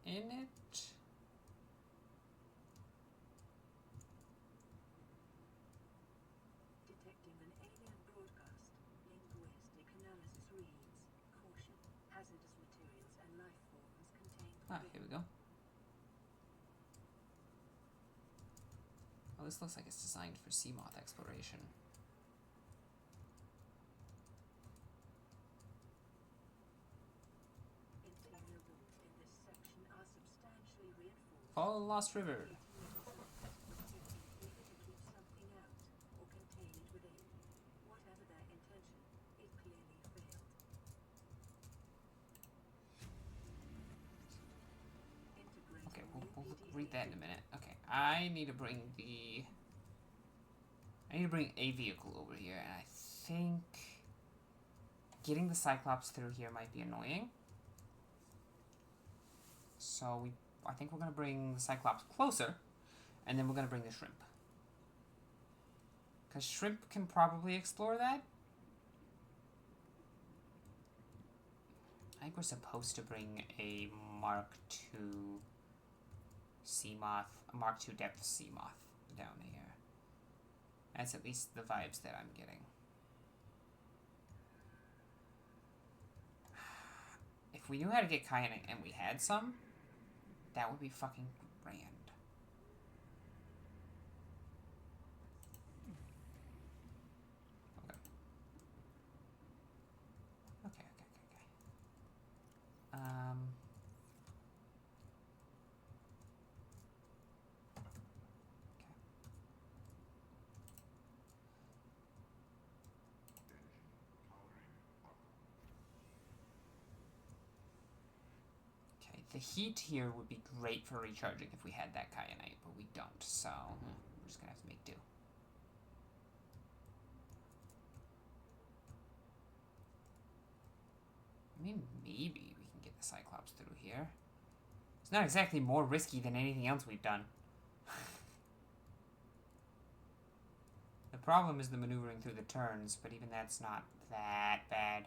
in it? Detecting an alien broadcast. Linguistic analysis reads, caution, hazardous materials and life forms contained Ah, here we go. within. Detecting an alien broadcast. Linguistic analysis reads, caution, hazardous materials and life forms contained within. Okay. Oh, this looks like it's designed for sea moth exploration. Interior walls in this section are substantially reinforced. Follow the Lost River. Either to keep something out or contain it within. Whatever their intention, it clearly failed. Okay, we'll read that in a minute. Okay, I need to bring a vehicle over here, and I think getting the Cyclops through here might be annoying. So I think we're gonna bring the Cyclops closer, and then we're gonna bring the shrimp. Because shrimp can probably explore that. I think we're supposed to bring a Mark II sea moth, a Mark II depth sea moth down here. That's at least the vibes that I'm getting. If we knew how to get kayaking and we had some, that would be fucking grand. Okay. Okay, the heat here would be great for recharging if we had that kyanite, but we don't, so we're just gonna have to make do. I mean, maybe we can get the Cyclops through here. It's not exactly more risky than anything else we've done. The problem is the maneuvering through the turns, but even that's not that bad.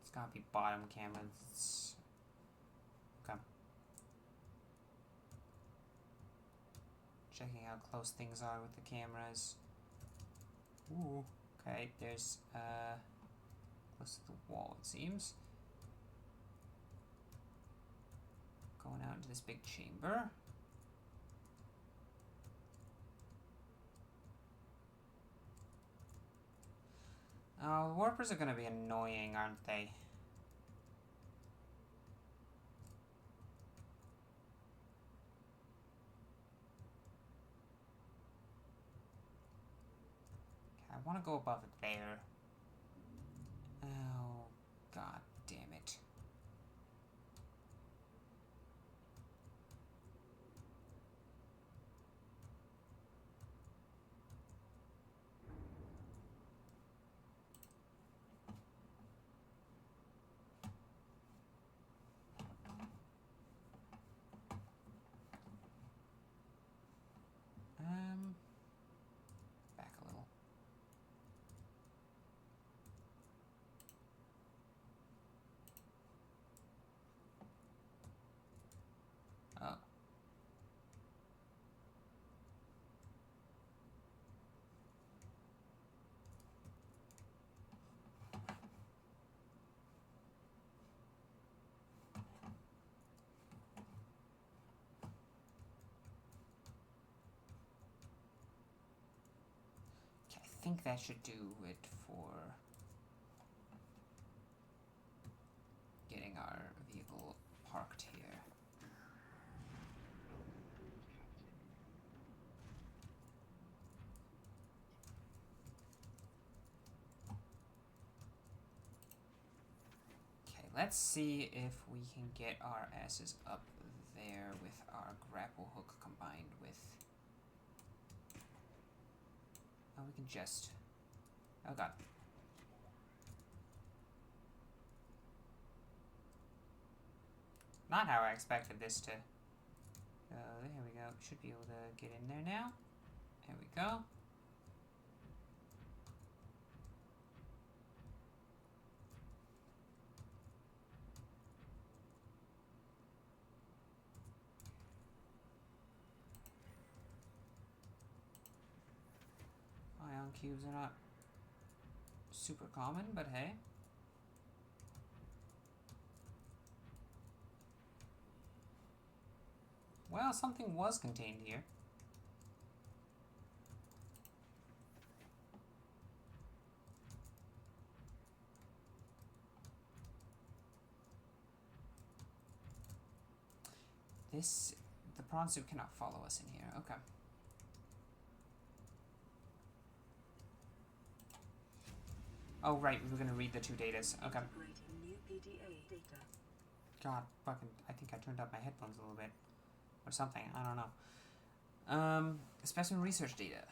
It's gotta be bottom cameras. Okay. Checking how close things are with the cameras. Ooh, okay, there's close to the wall it seems. Going out into this big chamber. Oh, the warpers are gonna be annoying, aren't they? I want to go above it there. Oh, god damn it. Back a little. Oh. Okay, I think that should do it for getting our vehicle parked here. Okay, let's see if we can get our asses up there with our grapple hook combined with... Oh, we can just... Oh god. Not how I expected this to... there we go. Should be able to get in there now. There we go. Ion cubes are not super common, but hey. Well, something was contained here. The prawn soup cannot follow us in here. Okay. Oh, right, we were gonna read the two datas. Okay. Integrating new PDA data. God, fucking, I think I turned up my headphones a little bit. Or something, I don't know. Specimen research data.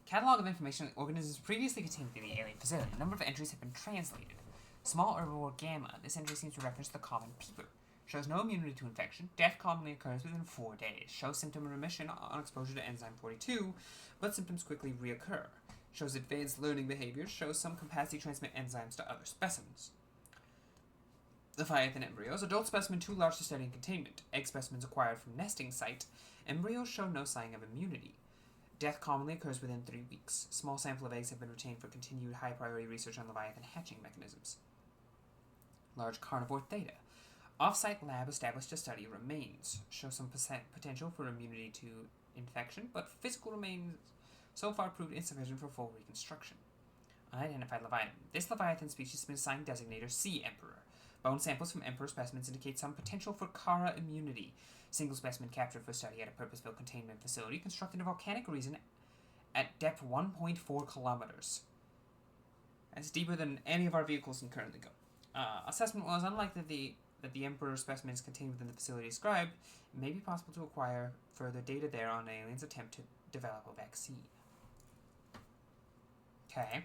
Catalog of information on organisms previously contained within the alien facility. A number of entries have been translated. Small herbivore gamma. This entry seems to reference the common peeper. Shows no immunity to infection. Death commonly occurs within 4 days. Shows symptom remission on exposure to enzyme 42, but symptoms quickly reoccur. Shows advanced learning behavior. Shows some capacity to transmit enzymes to other specimens. Leviathan embryos. Adult specimen too large to study in containment. Egg specimens acquired from nesting site. Embryos show no sign of immunity. Death commonly occurs within 3 weeks. Small sample of eggs have been retained for continued high-priority research on Leviathan hatching mechanisms. Large carnivore theta. Off-site lab established to study remains. Show some potential for immunity to infection, but physical remains so far proved insufficient for full reconstruction. Unidentified Leviathan. This Leviathan species has been assigned designator Sea Emperor. Bone samples from Emperor specimens indicate some potential for Kara immunity. Single specimen captured for study at a purpose-built containment facility constructed in volcanic region at depth 1.4 kilometers. That's deeper than any of our vehicles can currently go. Assessment was unlike that the Emperor specimens contained within the facility described. It may be possible to acquire further data there on aliens' attempt to develop a vaccine. Okay.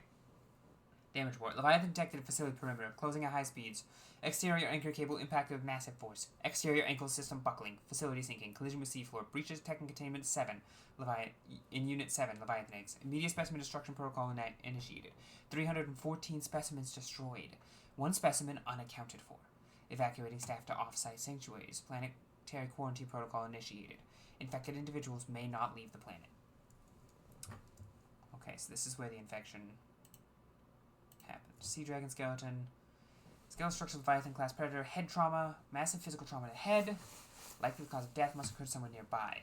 Damage report. Leviathan detected at facility perimeter, closing at high speeds. Exterior anchor cable impacted with massive force. Exterior ankle system buckling. Facility sinking. Collision with seafloor. Breaches tech and containment 7. In Unit 7, Leviathan eggs. Immediate specimen destruction protocol initiated. 314 specimens destroyed. 1 specimen unaccounted for. Evacuating staff to off-site sanctuaries. Planetary quarantine protocol initiated. Infected individuals may not leave the planet. Okay, so this is where the infection happened. Sea dragon skeleton. Skeletal structure of Leviathan class predator. Head trauma. Massive physical trauma to the head. Likely the cause of death must occur somewhere nearby.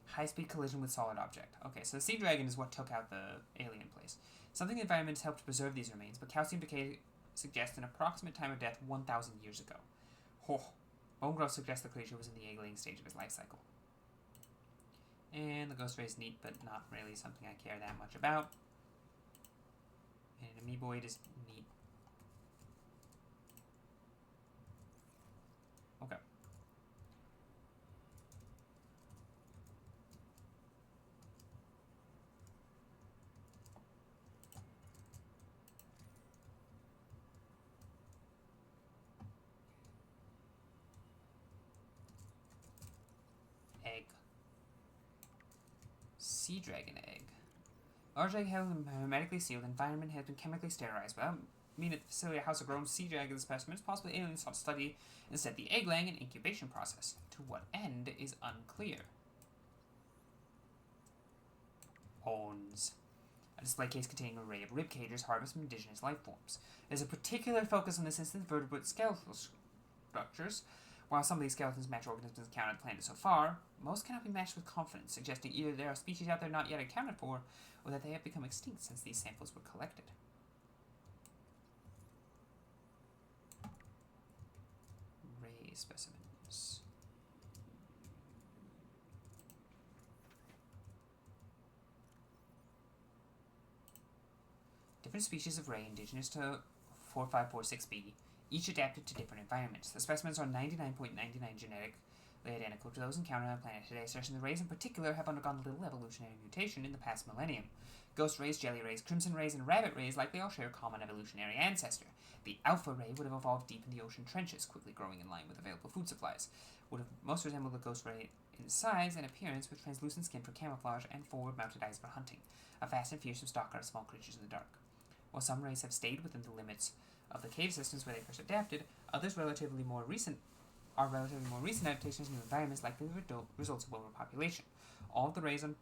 High-speed collision with solid object. Okay, so the sea dragon is what took out the alien in place. Something the environment has helped to preserve these remains, but calcium decay suggests an approximate time of death 1,000 years ago. Oh. Bone growth suggests the creature was in the egg-laying stage of its life cycle. And the ghost ray is neat, but not really something I care that much about. And amoeboid is neat. Okay. Egg. Sea dragon egg. Large egg held in a hermetically sealed environment has been chemically sterilized. Without mean at the facility a house of grown sea dragon specimens, possibly aliens sought to study instead the egg laying and incubation process. To what end is unclear. Bones. A display case containing an array of rib cages harvest from indigenous life forms. There's a particular focus on this instance vertebrate skeletal structures. While some of these skeletons match organisms encountered on the planet so far, most cannot be matched with confidence, suggesting either there are species out there not yet accounted for, or that they have become extinct since these samples were collected. Ray specimens. Different species of ray indigenous to 4546b, each adapted to different environments. The specimens are 99.99 genetically identical to those encountered on the planet today, suggesting the rays in particular have undergone little evolutionary mutation in the past millennium. Ghost rays, jelly rays, crimson rays, and rabbit rays likely all share a common evolutionary ancestor. The alpha ray would have evolved deep in the ocean trenches, quickly growing in line with available food supplies. Would have most resembled the ghost ray in size and appearance, with translucent skin for camouflage and forward-mounted eyes for hunting. A fast and fearsome stalker of small creatures in the dark. While some rays have stayed within the limits of the cave systems where they first adapted, others are relatively more recent adaptations to new environments, likely the results of overpopulation. All of the rays on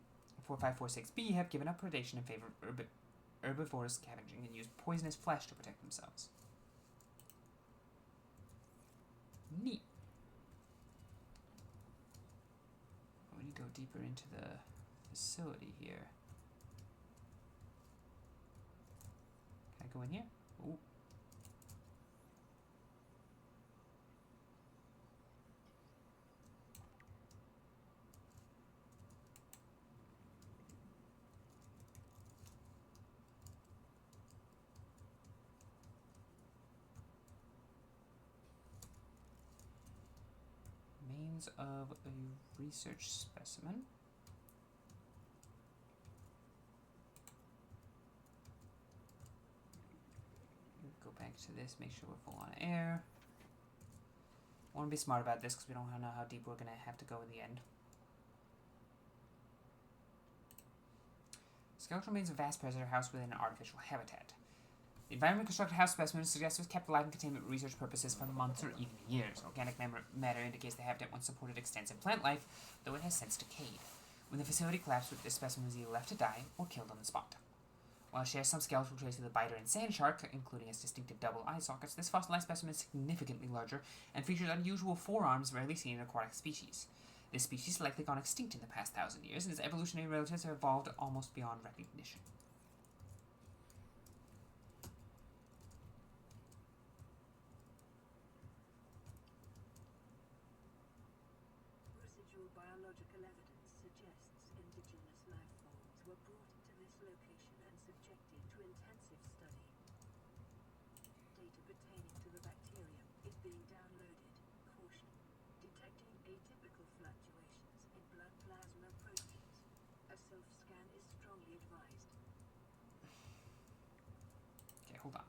4546b have given up predation in favor of herbivorous scavenging and used poisonous flesh to protect themselves. Neat. go deeper into the facility here. Can I go in here? Ooh. Remains of a research specimen. Go back to this, make sure we're full on air. I want to be smart about this because we don't know how deep we're going to have to go in the end. Skeletal remains of a vast predator housed within an artificial habitat. The environment constructed house specimen suggests it was kept alive in containment research purposes for months or even years. Organic matter indicates the habitat once supported extensive plant life, though it has since decayed. When the facility collapsed, this specimen was either left to die or killed on the spot. While it shares some skeletal traits with the biter and sand shark, including its distinctive double eye sockets, this fossilized specimen is significantly larger and features unusual forearms rarely seen in aquatic species. This species has likely gone extinct in the past 1,000 years, and its evolutionary relatives have evolved almost beyond recognition. Residual biological evidence suggests indigenous life forms were brought into this location and subjected to intensive study. Data pertaining to the bacterium is being downloaded. Caution. Detecting atypical fluctuations in blood plasma proteins. A self-scan is strongly advised. Okay, hold on.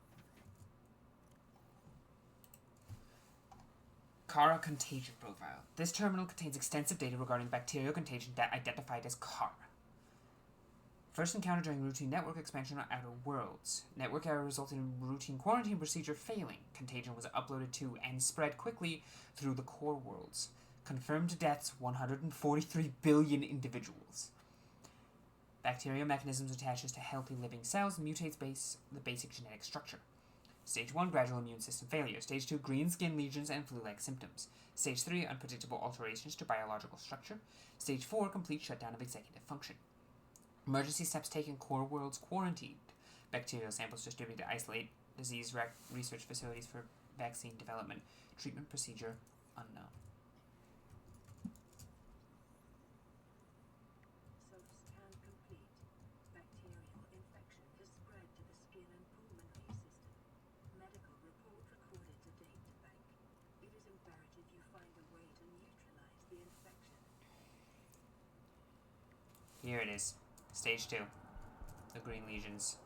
Kara Contagion Profile. This terminal contains extensive data regarding bacterial contagion identified as Kara. First encountered during routine network expansion on Outer Worlds. Network error resulted in routine quarantine procedure failing. Contagion was uploaded to and spread quickly through the core worlds. Confirmed deaths 143 billion individuals. Bacterial mechanisms attaches to healthy living cells and mutates the basic genetic structure. Stage 1, gradual immune system failure. Stage 2, green skin lesions and flu-like symptoms. Stage 3, unpredictable alterations to biological structure. Stage 4, complete shutdown of executive function. Emergency steps taken, core worlds quarantined. Bacterial samples distributed to isolate disease research facilities for vaccine development. Treatment procedure unknown. Self-scan complete. Bacterial infection has spread to the skin and pulmonary system. Medical report recorded to data bank. It is imperative you find a way to neutralize the infection. Here it is. Stage 2. The green lesions.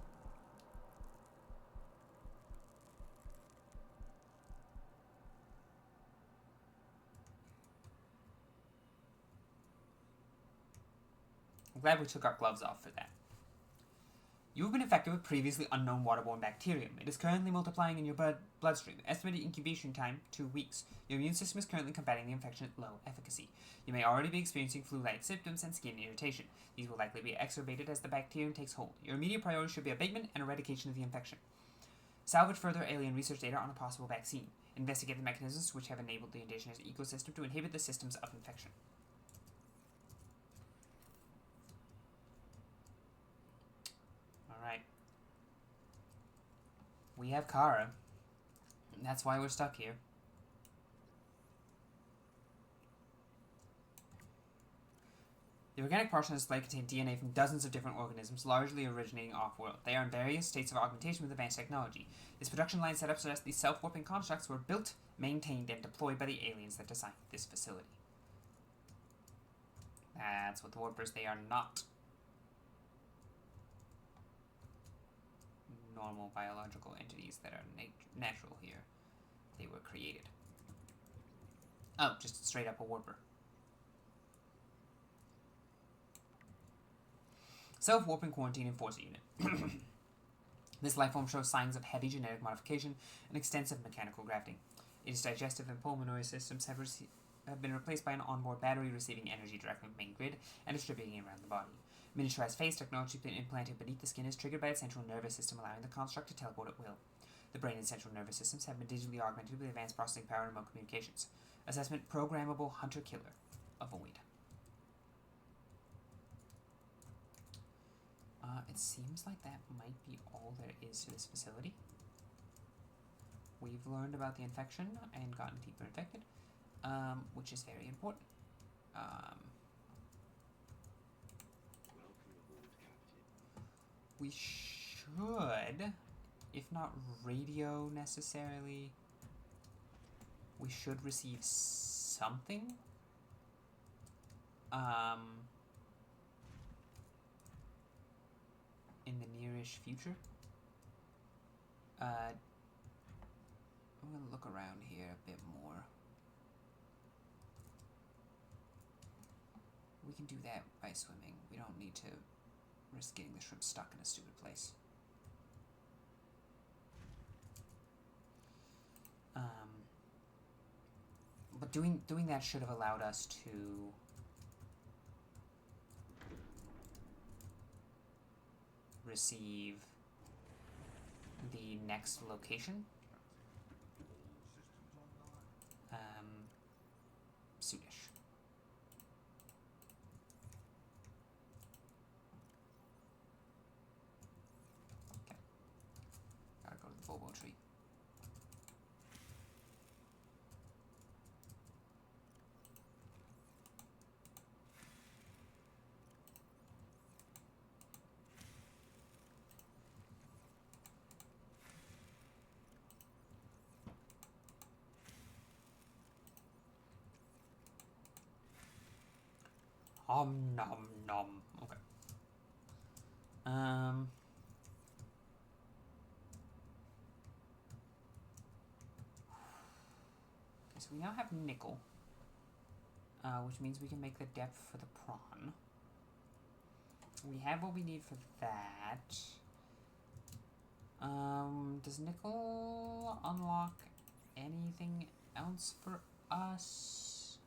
I'm glad we took our gloves off for that. You have been infected with previously unknown waterborne bacterium. It is currently multiplying in your bloodstream. Estimated incubation time, 2 weeks. Your immune system is currently combating the infection at low efficacy. You may already be experiencing flu-like symptoms and skin irritation. These will likely be exacerbated as the bacterium takes hold. Your immediate priority should be abatement and eradication of the infection. Salvage further alien research data on a possible vaccine. Investigate the mechanisms which have enabled the indigenous ecosystem to inhibit the systems of infection. Alright. We have Kara. And that's why we're stuck here. The organic portion of this slate contain DNA from dozens of different organisms, largely originating off-world. They are in various states of augmentation with advanced technology. This production line setup suggests these self-warping constructs were built, maintained, and deployed by the aliens that designed this facility. That's what the warpers, they are not normal biological entities that are natural here. They were created. Oh, just straight up a warper. Self-warping quarantine enforcer unit. This lifeform shows signs of heavy genetic modification and extensive mechanical grafting. Its digestive and pulmonary systems have been replaced by an onboard battery receiving energy directly from the main grid and distributing it around the body. Miniaturized phase technology has been implanted beneath the skin is triggered by its central nervous system, allowing the construct to teleport at will. The brain and central nervous systems have been digitally augmented with advanced processing power and remote communications. Assessment: programmable hunter-killer. Avoid. It seems like that might be all there is to this facility. We've learned about the infection and gotten deeper infected, which is very important. We should, if not radio necessarily, we should receive something. In the nearish future. I'm gonna look around here a bit more. We can do that by swimming. We don't need to risk getting the shrimp stuck in a stupid place. But doing that should have allowed us to receive the next location. Soonish. Okay. Gotta go to the Bobo tree. Nom nom. Okay. Okay, so we now have nickel, which means we can make the depth for the prawn. We have what we need for that. Does nickel unlock anything else for us?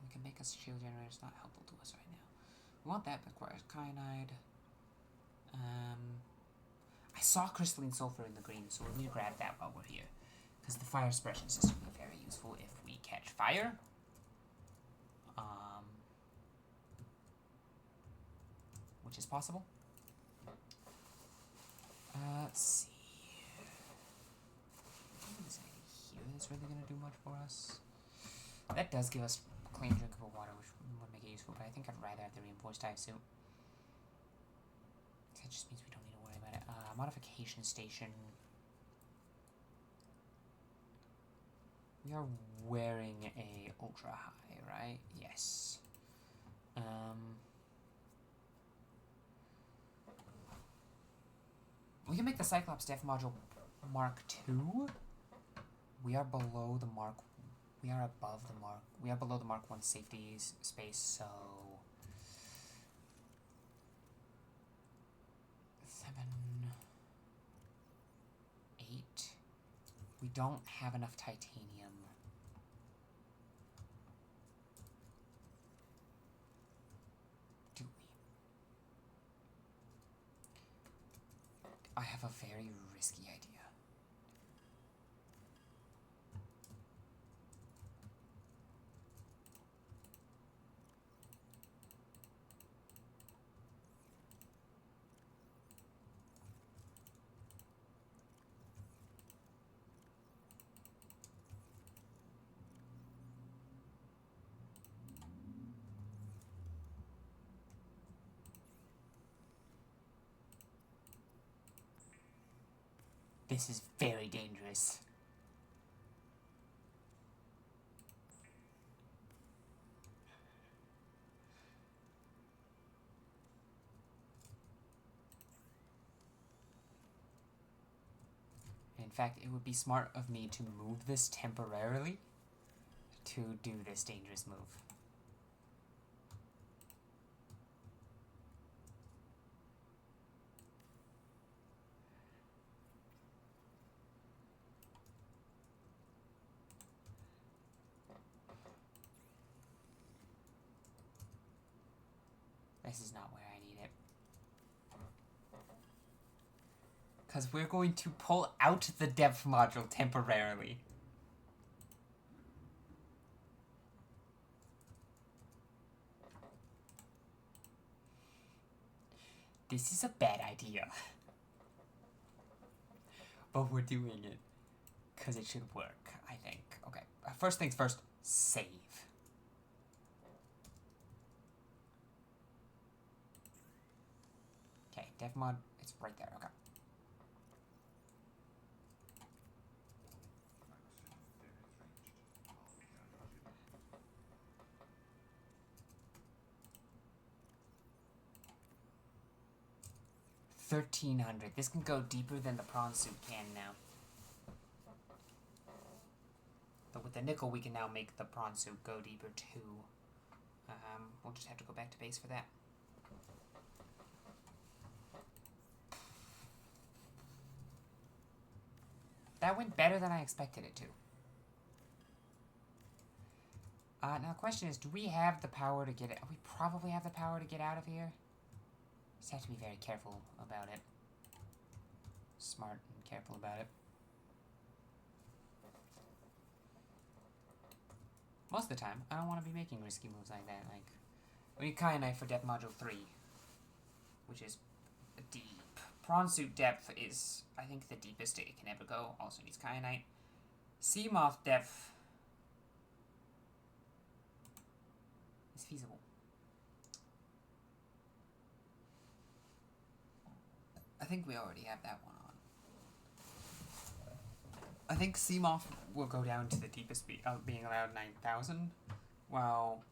We can make a shield generator. It's not helpful to us right now. We want that, but requires kyanide. I saw crystalline sulfur in the green, so we'll need to grab that while we're here. Because the fire suppression system will be very useful if we catch fire. Which is possible. Let's see. Is anything here that's really going to do much for us? That does give us clean, drinkable water, which would make it useful, but I think I'd rather have the reinforced dive suit. That just means we don't need to worry about it. Modification station. We are wearing a ultra high, right? Yes. We can make the Cyclops Def Module Mark II. We are below the Mark. We are above the Mark. We are below the Mark 1 safety space, so 7, 8. We don't have enough titanium. Do we? I have a very risky idea. This is very dangerous. In fact, it would be smart of me to move this temporarily to do this dangerous move. This is not where I need it. Because we're going to pull out the depth module temporarily. This is a bad idea. But we're doing it. Because it should work, I think. Okay, first things first, save. Okay, dev mod, it's right there, okay. $1,300. This can go deeper than the prawn suit can now. But with the nickel, we can now make the prawn suit go deeper too. We'll just have to go back to base for that. That went better than I expected it to. Now the question is, do we have the power to get it? We probably have the power to get out of here. Just have to be very careful about it. Smart and careful about it. Most of the time, I don't want to be making risky moves like that. Like, we need Kyanite for depth module 3, which is deep. Prawn suit depth is, I think, the deepest it can ever go. Also needs Kyanite. Sea moth depth is feasible. I think we already have that one on. I think sea moth will go down to the deepest being allowed 9,000, while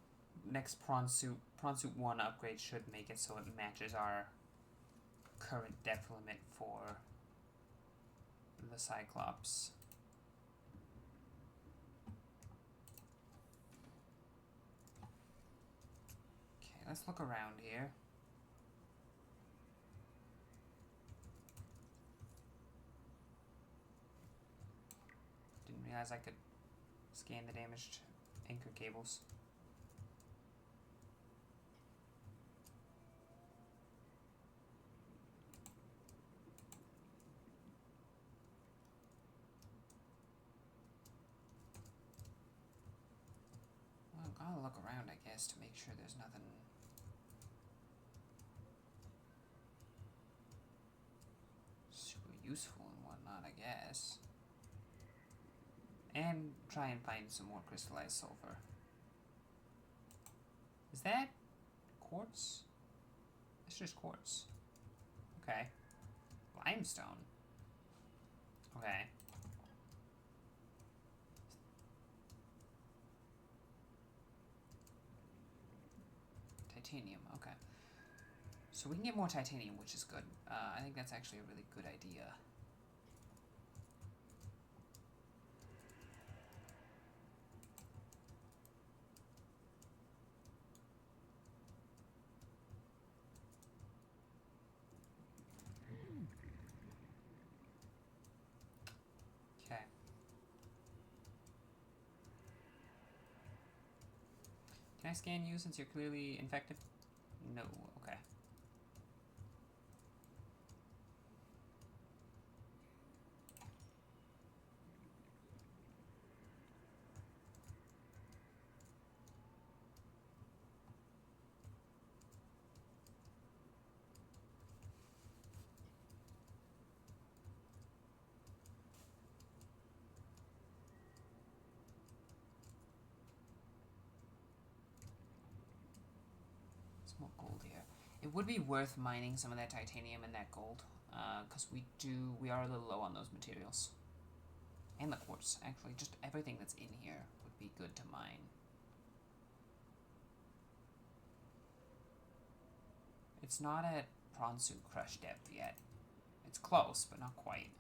next prawn suit 1 upgrade should make it so it matches our current depth limit for the Cyclops. Okay, let's look around here. Didn't realize I could scan the damaged anchor cables. Well, I'll look around, I guess, to make sure there's nothing super useful and whatnot, I guess. And try and find some more crystallized sulfur. Is that quartz? It's just quartz. Okay. Limestone. Okay. Titanium, okay. So we can get more titanium, which is good. I think that's actually a really good idea. Okay. Can I scan you since you're clearly infected? No, okay. More gold here. It would be worth mining some of that titanium and that gold, because we are a little low on those materials. And the quartz, actually. Just everything that's in here would be good to mine. It's not at prawn suit crush depth yet. It's close, but not quite.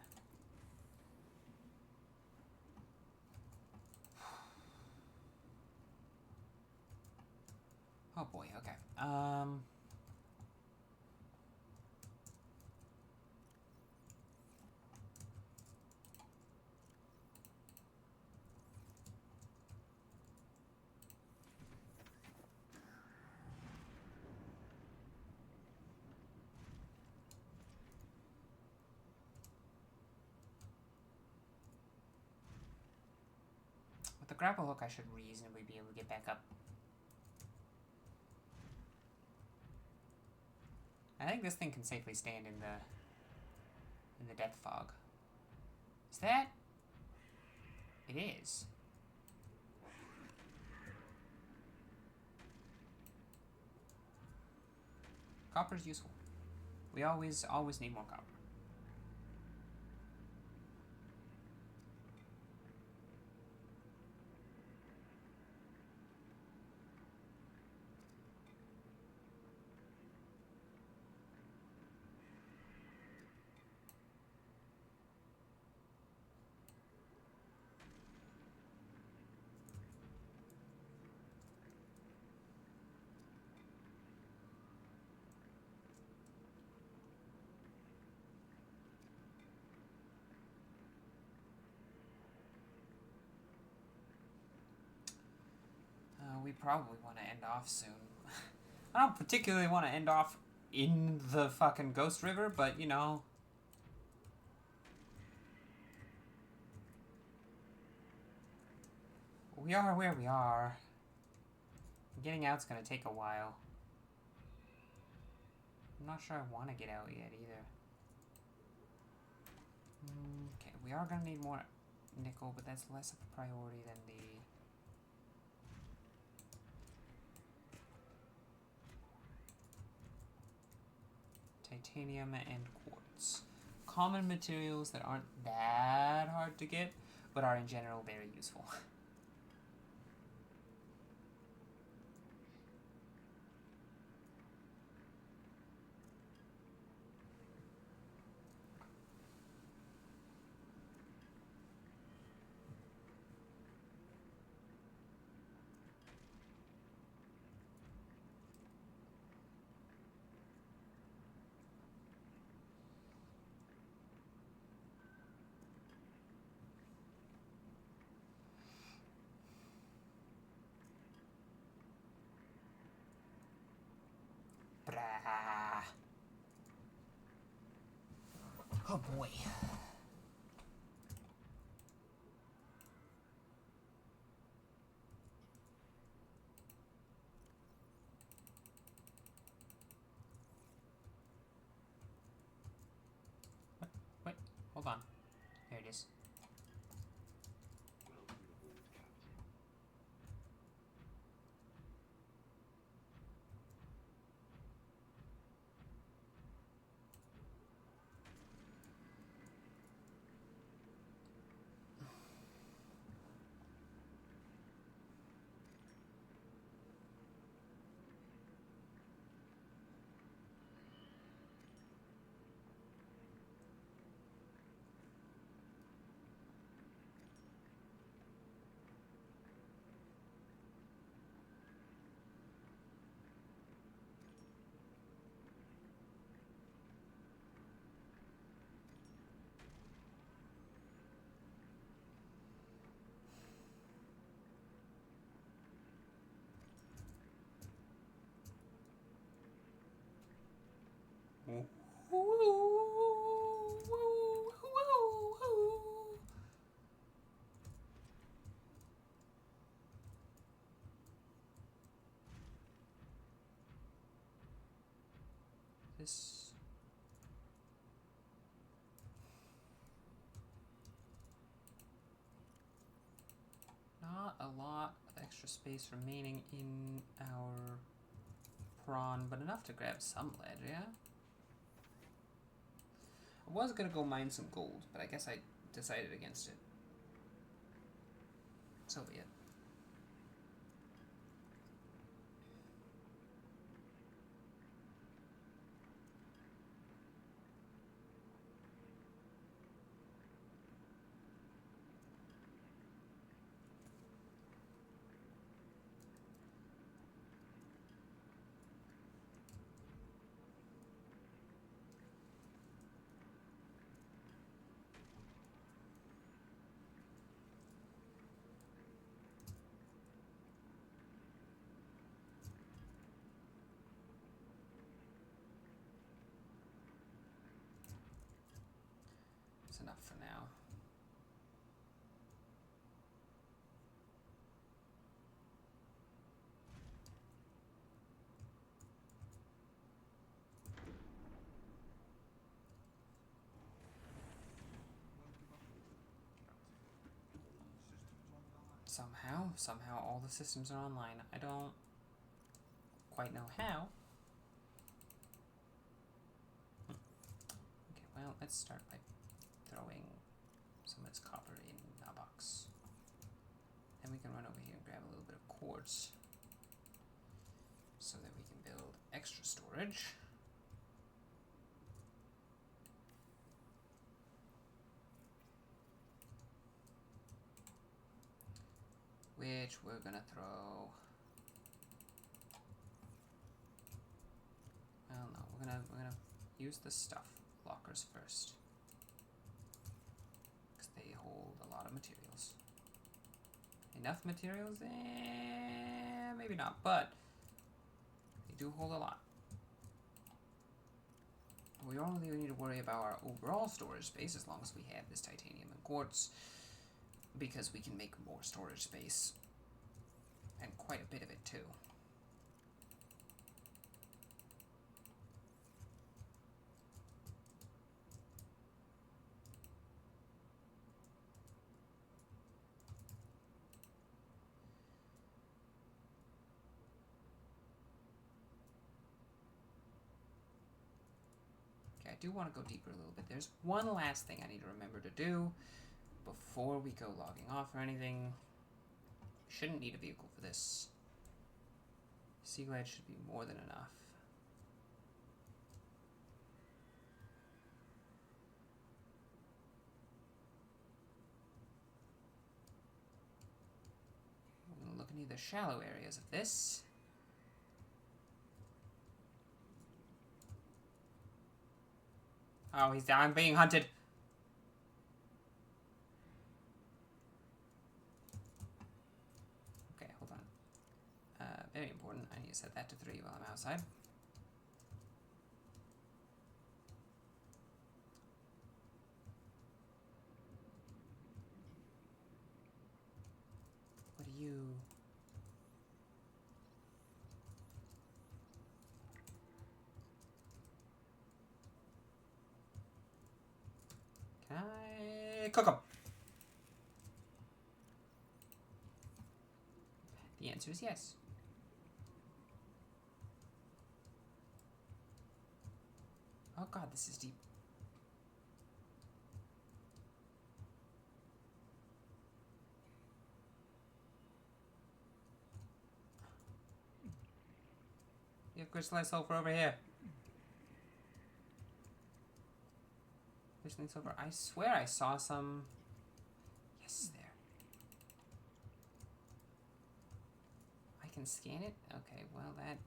Oh boy, okay. With the grapple hook, I should reasonably be able to get back up. I think this thing can safely stand in the depth fog. Is that? It is. Copper's useful. We always need more copper. We probably want to end off soon. I don't particularly want to end off in the fucking Ghost River, but you know. We are where we are. Getting out's gonna take a while. I'm not sure I want to get out yet either. Okay, we are gonna need more nickel, but that's less of a priority than the... titanium and quartz. Common materials that aren't that hard to get, but are in general very useful. Brah. Oh boy. Wait, hold on. Here it is. This... not a lot of extra space remaining in our prawn, but enough to grab some lead, yeah? I was gonna go mine some gold, but I guess I decided against it. So be it. It's enough for now. Somehow all the systems are online. I don't quite know how. Okay, well, let's start by throwing some of this copper in a box. Then we can run over here and grab a little bit of quartz so that we can build extra storage. Which we're gonna throw. Well, no, we're gonna use the stuff lockers first, because they hold a lot of materials. Enough materials? Maybe not, but they do hold a lot. We don't really need to worry about our overall storage space as long as we have this titanium and quartz, because we can make more storage space, and quite a bit of it too. Okay, I do want to go deeper a little bit. There's one last thing I need to remember to do before we go logging off or anything. Shouldn't need a vehicle for this. Sea glide should be more than enough. We're going to look into the shallow areas of this. Oh, he's down. I'm being hunted. Okay, hold on. Very important. I need to set that to 3 while I'm outside. What do you... Can I cook them? The answer is yes. Oh god, this is deep. You have crystallized sulfur over here. Crystalline sulfur. I swear I saw some. Yes, there. I can scan it? Okay, well that...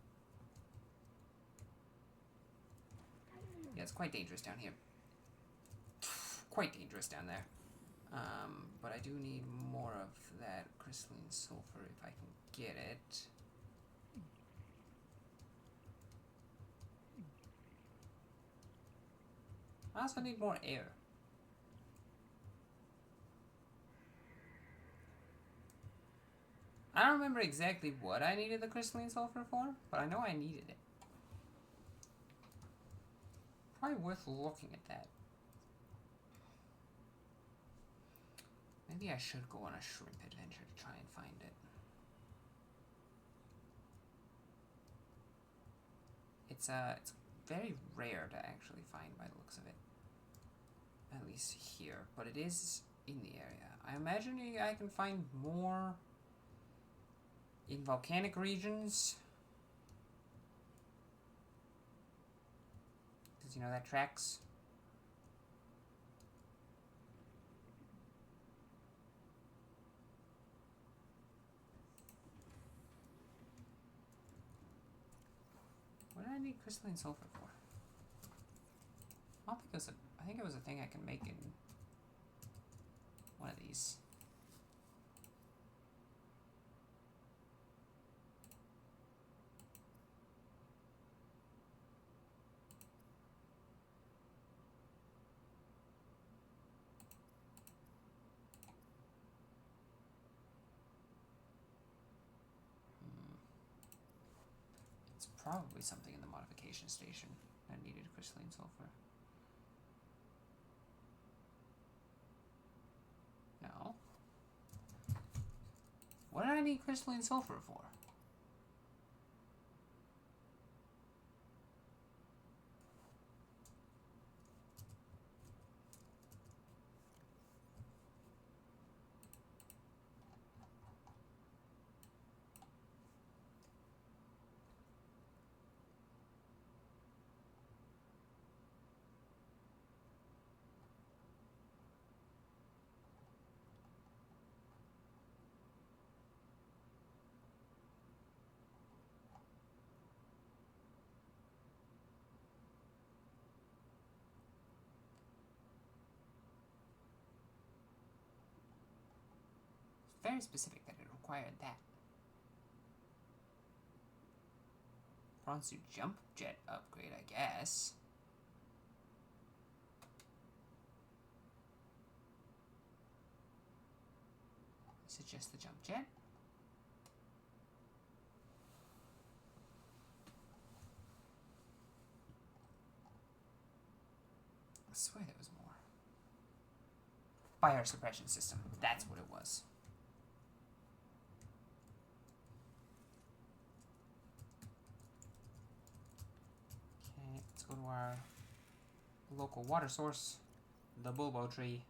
Yeah, it's quite dangerous down here. Quite dangerous down there. But I do need more of that crystalline sulfur if I can get it. I also need more air. I don't remember exactly what I needed the crystalline sulfur for, but I know I needed it. Probably worth looking at that. Maybe I should go on a shrimp adventure to try and find it. It's very rare to actually find by the looks of it. At least here, but it is in the area. I imagine I can find more in volcanic regions. Because, you know, that tracks. What did I need crystalline sulfur for? I don't think it was I think it was a thing I can make in one of these. It's probably something in the modification station that needed crystalline sulfur. No. What did I need crystalline sulfur for? Very specific that it required that. Prawn suit jump jet upgrade, I guess. Is it just the jump jet? I swear there was more. Fire suppression system. That's what it was. Okay, let's go to our local water source, the Bulbo tree.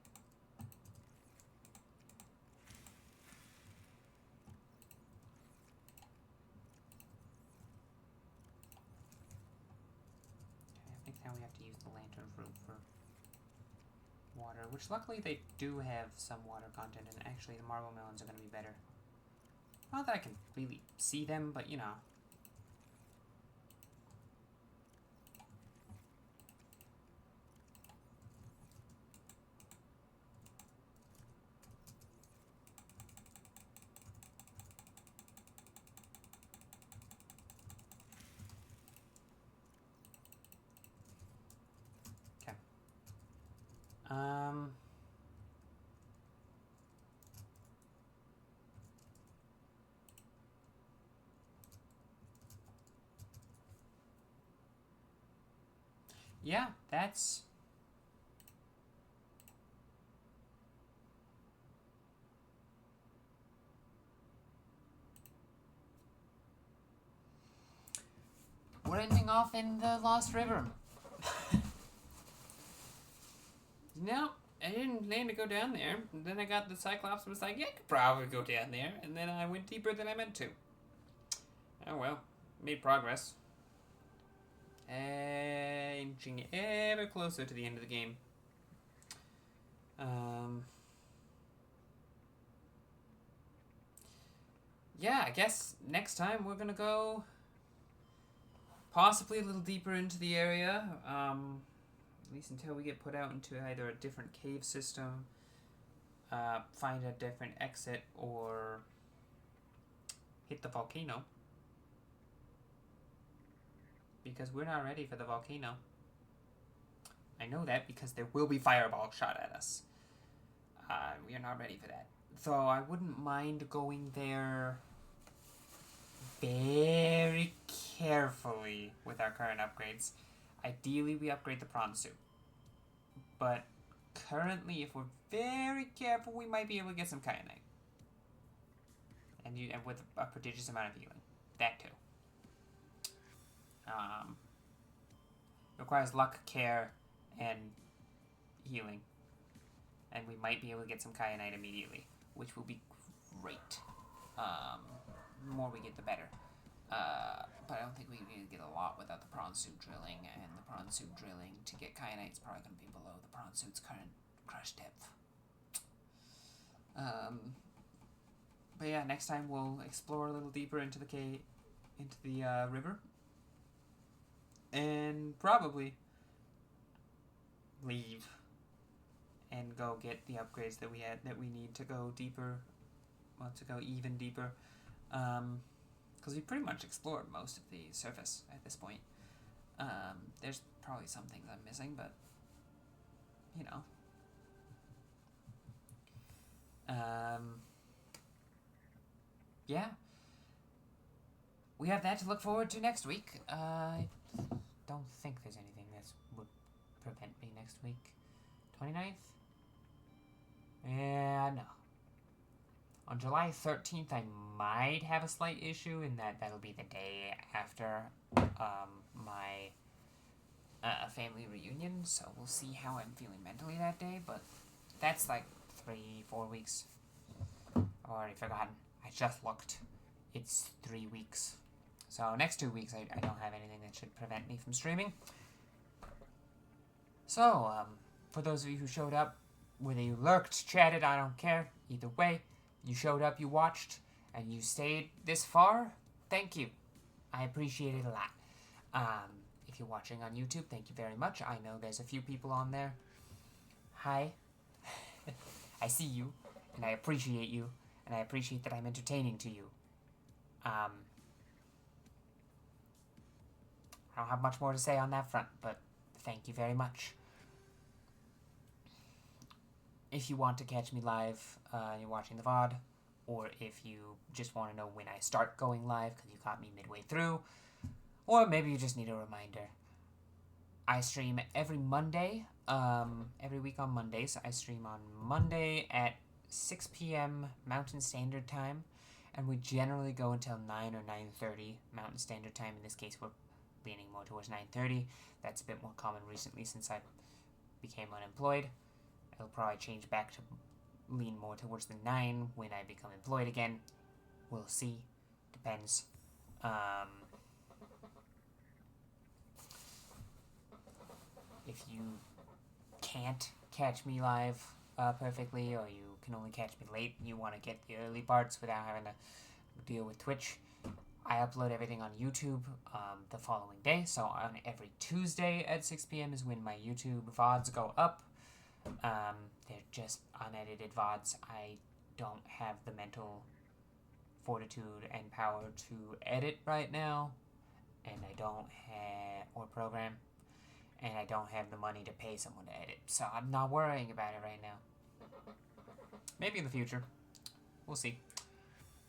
Okay, I think now we have to use the lantern fruit for water, which luckily they do have some water content, and actually the marble melons are going to be better. Not that I can really see them, but you know. Okay. Yeah, that's... We're ending off in the Lost River. No, I didn't plan to go down there. And then I got the Cyclops and was like, yeah, I could probably go down there. And then I went deeper than I meant to. Oh well, made progress. Inching ever closer to the end of the game. Yeah, I guess next time we're gonna go possibly a little deeper into the area. At least until we get put out into either a different cave system, find a different exit, or hit the volcano. Because we're not ready for the volcano. I know that because there will be fireballs shot at us. We are not ready for that. Though I wouldn't mind going there very carefully with our current upgrades. Ideally, we upgrade the prawn suit. But currently, if we're very careful, we might be able to get some kyanite. And with a prodigious amount of healing. That too. Requires luck, care, and healing. And we might be able to get some kyanite immediately, which will be great. The more we get, the better. But I don't think we can get a lot without the prawn suit drilling, and the prawn suit drilling to get kyanite is probably going to be below the prawn suit's current crush depth. But yeah, next time we'll explore a little deeper into the river, and probably leave and go get the upgrades that we need to go deeper, well, to go even deeper. Because we pretty much explored most of the surface at this point. There's probably some things I'm missing, but, you know. Yeah. We have that to look forward to next week. I don't think there's anything that would prevent me next week. 29th? Yeah, no. On July 13th, I might have a slight issue in that that'll be the day after my family reunion, so we'll see how I'm feeling mentally that day, but that's like 3-4 weeks. I've already forgotten. I just looked. It's 3 weeks. So next 2 weeks, I don't have anything that should prevent me from streaming. So, for those of you who showed up, whether you lurked, chatted, I don't care. Either way, you showed up, you watched, and you stayed this far, thank you. I appreciate it a lot. If you're watching on YouTube, thank you very much. I know there's a few people on there. Hi. I see you, and I appreciate you, and I appreciate that I'm entertaining to you. I don't have much more to say on that front, but thank you very much. If you want to catch me live, you're watching the VOD, or if you just want to know when I start going live because you caught me midway through, or maybe you just need a reminder. I stream every Monday, every week on Mondays. I stream on Monday at 6 p.m. Mountain Standard Time, and we generally go until 9 or 9:30 Mountain Standard Time. In this case, we're leaning more towards 9:30. That's a bit more common recently since I became unemployed. It'll probably change back to lean more towards the 9 when I become employed again. We'll see. Depends. If you can't catch me live perfectly, or you can only catch me late and you want to get the early parts without having to deal with Twitch, I upload everything on YouTube the following day. So on every Tuesday at 6 p.m. is when my YouTube VODs go up. They're just unedited VODs. I don't have the mental fortitude and power to edit right now, and I don't have, or program, and I don't have the money to pay someone to edit, so I'm not worrying about it right now. Maybe in the future. We'll see.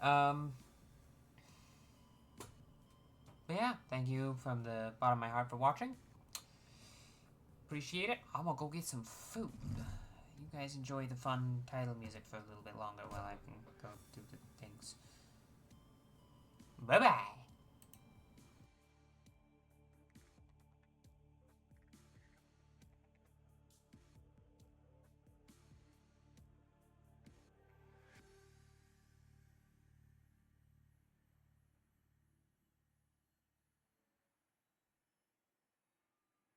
But yeah, thank you from the bottom of my heart for watching. Appreciate it. I'm gonna go get some food. You guys enjoy the fun title music for a little bit longer while I can go do the things. Bye-bye.